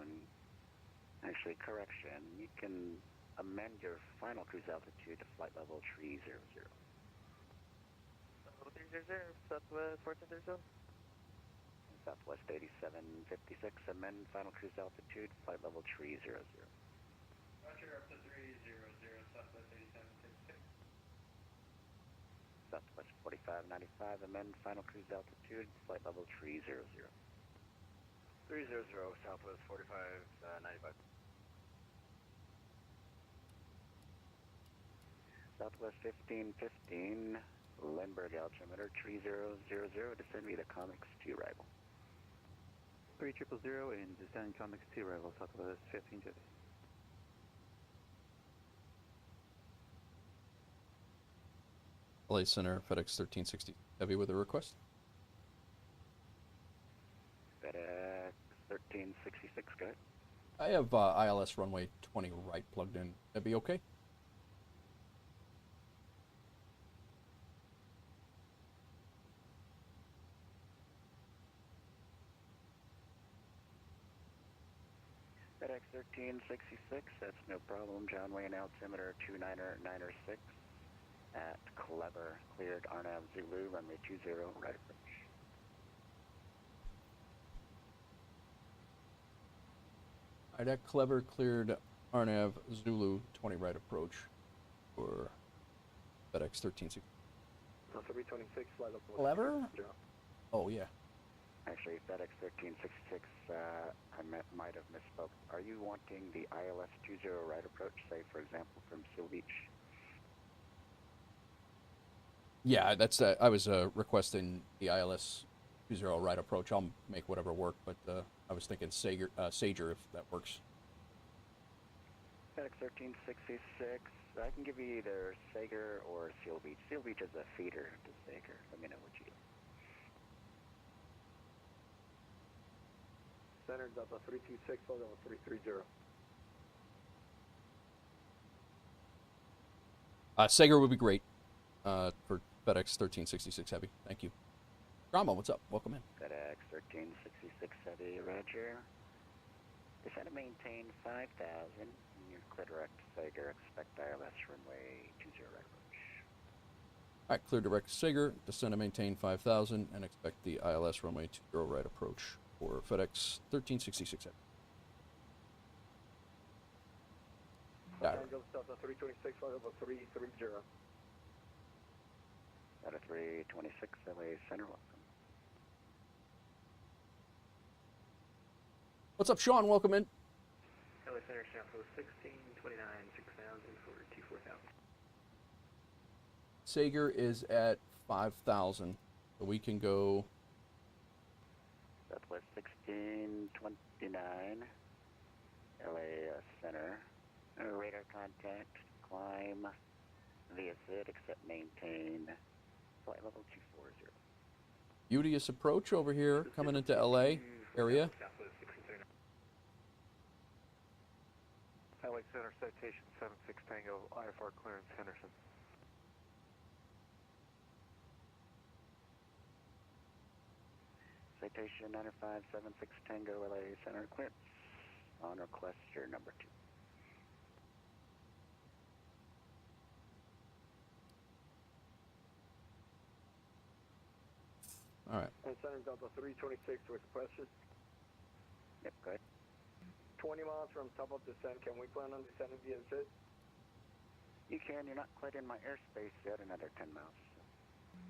actually correction, you can amend your final cruise altitude to flight level 300. 300, Southwest 1437. Southwest 8756, amend final cruise altitude, flight level 300. Roger, up to 300, Southwest 8756. Southwest 4595, amend final cruise altitude, flight level 300. 300, Southwest 4595. Southwest 1515, Lindbergh altimeter 3000, descend via the Comics 2 arrival. 3000 and descend Comics 2 arrival, Southwest 1550. LA Center, FedEx 1360 Heavy with a request. FedEx 1366, go ahead. I have ILS runway 20 right plugged in. That'd be okay? FedEx 1366, that's no problem. John Wayne altimeter 29906 at Clever, cleared RNAV Zulu, runway 20, right approach. Alright, that Clever cleared RNAV Zulu 20 right approach for FedEx 1360. 326, flight level Clever? Oh, yeah. Actually, FedEx 1366, I might have misspoke. Are you wanting the ILS 20 right approach, say, for example, from Seal Beach? Yeah, that's I was requesting the ILS 20 right approach. I'll make whatever work, but I was thinking Sager if that works. FedEx 1366, I can give you either Sager or Seal Beach. Seal Beach is a feeder to Sager. Let me know what you do. Center Delta 326, flight level 330. Sager would be great for FedEx 1366 Heavy. Thank you. Drama, what's up? Welcome in. FedEx 1366 Heavy, roger. Descend and maintain 5,000. You're clear direct Sager. Expect ILS runway 20 right approach. Alright, clear direct Sager, descend and maintain 5,000, and expect the ILS runway 20 right approach for FedEx 1366 Heavy. Delta 326, flight level 330. Center 326, LA Center, welcome. What's up, Sean? Welcome in. LA Center, Southwest 1629, 6000 for 24,000. Sager is at 5,000. So we can go. Southwest 1629, LA Center. Radar contact, climb via SID, except maintain flight level 240. Beauteous approach over here, coming into LA area. LA Center, citation 76 Tango, IFR clearance, Henderson. Citation 9576 Tango, LA Center, clearance. On request, your number 2. All right. And Center Delta 326 with question. Yep, go ahead. 20 miles from top of descent, can we plan on descending via SID? You can, you're not quite in my airspace yet, another 10 miles.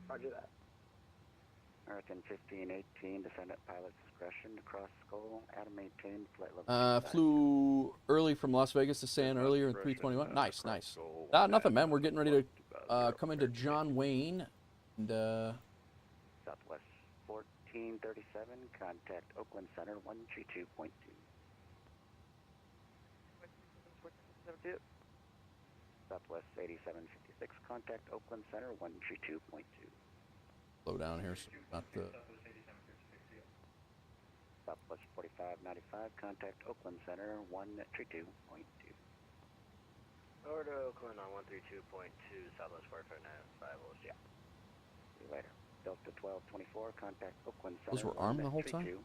Roger that. American 1518, descend at pilot's discretion, cross Skull, Adam maintained, flight level 25. Flew early from Las Vegas to San earlier in 321. Nice, nice. Nothing, man. We're getting ready to come into John Wayne. And, Southwest 1437, contact Oakland Center 132.2. Southwest 8756, contact Oakland Center 132.2. slow down here. So not the. Southwest 4595, contact Oakland Center 132.2. Over to Oakland on 132.2, Southwest 4595, yeah. See you later. Delta 1224, contact Oakland Center. Those were armed the whole time? 132.2.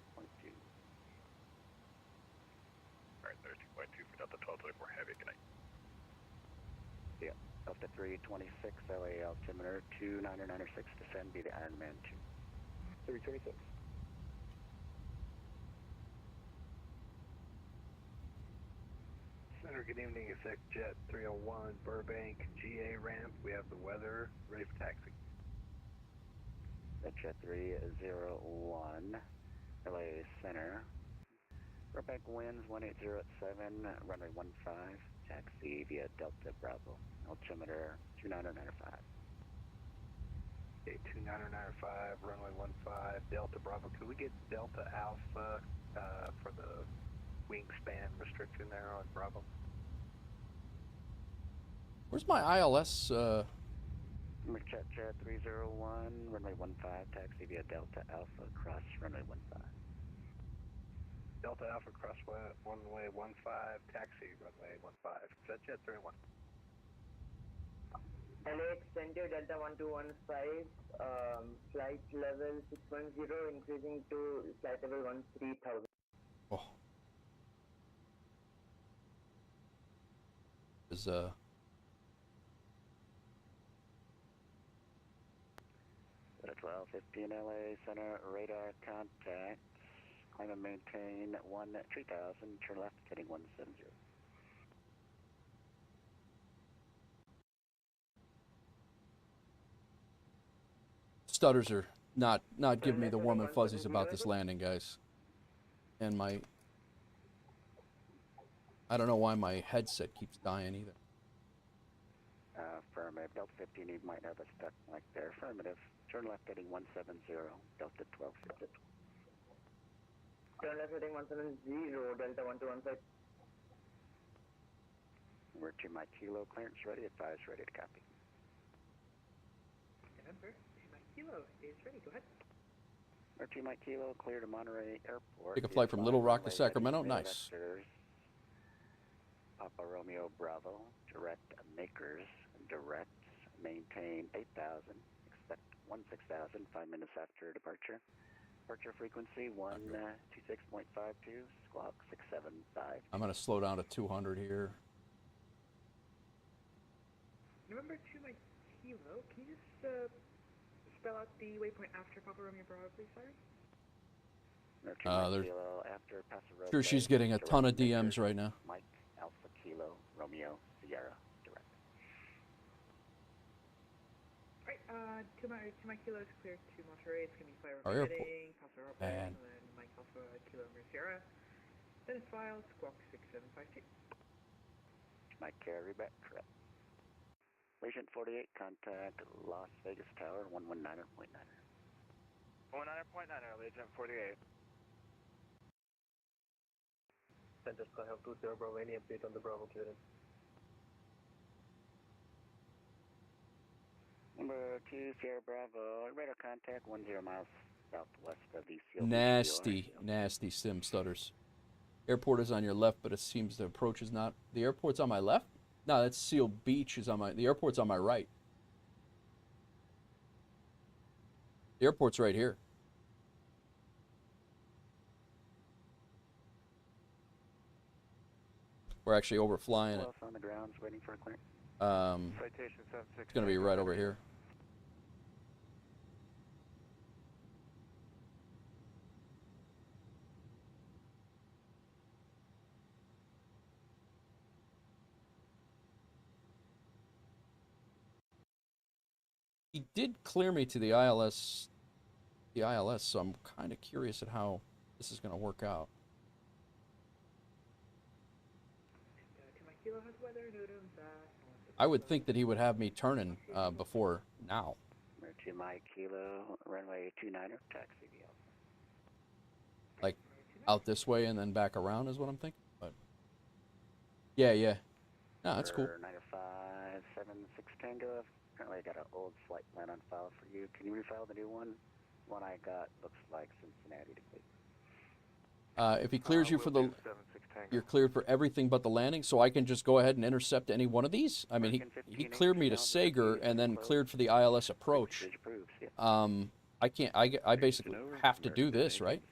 Alright, 32.2 for Delta 1224 Heavy, good night. Yeah, Delta 326, LA altimeter 2996, descend be the Ironman 2. 326. Center, good evening, it's Jet 301, Burbank, GA ramp. We have the weather, ready for taxi. Jet 301, LA Center. Burbank winds 180 at 7, runway 15, taxi via Delta Bravo, altimeter 2995. Okay, 2995, runway 15, Delta Bravo. Could we get Delta Alpha for the wingspan restriction there on Bravo? Where's my ILS? Jet 301, runway 15, taxi via Delta Alpha, cross runway 15. Delta Alpha cross runway 15, taxi runway 15. Jet 301. LA extended Delta 1215, flight level 610, increasing to flight level 13,000. Oh. Is 1215 LA Center, radar contact, climb and maintain 3000, turn left heading 170. stutters are not giving me the warm and fuzzies about this landing, guys. And my, I don't know why my headset keeps dying either. Affirmative. Delta 15, you might have a stuck like there. Affirmative. Turn left heading 170, Delta 1250. Turn left heading 170, Delta 1215. We're to my kilo, clearance ready, advise ready to copy. November, my kilo is ready, go ahead. We're to my kilo, clear to Monterey Airport. Take a flight from Little Rock to Sacramento, nice. Vectors, Papa Romeo Bravo, direct makers, direct, maintain 8,000, expect 16,000, 5 minutes after departure. Departure frequency 126.52, squawk 675. I'm going to slow down to 200 here. November 2, my kilo, can you just spell out the waypoint after Papa Romeo Bravo, please, sorry? Kilo after Paso Robles, Sure, she's getting a ton of DMs right now. Mike, Alpha Kilo, Romeo, Sierra, direct. Alright, To my kilos clear to Monterey. It's gonna be flight Our airport. heading, Papa Robert, Man. and then Mike Alpha Kilo Sierra. Then it's filed Squawk 6752. Mike Carey back, correct. Legion 48, contact Las Vegas Tower, 119.9. 19.9, Legion 48. Center Sky Hub 20 Bravo, any update on the Bravo clearance? Number 2, Sierra Bravo, radar contact 10 miles southwest of the CLB. Nasty sim stutters. Airport is on your left, but it seems the approach is not. The airport's on my left? No, that's Seal Beach is on my. The airport's on my right. The airport's right here. We're actually overflying it. On the grounds, waiting for a clearance. Citation 76. It's gonna be right over here. He did clear me to the ILS, so I'm kind of curious at how this is going to work out. To my kilo has weather, NOTAM, I would think that he would have me turning before now. Number 2, Mike Kilo, runway 29er, taxi VL. Like, out this way and then back around is what I'm thinking. But yeah. No, that's cool. 90576 Tango. Currently, I got an old flight plan on file for you. Can you refile the new one? One I got looks like Cincinnati to complete. If he clears you for the, you're cleared for everything but the landing, so I can just go ahead and intercept any one of these. I mean, he cleared me to Sager and then cleared for the ILS approach. I can't. I basically have to do this, right?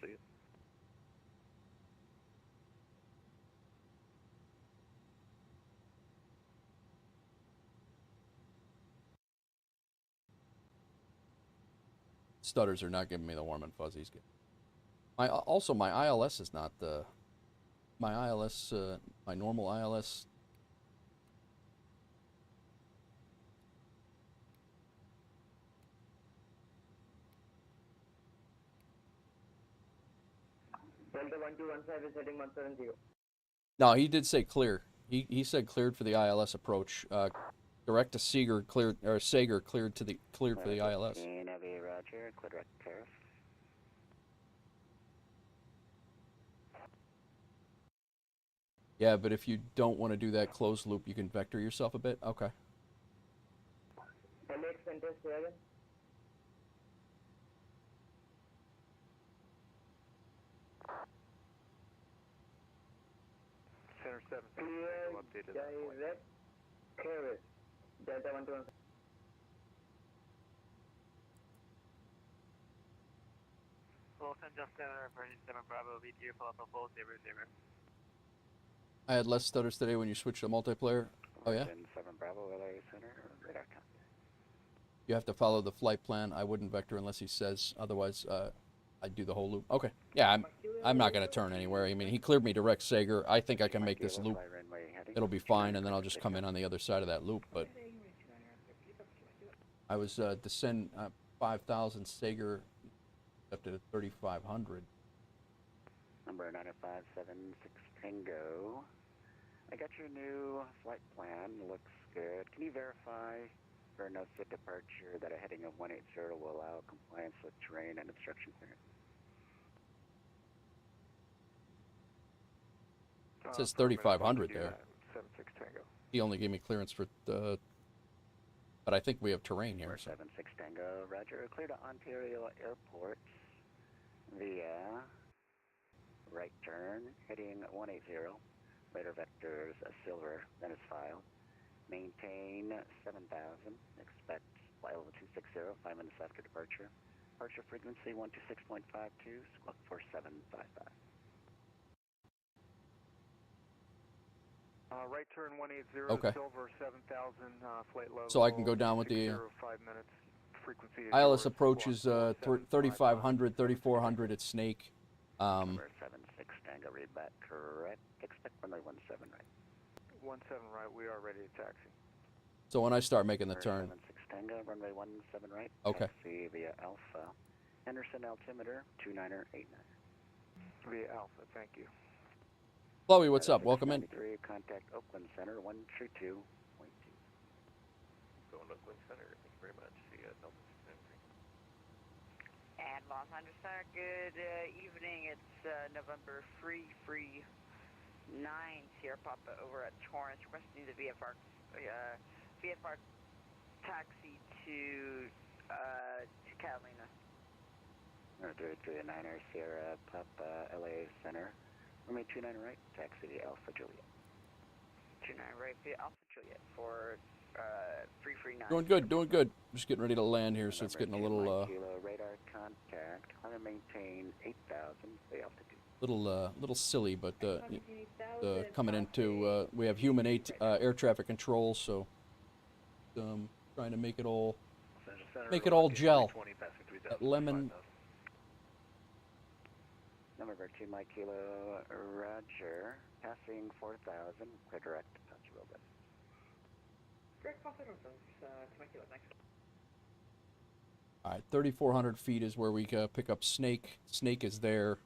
Stutters are not giving me the warm and fuzzies. My ILS is not the. My ILS, my normal ILS. Delta 1215 is heading 170. No, he did say clear. He said cleared for the ILS approach. Direct to Sager cleared, or Sager cleared for the ILS. Heavy Roger, clear direct tariff. Yeah, but if you don't want to do that closed loop, you can vector yourself a bit. Okay. LAX Center 7. Center 7, Clear updated that point. direct Harris. Delta 1215. Wilson, just center for 7 Bravo, VTU, follow up on 400. I had less stutters today when you switched to multiplayer. Oh yeah? 7 Bravo, LA Center, radar contact. You have to follow the flight plan. I wouldn't vector unless he says. Otherwise, I'd do the whole loop. Okay. Yeah, I'm not going to turn anywhere. I mean, he cleared me direct Sager. I think I can make this loop. It'll be fine, and then I'll just come in on the other side of that loop. But I was descend 5,000 Sager up to 3,500. Number 90576 Tango. I got your new flight plan. Looks good. Can you verify for a no-sit departure that a heading of 180 will allow compliance with terrain and obstruction clearance? It says 3,500 there. 76 Tango. He only gave me clearance for the. But I think we have terrain here. So. 76 Tango, Roger. Clear to Ontario Airport via right turn, heading 180. Later vectors silver, then is filed. Maintain 7,000. Expect flight level 260, 5 minutes after departure. Departure frequency 126.52, squawk 4755. Right turn 180, okay. silver 7,000, flight level. So I can go down with the 5 minutes. Frequency ILS approach is 3,500, 3,400 at Snake. Number 76 Tango, read back correct. Expect runway 17 right. 17 right, we are ready to taxi. So when I start making the turn. 76 Tango, runway 17 right. Okay. Taxi via Alpha. Henderson altimeter 2989. Via Alpha, thank you. Chloe, what's up? Welcome in. 3, contact Oakland Center 132.2. Going to Oakland Center. Thank you very much. See you at Delta 693. And Los Angeles Center, good evening. It's November 339 Sierra Papa over at Torrance, requesting the VFR taxi to Catalina. 339er Sierra Papa LA Center. Runway 29 right, taxi to Alpha Juliet. 29 right via Alpha Juliet for 339. Doing good, doing good. Just getting ready to land here, so it's getting a little Kilo radar contact. Climb and maintain 8,000 the altitude. little silly, but coming into we have human air traffic control, so trying to make it all gel. That lemon. Number 2 Mike Kilo Roger, passing 4,000, clear direct departure road. Direct departure road, to my kilo, thanks. All right, 3,400 feet is where we pick up Snake. Snake is there.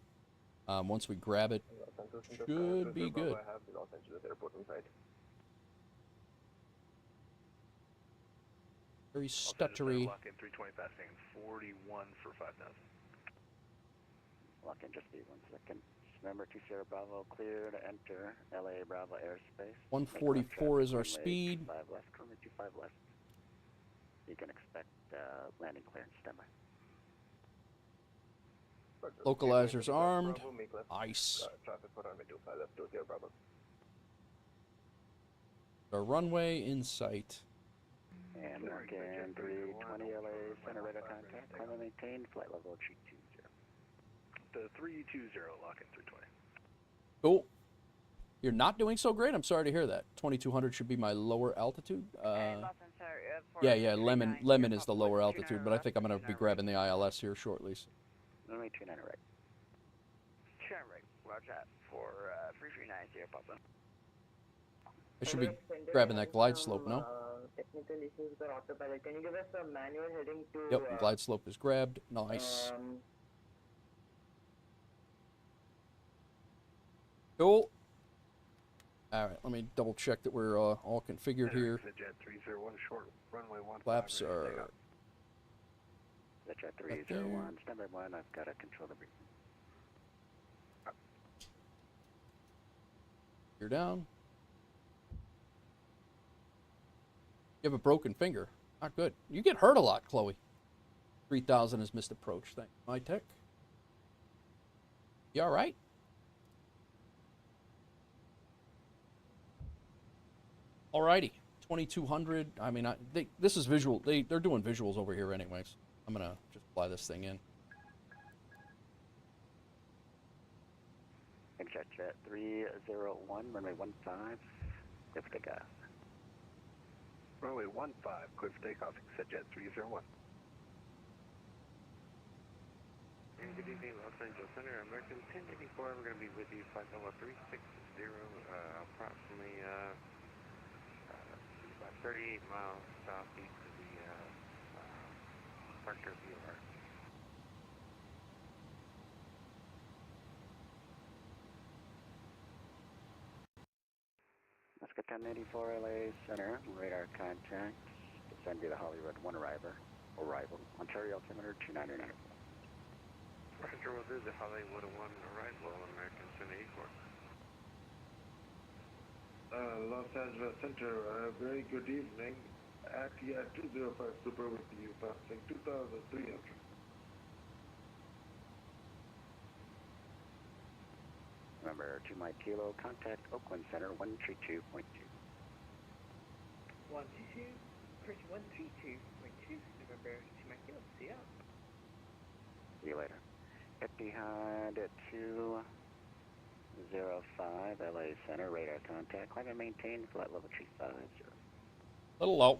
Once we grab it, should be good. I have the Los Angeles airport in sight. Very stuttery. Lock in 320 passing 41 for 5,000. Lock in, just be 1 second. Number 2 Sierra Bravo, clear to enter LA Bravo airspace. 144 is our speed. 5 left, runway 25 left. You can expect landing clearance, standby. Localizer's armed. Nice. Traffic for runway 25 left to Sierra Bravo. The runway in sight. And lock in 320 LA center radar contact. Climb and maintain flight level 320. The 320, lock in 320. Cool. You're not doing so great. I'm sorry to hear that. 2,200 should be my lower altitude. Yeah. Lemon is the lower altitude, but I think I'm going to be grabbing the ILS here shortly. So. Runway 29 right. 29 right, roger that for 339 Sierra Papa. I should be grabbing that glide slope, no? Technical issues with autopilot. Can you give us a manual heading to... Yep, glide slope is grabbed. Nice. Cool. All right, let me double check that we're all configured here. Jet 301 short runway 15. Flaps are... Jet 301, standby 1, I've got to control the briefing. You're down. You have a broken finger. Not good. You get hurt a lot, Chloe. 3,000 is missed approach. Thank you, my tech. You all right? Alrighty. 2,200. I mean, this is visual. They're doing visuals over here anyways. I'm going to just fly this thing in. Jet 301, runway 15, clear for takeoff. Runway 15, clear for takeoff, Jet 301. Good evening, Los Angeles Center, American 1084. We're going to be with you, flight level 360, approximately about 38 miles southeast of the Parker VOR. Alaska 1084 LA Center, radar contact. Descend via the Hollywood 1 arrival. Ontario altimeter 299. Roger, will do the Hollywood 1 arrival, American 1084. Los Angeles Center, very good evening. ATIA 205 Super with you, passing 2,300. Remember, 2 Mike Kilo, contact Oakland Center 132.2. 122, approach 132.2, November 2 Mike Kilo, see ya. See you later. Etihad 205 LA Center, radar contact. Climb and maintain flight level 350. Little low.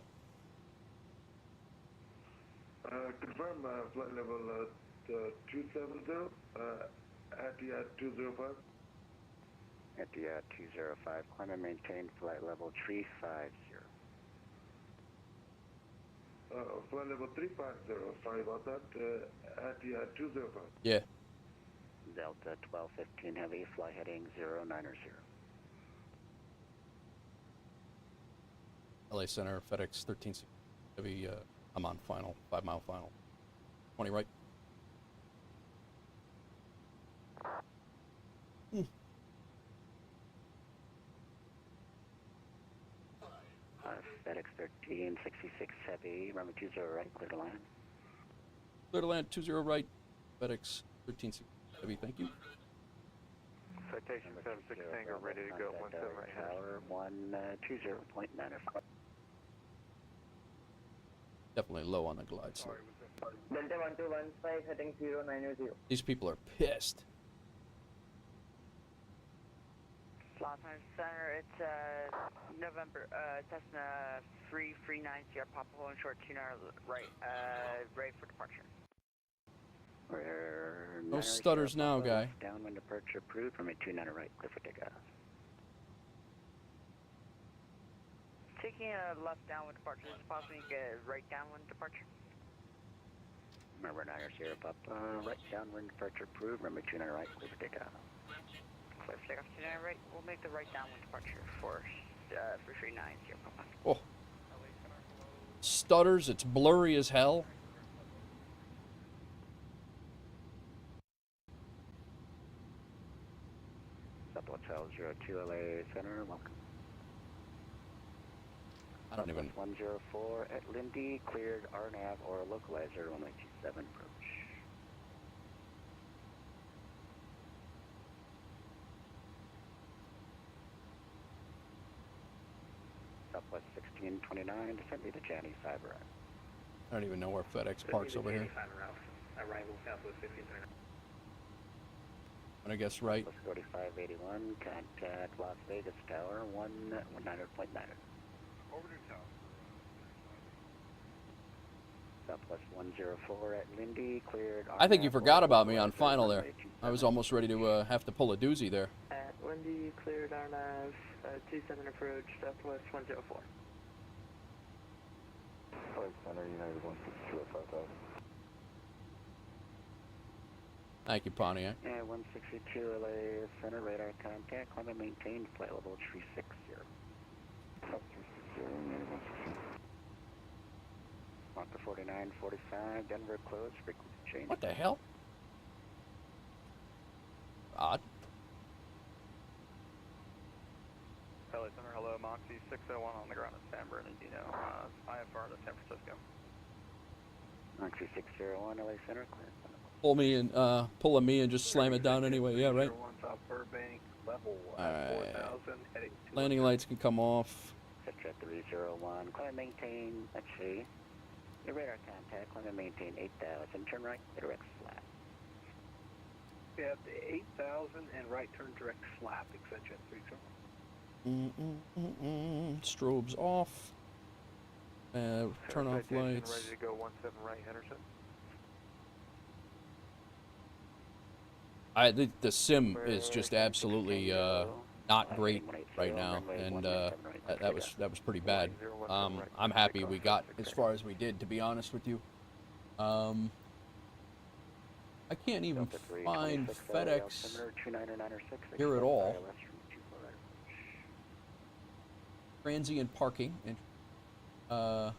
Confirm flight level 270, Etihad 205. Etihad 205, climb and maintain flight level 350. flight level 350, sorry about that, at the 205. Yeah. Delta 1215 Heavy, fly heading 090. LA Center, FedEx 13 Heavy, I'm on final, 5 mile final. 20 right. FedEx 1366 Heavy, runway 20 right, clear to land. Clear to land, 20 right, FedEx 13 Heavy, thank you. Citation 76 Tango, ready to go, 17 right. Tower 120.95. Definitely low on the glide slope. Delta 1215 heading 090. These people are pissed. Los Angeles Center, it's November, Cessna 3390, Papa Hole and short 2 right, ready for departure. We're No stutters now, guy. Downwind departure approved, runway 29 right, clear for takeoff. Taking a left downwind departure, is it possible to get a right downwind departure? Remember 90 Papa, right downwind departure approved, runway 29 right, clear for takeoff. Clear for takeoff 29 right, we'll make the right downwind departure for 339 Papa. Oh. Stutters, it's blurry as hell. Southwest Hotel 02 LA Center, welcome. I don't even... 104 at Lindy, cleared RNAV or localizer, 197 approach. Southwest 1629, descent to Johnny Cyber. I don't even know where FedEx parks over here. Arrival Southwest 1529. I'm gonna guess right. Southwest 4581, contact Las Vegas Tower, 119.9. Over to tower. Southwest 104 at Lindy, cleared. I think you forgot about me on final there. I was almost ready to have to pull a doozy there. At Lindy, cleared RNAV, 27 approach, Southwest 104. Center United 162 Thank you, Pontiac. Yeah, 162 LA Center, radar contact, climb and maintain, flight level 360. Up 360, Mach 4945, Denver closed, frequency change. What the hell? Odd. LA Center, hello, Moxie 601 on the ground at San Bernardino, IFR to San Francisco. Moxie 601, LA Center, clear. Pulling me and just slam it down anyway. Yeah, right. South Burbank, level 4,000, heading to landing lights can come off. Citra 301, climb and maintain, let's see. Your radar contact, climb and maintain 8,000, turn right, direct slap. We have the 8,000 and right turn direct slap, extension 30. Strobes off. Turn off lights. Ready to go 17 right, Henderson. The sim is just absolutely not great right now, and that was pretty bad. I'm happy we got as far as we did, to be honest with you. I can't even find FedEx here at all. Transient parking. Doesn't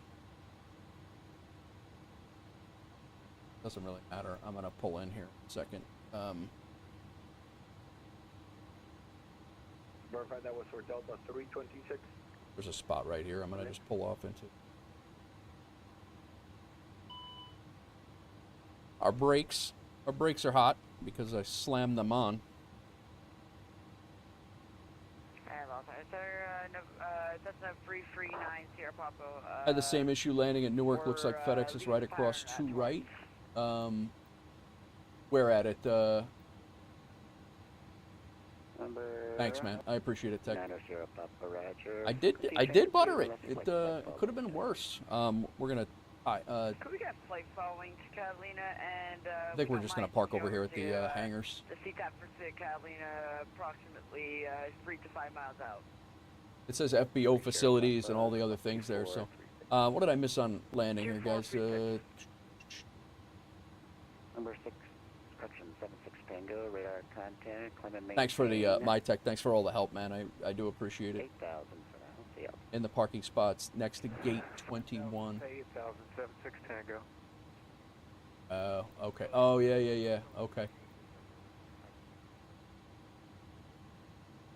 really matter. I'm gonna pull in here in a second. Verify that was for Delta 326. There's a spot right here. I'm gonna just pull off into. Our brakes are hot because I slammed them on. That's a 339 Sierra Papa. I had the same issue landing at Newark. Looks like FedEx is right across to right. Where at it? Thanks, man. I appreciate it, Tech. I did butter it. It could have been worse. We're gonna. Could we get flight following to Catalina and? I think we're just gonna park over here at the hangars. The CTAP for Catalina, approximately 3 to 5 miles out. It says FBO facilities and all the other things there, so What did I miss on landing here, guys? Number 6, correction, 76 Tango, radar contact, climb and maintain. Thanks for the my tech. Thanks for all the help, man. I do appreciate it. 8,000 for now. See ya. In the parking spots next to gate 21. 8,000, 76 Tango. Okay. Oh, yeah. Okay.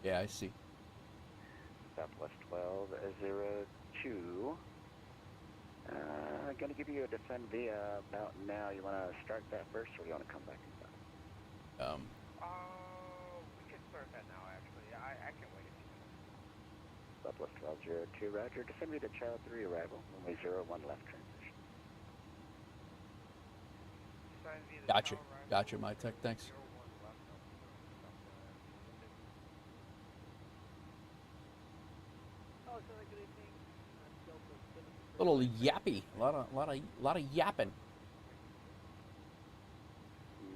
Yeah, I see. Southwest 1202. Gonna give you a descend via about now. You wanna start that first, or you wanna come back inside? We can start that now, actually. I can wait a few minutes. Southwest 1202, roger. Descend via to Child 3 arrival. Runway 01 left transition. Gotcha, my tech. Thanks. A little yappy, a lot of yapping.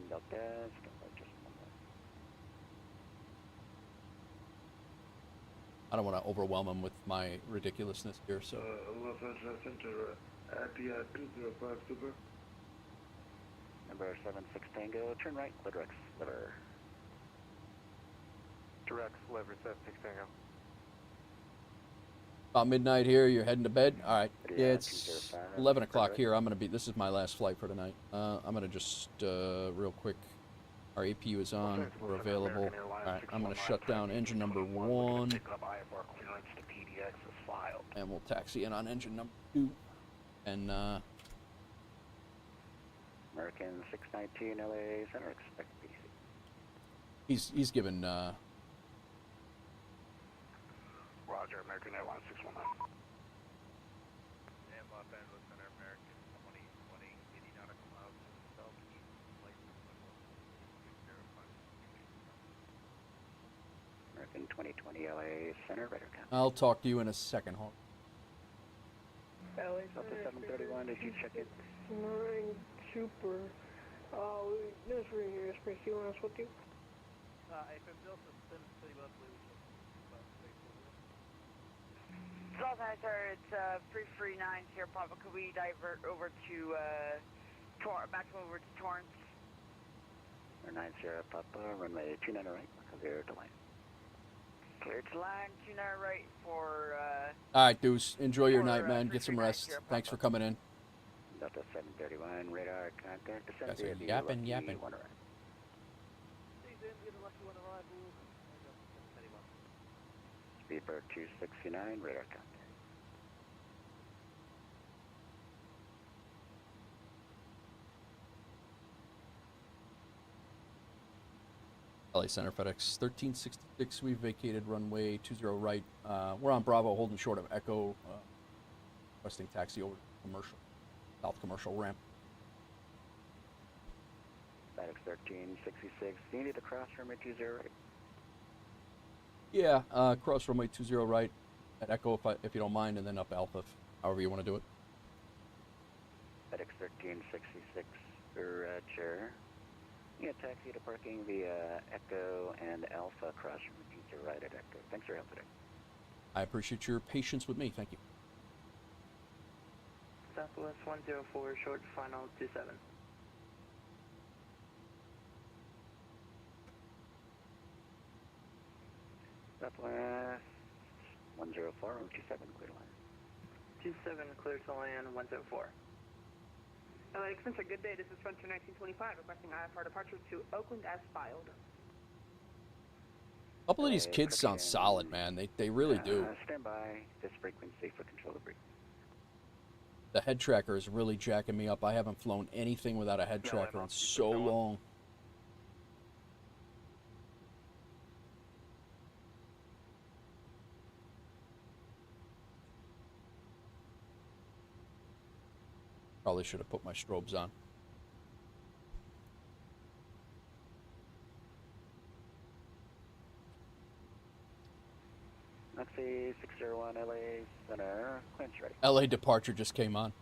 Delta, just one more. I don't want to overwhelm him with my ridiculousness here, so. Los Angeles Center, ATI 205 Super. Number 76 Tango, turn right, Quadrex, liver. Direct, liver, 76 Tango. About midnight here, you're heading to bed? All right. Yeah, it's 11 o'clock here. This is my last flight for tonight. I'm going to just, real quick, our APU is on. We're available. All right, I'm going to shut down engine number 1. And we'll taxi in on engine number 2. And, American 619 LA Center, expect BC. He's given, Roger, American Airlines 619. And Los Angeles Center, American 2020, 80 nautical miles to the southeast, flight 205. American 2020 LA Center, radar count. I'll talk to you in a second. Hold. LA Delta 731, did you check it? Marine Super. This right here is pretty honest with you. Los Angeles, it's free 9 Sierra Papa. Could we divert over to maximum over to Torrance? 9 Sierra Papa, runway 29 right, clear to line. Clear to line, 29 right for. All right, Deuce. Enjoy your night, man. Get some rest. Thanks for coming in. Delta 731, radar contact. Descend Guys are via yapping. one right. Speedbird 269, radar contact. LA Center, FedEx 1366. We vacated runway 20 right. We're on Bravo, holding short of Echo. Requesting taxi over to commercial, South Commercial ramp. FedEx 1366. Do you need to cross runway 20 right? Yeah, cross runway 20 right at Echo if you don't mind, and then up Alpha, however you want to do it. FedEx 1366, roger. Yeah, taxi to parking via Echo and Alpha, cross runway 20 right at Echo. Thanks for your help today. I appreciate your patience with me. Thank you. Southwest 104, short final 27. Southwest 104, 27, clear to line. 27, clear to land 104. LA Express, good day. This is Frontier 1925 requesting IFR departure to Oakland as filed. A couple of these kids sound solid, man. They really do. Stand by this frequency for control of brief. The head tracker is really jacking me up. I haven't flown anything without a head tracker in so long. Probably should have put my strobes on. Nazi 601 LA Center, clearance ready. LA departure just came on.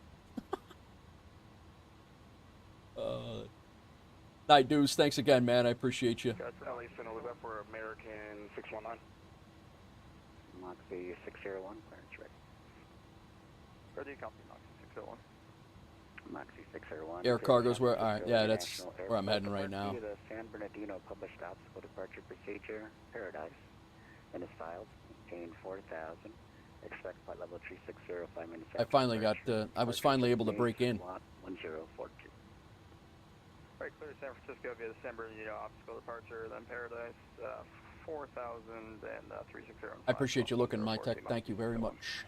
Night Deuce, thanks again, man. I appreciate you. That's LA Center, was that for American 619? Nazi 601, clearance ready. Or do you copy Moxie 601? Moxie 601. Air clear cargo's San where, alright, Francisco yeah, that's International where I'm Airport. heading right now. The San Bernardino published obstacle departure procedure, Paradise, and is filed, maintain 4,000. Expect flight level 360, 5 minutes I finally got, I was finally able to break in. 1042. Right, clear San Francisco via the San Bernardino obstacle departure, then Paradise, 4,000 and 360. I appreciate you looking, my tech. Thank you very much.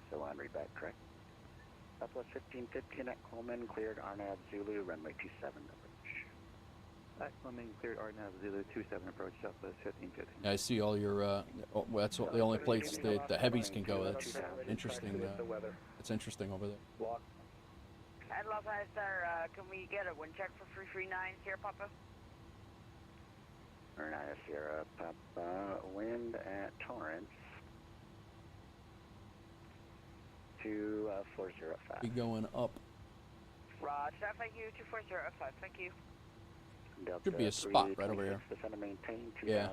So on, read back, correct. Southwest 1515 at Coleman, cleared RNAV Zulu, runway 27 approach. At Coleman, cleared RNAV Zulu 27 approach, Southwest 1515. Yeah, I see all your, oh, that's the only place that the heavies can go. That's interesting. That's interesting over there. At Los Angeles, sir, can we get a wind check for 339 Sierra Papa? Sierra Papa, wind at Torrance. 2405. Be going up. Roger, thank you. 24005, thank you. Delta Should be a spot right over here. Descend and maintain 2,600. Yeah.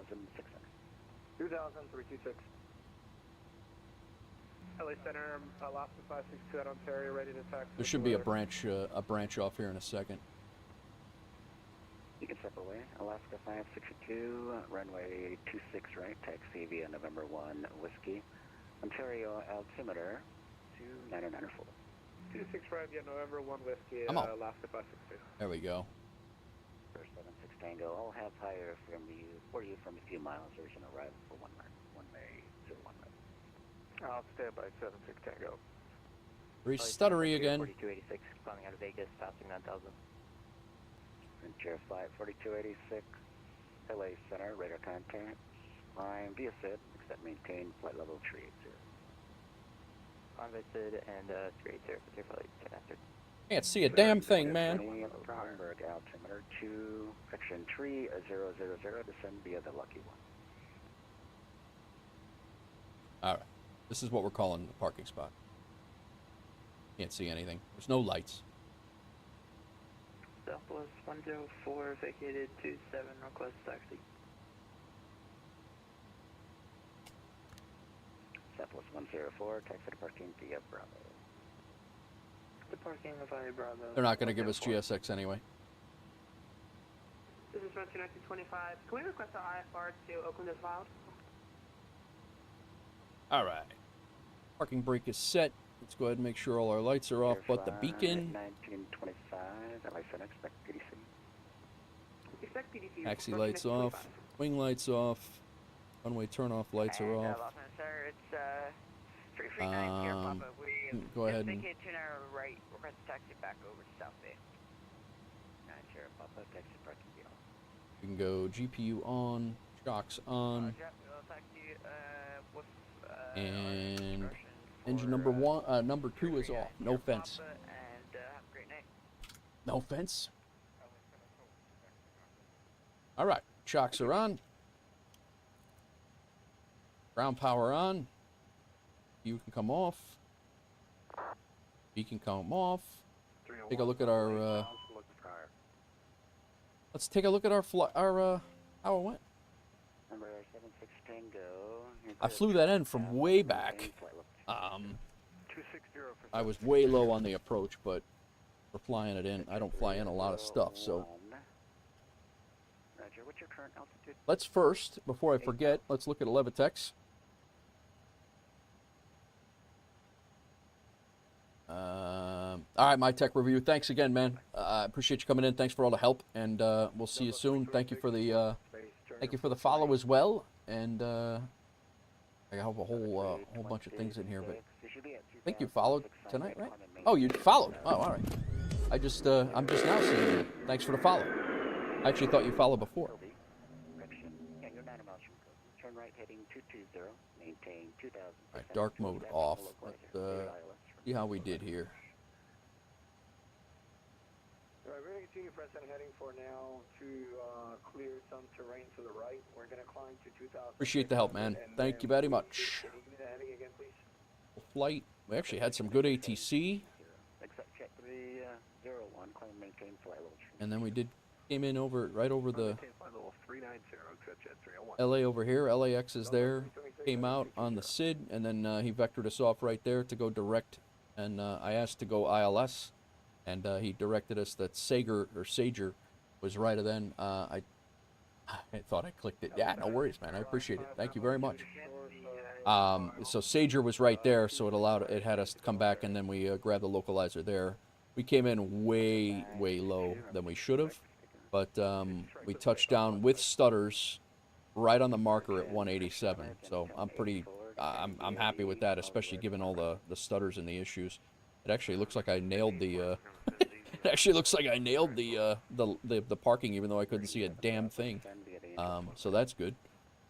2,326. LA Center, Alaska 562 at Ontario, ready to taxi. There should be a branch off here in a second. You can step away. Alaska 562, runway 26 right, taxi via November 1 Whiskey. Ontario altimeter 2994. 265 via November 1 Whiskey, I'm on. Alaska 562. There we go. 76 Tango, I'll have higher for you from a few miles. There's an arrival for 1 May 01 May. I'll stay by 76 Tango. Very stuttery again. 4286, climbing out of Vegas, passing 9,000. Frontier Flight 4286, LA Center, radar contact. Climb via SID, except maintain flight level 380. Climb via SID and 380 for your flight connected. Can't see a damn thing, man. Hamburg altimeter 2, section 3000, descend via the Lucky One. Alright. This is what we're calling the parking spot. Can't see anything. There's no lights. Southwest 104, vacated 27, request taxi. Southwest 104, taxi to parking via Bravo. Departing via Bravo. They're not going to give us GSX anyway. This is Frontier 1925. Can we request our IFR to open this filed? Alright. Parking brake is set. Let's go ahead and make sure all our lights are off, but the beacon. 1925, LA Center, expect PDC. Expect PDC. Taxi lights off. Wing lights off. One-way turn-off lights are off. Los Angeles, sir, it's 339 Sierra Papa. We go ahead and vacated 2 hour right, request taxi back over to South Bay. 9 Sierra Papa, taxi parking via. we can go GPU on, shocks on, and engine number 2 is off. No fence. And have a great night. No fence. All right, shocks are on. Ground power on. You can come off. You can come off. Take a look at our. Let's take a look at our how it went. Number 76 Tango. I flew that in from way back. I was way low on the approach, but we're flying it in. I don't fly in a lot of stuff, so. Roger, what's your current altitude? Let's first, before I forget, let's look at Levitex. All right, my tech review. Thanks again, man. I appreciate you coming in. Thanks for all the help, and we'll see you soon. Thank you for the follow as well. And I have a whole bunch of things in here, but I think you followed tonight, right? Oh, you followed. Oh, all right. I'm just now seeing you. Thanks for the follow. I actually thought you followed before. Yeah, you're 9 miles from coast. Turn right heading 220, maintain 2,000. All right, dark mode off. Let's see how we did here. Alright, we're going to continue press and heading for now to clear some terrain to the right. We're going to climb to 2,000. Appreciate the help, man. Thank you very much. Heading again, please. Flight. We actually had some good ATC. Except check 301, climb maintain flight level. And then we came in right over the Flight level 390, except jet 301. LA over here. LAX is there. Came out on the SID, and then he vectored us off right there to go direct and I asked to go ILS, and he directed us that Sager was right. And then I thought I clicked it. Yeah, no worries, man. I appreciate it. Thank you very much. So Sager was right there, so it had us come back, and then we grabbed the localizer there. We came in way low than we should have, but we touched down with stutters right on the marker at 187. So I'm happy with that, especially given all the stutters and the issues. It actually looks like I nailed the it actually looks like I nailed the parking, even though I couldn't see a damn thing. So that's good.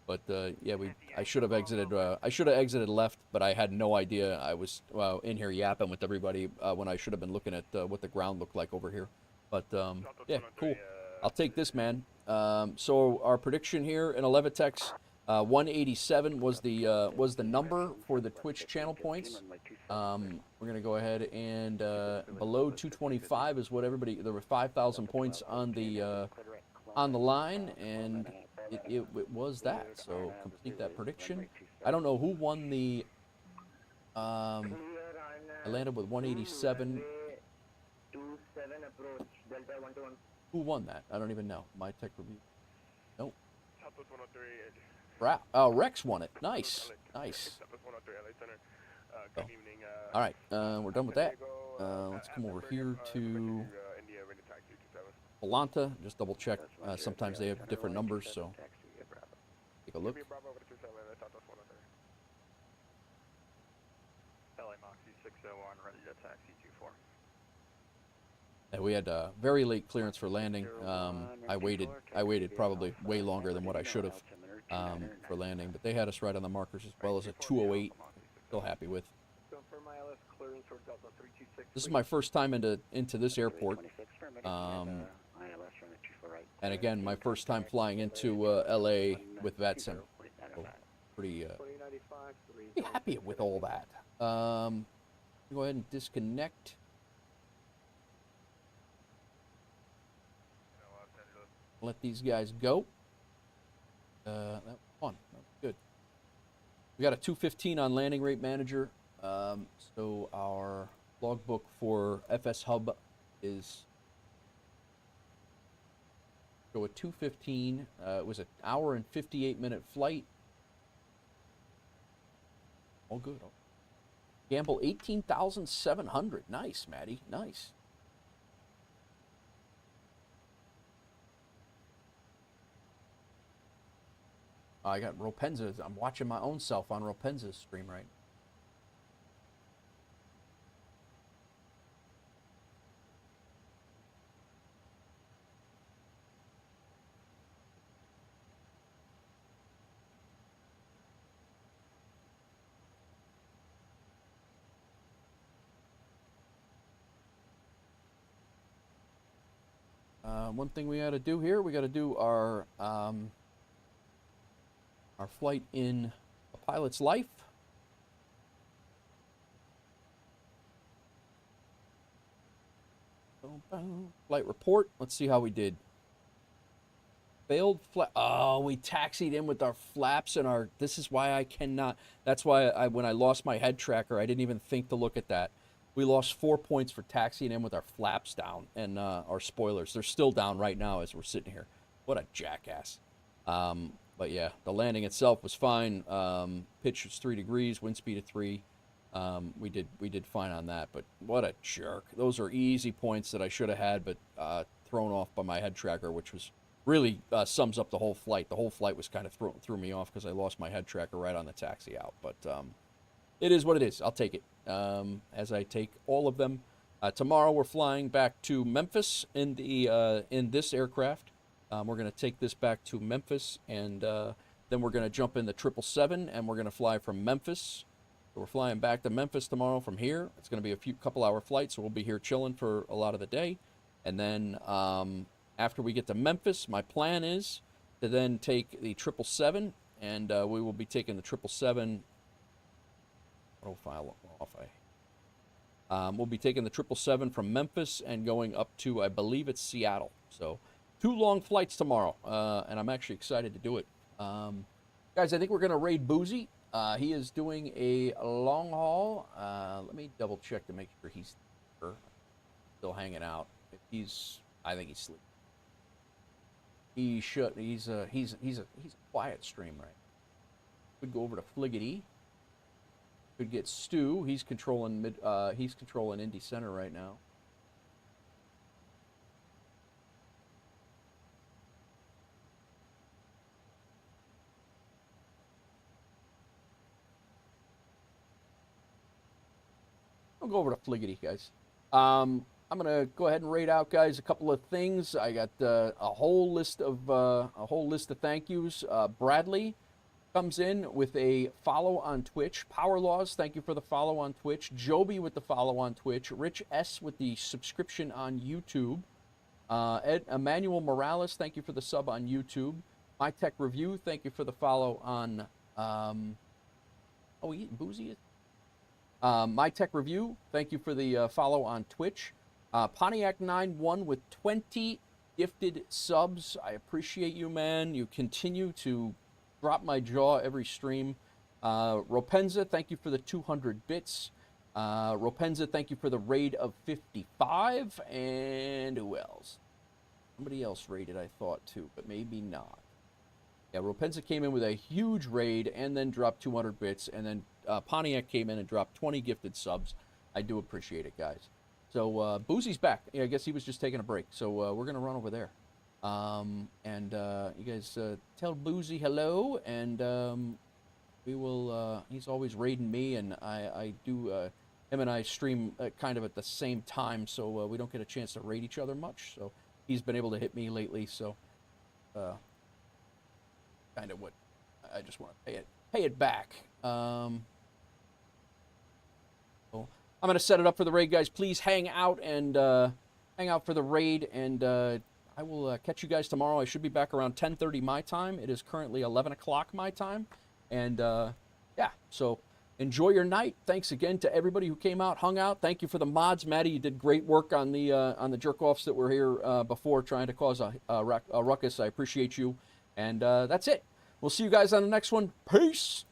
But yeah, I should have exited. I should have exited left, but I had no idea I was in here yapping with everybody when I should have been looking at what the ground looked like over here. But yeah, cool. I'll take this, man. So our prediction here in Levitex, 187 was the number for the Twitch channel points. We're gonna go ahead and below 225 is what everybody. There were 5,000 points on the line, and it was that. So complete that prediction. I don't know who won the. I landed with 187. Who won that? I don't even know. My tech review. Nope. Oh, Rex won it. Nice. Nice. Oh. All right. We're done with that. Let's come over here to Volanta. Just double check. Sometimes they have different numbers, so take a look. LA Moxie 601, ready to taxi 24. And we had very late clearance for landing. I waited probably way longer than what I should have for landing, but they had us right on the markers as well as a 208. Still happy with. This is my first time into this airport, and again, my first time flying into LA with VATSIM. So pretty happy with all that. Go ahead and disconnect. Let these guys go. That was fun. That was good. We got a 215 on landing rate manager. So our logbook for FS Hub is go a 215. It was an hour and 58-minute flight. All good. Gamble 18,700. Nice, Maddie. Nice. I got Ropenza's. I'm watching my own self on Ropenza's stream right now. One thing we got to do here, we got to do our flight in a pilot's life. Flight report. Let's see how we did. Failed flap. Oh, we taxied in with our flaps and our. This is why I cannot. That's why when I lost my head tracker, I didn't even think to look at that. We lost 4 points for taxiing in with our flaps down and our spoilers. They're still down right now as we're sitting here. What a jackass. But yeah, the landing itself was fine. Pitch was 3 degrees, wind speed of 3. We did fine on that, but what a jerk. Those are easy points that I should have had, but thrown off by my head tracker, which was really sums up the whole flight. The whole flight was kind of threw me off because I lost my head tracker right on the taxi out. But it is what it is. I'll take it, as I take all of them. Tomorrow we're flying back to Memphis in this aircraft. We're going to take this back to Memphis, and then we're going to jump in the 777, and we're going to fly from Memphis. So we're flying back to Memphis tomorrow from here. It's going to be a couple hour flight, so we'll be here chilling for a lot of the day. And then after we get to Memphis, my plan is to then take the 777, and we will be taking the 777. Profile off. We'll be taking the 777 from Memphis and going up to, I believe it's Seattle. So 2 long flights tomorrow, and I'm actually excited to do it. Guys, I think we're going to raid Boozy. He is doing a long haul. Let me double check to make sure he's still hanging out. If he's, I think he's sleeping. He should. He's a quiet stream, right? Could go over to Fliggity. Could get Stu. He's controlling he's controlling Indy Center right now. I'll go over to Fliggity, guys. I'm gonna go ahead and rate out, guys, a couple of things. I got a whole list of thank yous. Bradley comes in with a follow on Twitch. Power Laws, thank you for the follow on Twitch. Joby with the follow on Twitch. Rich S with the subscription on YouTube. Emmanuel Morales, thank you for the sub on YouTube. My Tech Review, thank you for the follow on. Boozy. My Tech Review, thank you for the follow on Twitch. Pontiac91 with 20 gifted subs. I appreciate you, man. You continue to drop my jaw every stream. Ropenza, thank you for the 200 bits. Ropenza, thank you for the raid of 55. And who else? Somebody else raided, I thought, too, but maybe not. Yeah, Ropenza came in with a huge raid and then dropped 200 bits. And then Pontiac came in and dropped 20 gifted subs. I do appreciate it, guys. So Boozy's back. Yeah, I guess he was just taking a break. So we're going to run over there. You guys tell Boozy hello, and we will, he's always raiding me, and I do, him and I stream kind of at the same time, so we don't get a chance to raid each other much, so he's been able to hit me lately, so kind of what, I just want to pay it back. So I'm going to set it up for the raid, guys. Please hang out and hang out for the raid, and I will catch you guys tomorrow. I should be back around 10:30 my time. It is currently 11 o'clock my time. And, yeah, so enjoy your night. Thanks again to everybody who came out, hung out. Thank you for the mods. Maddie, you did great work on the jerk-offs that were here before trying to cause a ruckus. I appreciate you. And that's it. We'll see you guys on the next one. Peace.